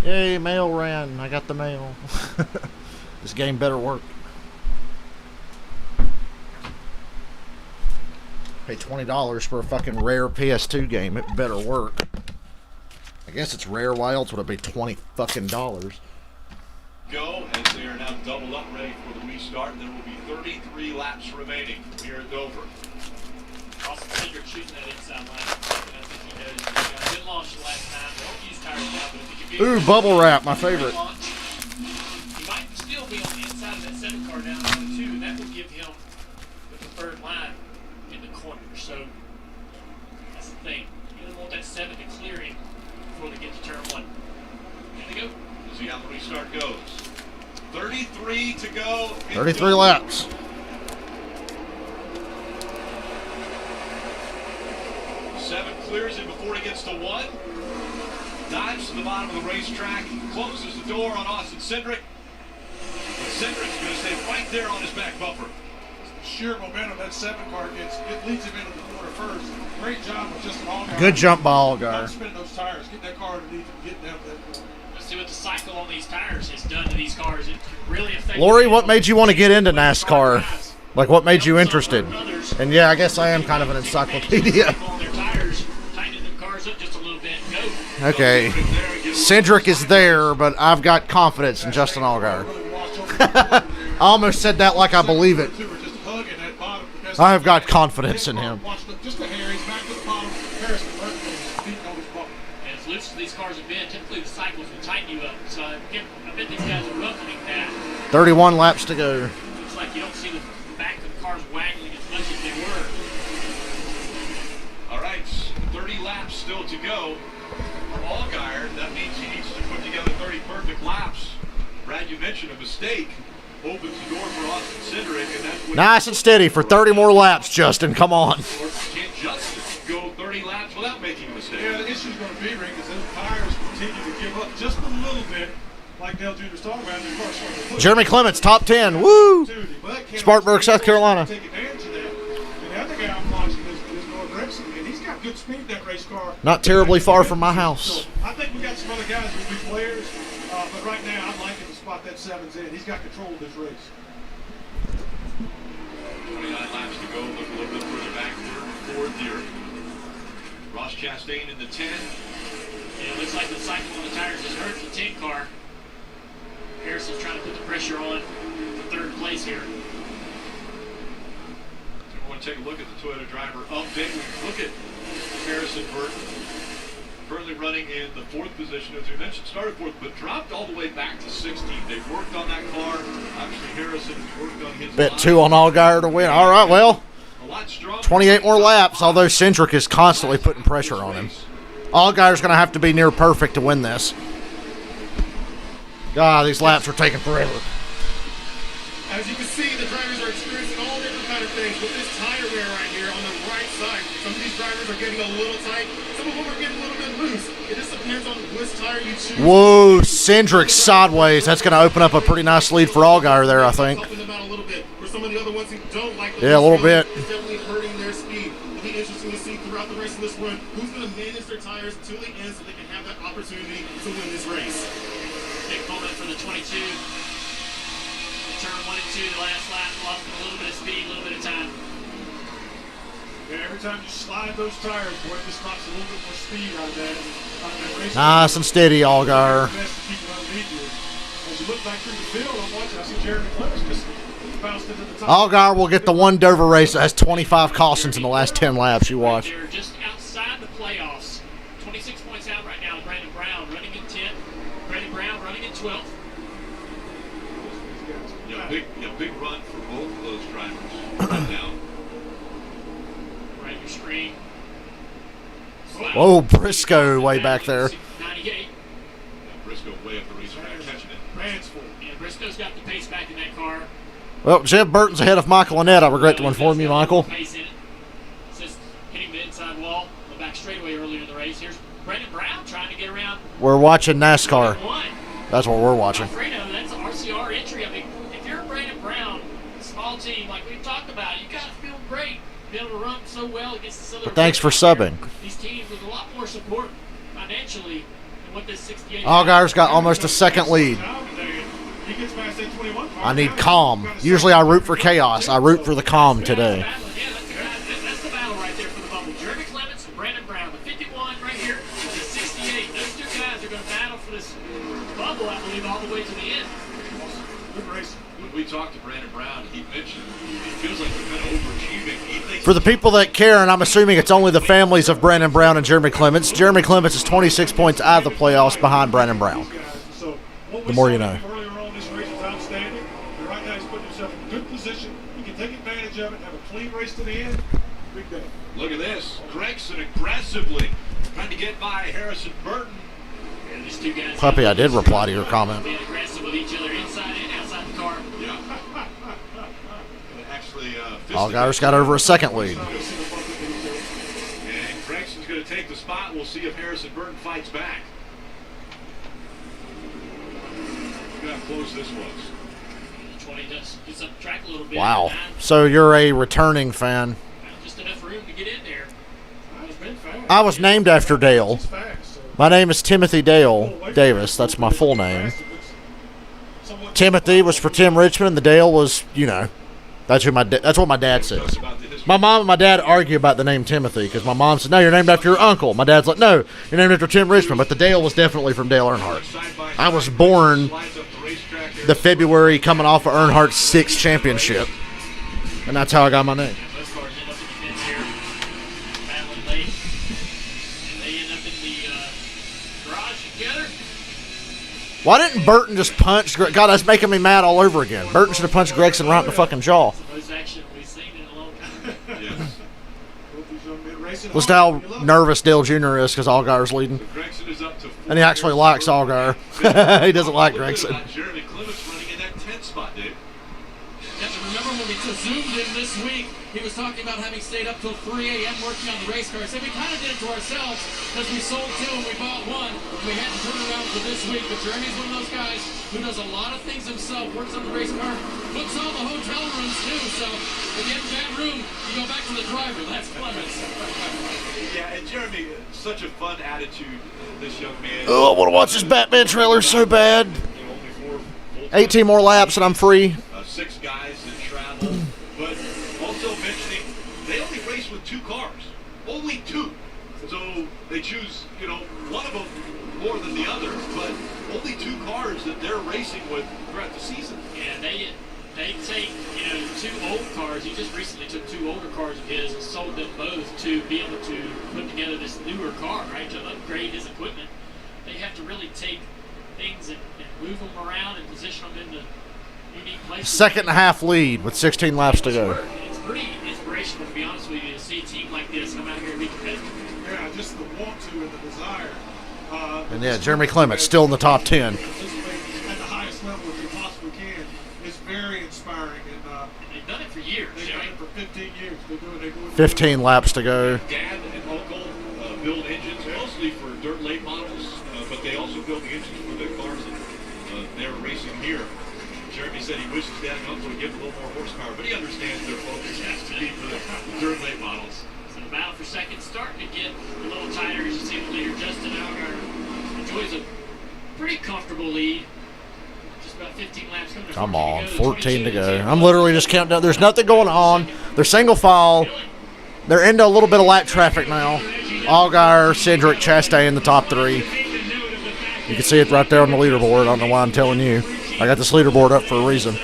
Yay, mail ran. I got the mail. This game better work. Pay $20 for a fucking rare PS2 game. It better work. I guess it's rare. Why else would it be $20 fucking dollars? Go as they are now doubled up, ready for the restart. There will be 33 laps remaining here at Dover. Austin Cindric shooting that inside line. I think he knows. He got a good launch the last time. They don't use tires now, but if he can be Bubble wrap, my favorite. Launch, he might still be on the inside of that 7 car down on 2, and that will give him the preferred line in the corner. So that's the thing. You don't want that 7 to clear him before they get to turn 1. Here they go. We'll see how the restart goes. 33 to go. 33 laps. Seven clears him before he gets to 1. Dives to the bottom of the racetrack. Closes the door on Austin Cindric. But Cindric's going to stay right there on his back bumper. Sheer momentum that 7 car gets, it leads him into the corner first. Great job of just an all-guy. Good jump ball, guy. Not spinning those tires. Get that car underneath and get down to that corner. Let's see what the cycle on these tires has done to these cars. It really affects. Lori, what made you want to get into NASCAR? Like, what made you interested? And yeah, I guess I am kind of an encyclopedia. Okay. Cindric is there, but I've got confidence in Justin Allgaier. I almost said that like I believe it. I have got confidence in him. As loose as these cars have been, typically the cycles will tighten you up. So I bet these guys are welcoming that. 31 laps to go. Looks like you don't see the back of the cars waggling as much as they were. All right, 30 laps still to go. Allgaier, that means he needs to put together 30 perfect laps. Brad, you mentioned a mistake opens the door for Austin Cindric, and that's what Nice and steady for 30 more laps, Justin. Come on. Can't Justin go 30 laps without making a mistake? Yeah, the issue's going to be, Rick, is those tires continue to give up just a little bit, like Dale Jr.'s talking about. In the car. Jeremy Clements, top 10. Woo! Spartanburg, South Carolina. Take advantage of that. And the other guy I'm watching is Noah Grexon, and he's got good speed in that race car. Not terribly far from my house. So I think we got some other guys who will be players, but right now I'm liking the spot that 7's in. He's got control of this race. 29 laps to go. Look a little bit further back. Third, fourth here. Ross Ross Chastain in the 10. It looks like the cycle on the tires has hurt the 10 car. Harrison's trying to put the pressure on for third place here. So we want to take a look at the Toyota driver update. We look at Harrison Burton. Currently running in the 4th position, as we mentioned, started 4th, but dropped all the way back to 16th. They've worked on that car. Obviously, Harrison has worked on his Bet line. 2 on Allgaier to win. All right, well, A lot stronger. 28 more laps, although Cindric is constantly putting pressure on him. Allgaier's going to have to be near perfect to win this. God, these laps are taking forever. As you can see, the drivers are experiencing all different kind of things with this tire wear right here on the right side. Some of these drivers are getting a little tight. Some of them are getting a little bit loose. It just depends on which tire you choose. Whoa, Cindric sideways. That's going to open up a pretty nice lead for Allgaier there, I think. Helping them out a little bit. For some of the other ones who don't like the Yeah, a little bit. It's definitely hurting their speed. It'll be interesting to see throughout the rest of this run who's going to manage their tires to the end so they can have that opportunity to win this race. Big moment for the 22. Turn 1 and 2, the last lap, lost a little bit of speed, a little bit of time. Yeah, every time you slide those tires, boy, it just knocks a little bit more speed out of that. Nice and steady, Allgaier. As you look back through the field, I'm watching, I see Jeremy Clements just bounced into the top. Allgaier will get the one Dover race that has 25 cautions in the last 10 laps you watch. They're just outside the playoffs. 26 points out right now. Brandon Brown running in 10th. Brandon Brown running in 12th. Big run for both of those drivers right now. Right your screen. Whoa, Briscoe way back there. 98. Briscoe way up the racetrack, catching it. Bransford. Yeah, Briscoe's got the pace back in that car. Well, Jeff Burton's ahead of Michael Annette. I regret to inform you, Michael. Pace in it. It's just hitting the inside wall. The back straightaway earlier in the race. Here's Brandon Brown trying to get around. We're watching NASCAR. One. That's what we're watching. Alfredo, that's an RCR entry. I mean, if you're Brandon Brown, small team like we've talked about, you got to feel great. Be able to run so well against this other. But thanks for subbing. These teams with a lot more support financially than what this 68. Allgaier's got almost a second lead. He gets past that 21 car. I need calm. Usually I root for chaos. I root for the calm today. Yeah, that's the battle right there for the bubble. Jeremy Clements and Brandon Brown, the 51 right here, and the 68. Those two guys are going to battle for this bubble, I believe, all the way to the end. Good race. When we talked to Brandon Brown, he mentioned it feels like we're kind of overachieving. He thinks For the people that care, and I'm assuming it's only the families of Brandon Brown and Jeremy Clements is 26 points out of the playoffs behind Brandon Brown. So what we The more saw you know. earlier on this race was outstanding. And right now he's putting himself in a good position. He can take advantage of it, have a clean race to the end. Big day. Look at this. Gregson aggressively trying to get by Harrison Burton. And these two guys. Puppy, I did reply to your comment. Being aggressive with each other inside and outside the car. Yeah. Actually, Allgaier's got over a second lead. and Gregson's going to take the spot. We'll see if Harrison Burton fights back. Look how close this was. 20 gets up the track a little bit. Wow. Nine, So you're a returning fan. just enough room to get in there. It's been fast. I was named after Dale. It's fast. So My name is Timothy Dale Davis. That's my full name. somewhat- Timothy was for Tim Richmond, and the Dale was, you know, that's what my dad says. My mom and my dad argue about the name Timothy because my mom said, "No, you're named after your uncle." My dad's like, "No, you're named after Tim Richmond." But the Dale was definitely from Dale Earnhardt. I was born the February coming off of Earnhardt's 6th championship, and that's how I got my name. Most cars end up in the pits here, battling late, and they end up in the garage together. Why didn't Burton just punch? God, that's making me mad all over again. Burton should have punched Gregson right in the fucking jaw. It's the most action we've seen in a long time. Yes. Listen to how nervous Dale Jr. is because Allgaier's leading. Gregson is up to And he actually likes Allgaier. He doesn't like Gregson. Jeremy Clements running in that 10th spot, Dave. Yeah, remember when we zoomed in this week, he was talking about having stayed up till 3 a.m. working on the race car. So we kind of did it to ourselves because we sold 2 and we bought 1. And we had to turn around for this week. But Jeremy's one of those guys who does a lot of things himself, works on the race car, books all the hotel rooms too. So if you have a bad room, you go back to the driver. That's Clements. Yeah, and Jeremy, such a fun attitude, this young man. Oh, I want to watch this Batman trailer so bad. Only 18 more laps and I'm free. 6 guys in travel. But also mentioning, they only race with 2 cars. Only 2. So they choose, one of them more than the other, but only 2 cars that they're racing with throughout the season. Yeah, they take, 2 old cars. He just recently took 2 older cars of his and sold them both to be able to put together this newer car, right, to upgrade his equipment. They have to really take things and move them around and position them in the unique places. Second and a half lead with 16 laps to go. It's pretty inspirational, to be honest with you, to see a team like this come out here and be competitive. Yeah, just the want to and the desire. And yeah, Jeremy Clement still in the top 10. Participate at the highest level that you possibly can is very inspiring. And they've done it for years. They've done it for 15 years. They do it. 15 laps to go. Dad and uncle build engines mostly for dirt late models, but they also build the engines for the cars that they're racing here. Jeremy said he wishes Dad and uncle would give a little more horsepower, but he understands their focus has to be for the dirt late models. So the battle for second starting to get a little tighter. As you see the leader, Justin Allgaier, enjoys a pretty comfortable lead. Just about 15 laps coming to Come 14 on, to go. 14 to go. I'm literally just counting down. There's nothing going on. They're single file. They're into a little bit of lap traffic now. Allgaier, Cedric, Chastain in the top 3. You can see it right there on the leaderboard. I don't know why I'm telling you. I got this leaderboard up for a reason.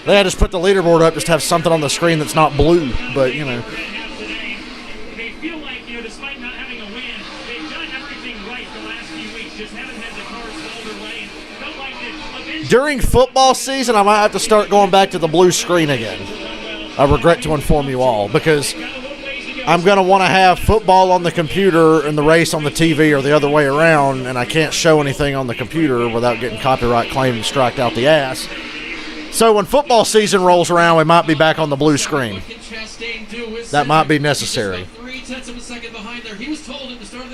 They had just put the leaderboard up just to have something on the screen that's not blue, but They feel like, despite not having a win, they've done everything right the last few weeks. Just haven't had the cars fall their way. Felt like that eventually. During football season, I might have to start going back to the blue screen again. I regret to inform you all, because I'm going to want to have football on the computer and the race on the TV or the other way around, and I can't show anything on the computer without getting copyright claimed and striked out the ass. So when football season rolls around, we might be back on the blue screen. That might be necessary.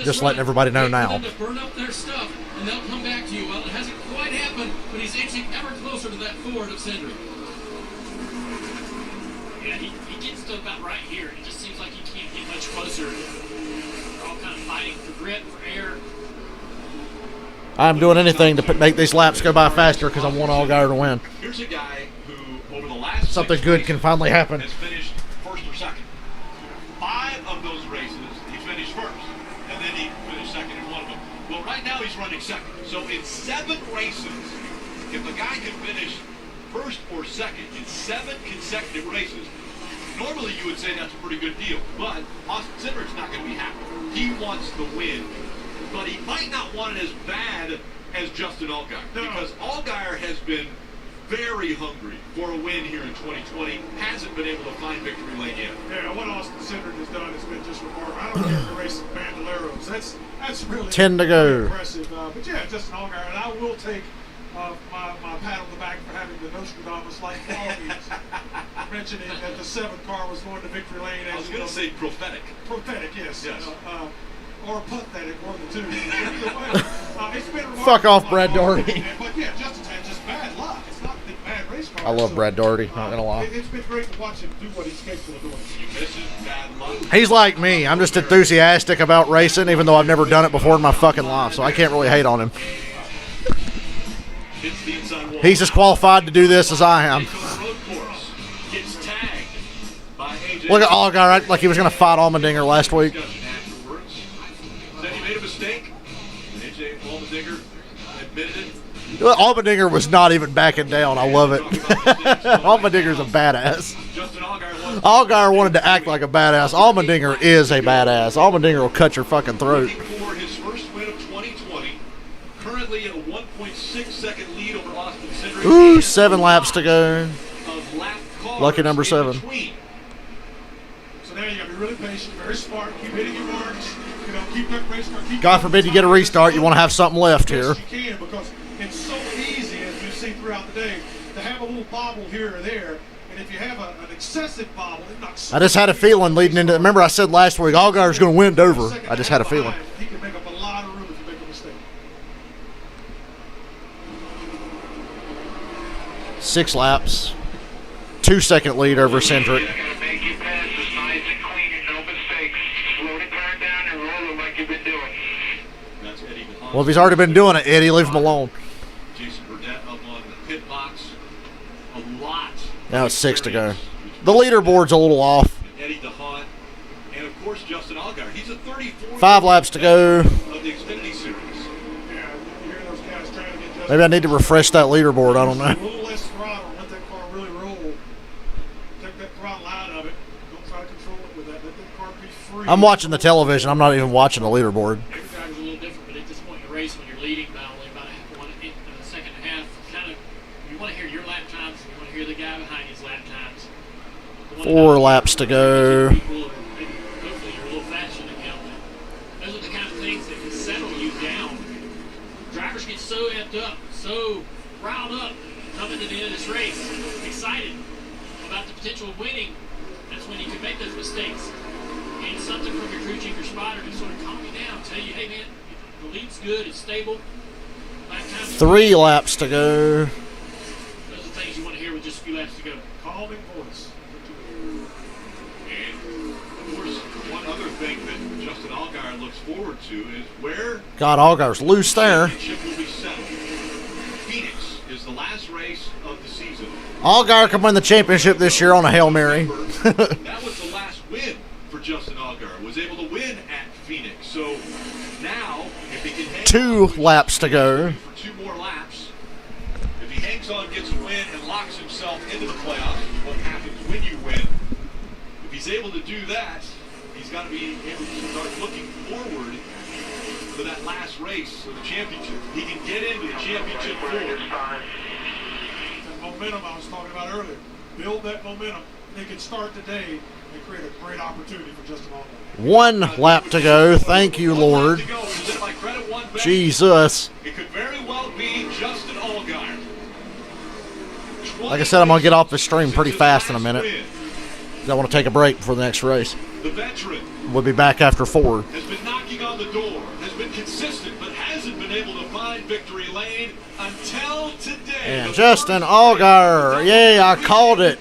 Just letting everybody know now. Burn up their stuff, and they'll come back to you. Well, it hasn't quite happened, but he's inching ever closer to that Ford of Cedric. Yeah, he gets to about right here. It just seems like he can't get much closer. They're all kind of fighting for grip, for air. I'm doing anything to make these laps go by faster because I want Allgaier to win. Here's a guy who, over the last Something 6 good races, can finally happen. has finished first or second. 5 of those races, he finished first, and then he finished second in one of them. Well, right now he's running second. So in 7 races, if a guy can finish first or second in 7 consecutive races, normally you would say that's a pretty good deal. But Austin Cindric's not going to be happy. He wants the win. But he might not want it as bad as Justin Allgaier, because Allgaier has been very hungry for a win here in 2020. Hasn't been able to find victory lane yet. Yeah, what Austin Cindric has done has been just remarkable. I don't care if you're racing Bandoleros. That's really 10 to go. impressive. But yeah, Justin Allgaier, and I will take my pat on the back for having the Nostradamus-like qualities. Mentioning that the 7th car was going to victory lane. I was going to say prophetic. Prophetic, yes. Yes. Or pathetic, one of the two. It's been Fuck off, Brad Daugherty. But yeah, Justin's had just bad luck. It's not the bad race car. I love Brad Daugherty, not going to lie. It's been great to watch him do what he's capable of doing. This is bad luck. He's like me. I'm just enthusiastic about racing, even though I've never done it before in my fucking life, so I can't really hate on him. Hits the inside wall. He's as qualified to do this as I am. Road course. Gets tagged by AJ. Look at Allgaier, right? Like he was going to fight Allmendinger last week. Afterwards, said he made a mistake. AJ Allmendinger admitted it. Allmendinger was not even backing down. I love it. Allmendinger's a badass. Justin Allgaier Allgaier wanted to act like a badass. Allmendinger is a badass. Allmendinger will cut your fucking throat. for his first win of 2020. Currently at a 1.6-second lead over Austin Cindric. Ooh, 7 laps to go. Of lap cars Lucky number in 7. between. So now you got to be really patient, very smart, keep hitting your marks, keep that race car. God forbid you get a restart. You want to have something left here. Yes, you can, because it's so easy, as you see throughout the day, to have a little bobble here or there. And if you have an excessive bobble, it knocks. I just had a feeling leading into. Remember, I said last week Allgaier's going to win Dover. I just had a feeling. He can make up a lot of room if you make a mistake. 6 laps, 2-second lead over Cindric. Gotta make your passes nice and clean and no mistakes. Slow the car down and roll it like you've been doing. That's Eddie DeHaan. Well, if he's already been doing it, Eddie, leave him alone. Jason Burdett up on the pit box. A lot. Now it's 6 to go. The leaderboard's a little off. Eddie DeHaan. And of course, course, Justin Allgaier. He's a 34. 5 laps to go. Of the Xfinity Series. Yeah, you hear those guys trying to get Justin. Maybe I need to refresh that leaderboard. I don't A know. little less throttle, let that car really roll. Take that throttle out of it. Don't try to control it with that. Let that car be free. I'm watching the television. I'm not even watching the leaderboard. Every driver's a little different, but at this point in the race, when you're leading by only about a second and a half, kind of you want to hear your lap times, and you want to hear the guy behind his lap times. The one 4 about- laps to go. People are, maybe, hopefully, you're a little faster than him. Those are the kind of things that can settle you down. Drivers get so amped up, so riled up, coming to the end of this race, excited about the potential of winning. That's when you can make those mistakes. Need something from your crew chief or spotter to sort of calm you down, tell you, hey man, the lead's good, it's stable. Lap time's 3 laps to go. Those are things you want to hear with just a few laps to go. Calming voice. And, of course, one other thing that Justin Allgaier looks forward to is where God, Allgaier's loose there. championship will be settled. Phoenix is the last race of the season. Allgaier can win the championship this year on a Hail Mary. That was the last win for Justin Allgaier. Was able to win at Phoenix. So now, if he can hang 2 on laps to go. for 2 more laps, if he hangs on, gets a win, and locks himself into the playoffs, what happens when you win? If he's able to do that, he's got to be able to start looking forward for that last race of the championship. He can get into the championship four. That momentum I was talking about earlier. Build that momentum. They can start today and create a great opportunity for Justin Allgaier. 1 lap to go. Thank you, 1 lap Lord. to go. Is it my credit one back? Jesus. It could very well be Justin Allgaier. Like I said, I'm going to get off this stream pretty fast in a minute. Win. I want to take a break before the next race. The veteran We'll be back after 4. has been knocking on the door, has been consistent, but hasn't been able to find victory lane until today. And The Justin first Allgaier. Yay, I called it.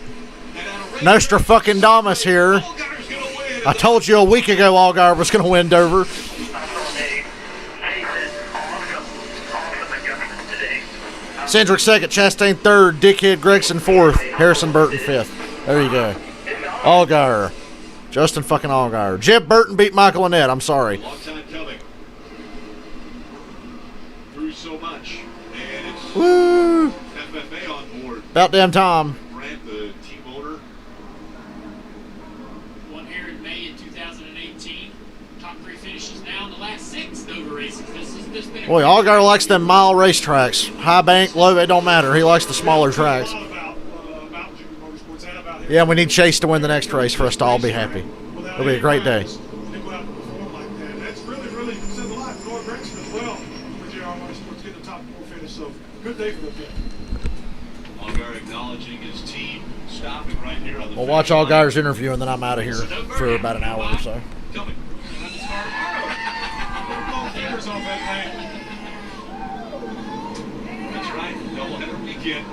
And at a rate Nostra fucking Damas here. Allgaier's gonna win. I told you a week ago Allgaier was going to win Dover. Cendric 2nd, Chastain 3rd, Dickhead Gregson 4th, Harrison Burton 5th. There you go. Allgaier. Justin fucking Allgaier. Jeb Burton beat Michael Annette. I'm sorry. Long time coming. Through so much. And it's Woo! FFA on board. About damn time. Grant, the team owner. One here in May in 2018. Top 3 finishes now in the last 6 Dover races. This been a Boy, Allgaier likes them mile racetracks. High bank, low, it don't matter. He likes the smaller tracks. About Junior Motorsports and about him. Yeah, we need Chase to win the next race for us to all be happy. It'll be a great day. They go out and perform like that. That's really says a lot. Noah Gregson as well for JR Motorsports getting the top 4 finish. So good day for them. Allgaier acknowledging his team, stopping right here on the We'll watch finish line. Allgaier's interview and then I'm out of here for about an hour or so. Coming. Blow fingers off that thing. That's right. Doubleheader weekend.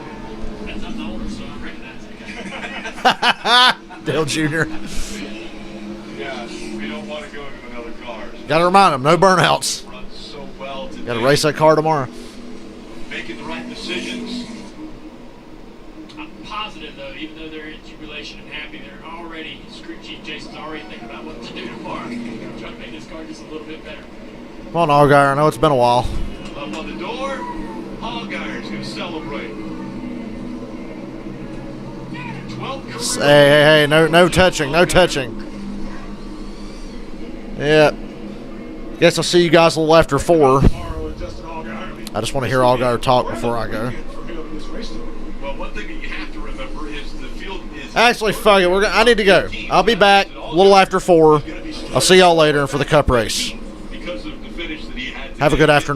That's I'm older, so I recognize it. Dale Jr. Yeah, we don't want to go into another car. Got to remind him, no burnouts. Runs so well today. Got to race that car tomorrow. Making the right decisions. I'm positive, though, even though they're in jubilation and happy, they're already, crew chief Jason's already thinking about what to do tomorrow. Trying to make this car just a little bit better. Come on, Allgaier. I know it's been a while. Up on the door. Allgaier's going to celebrate. 12th Hey, no touching, no touching. Yeah. Guess I'll see you guys a little after 4. Tomorrow with Justin Allgaier. I just want to hear Allgaier talk before I go. Well, one thing that you have to remember is the field is... Actually, fuck it. I need to go. I'll be back a little after 4. I'll see y'all later for the Cup race. because of the finish that he had Have a good afternoon.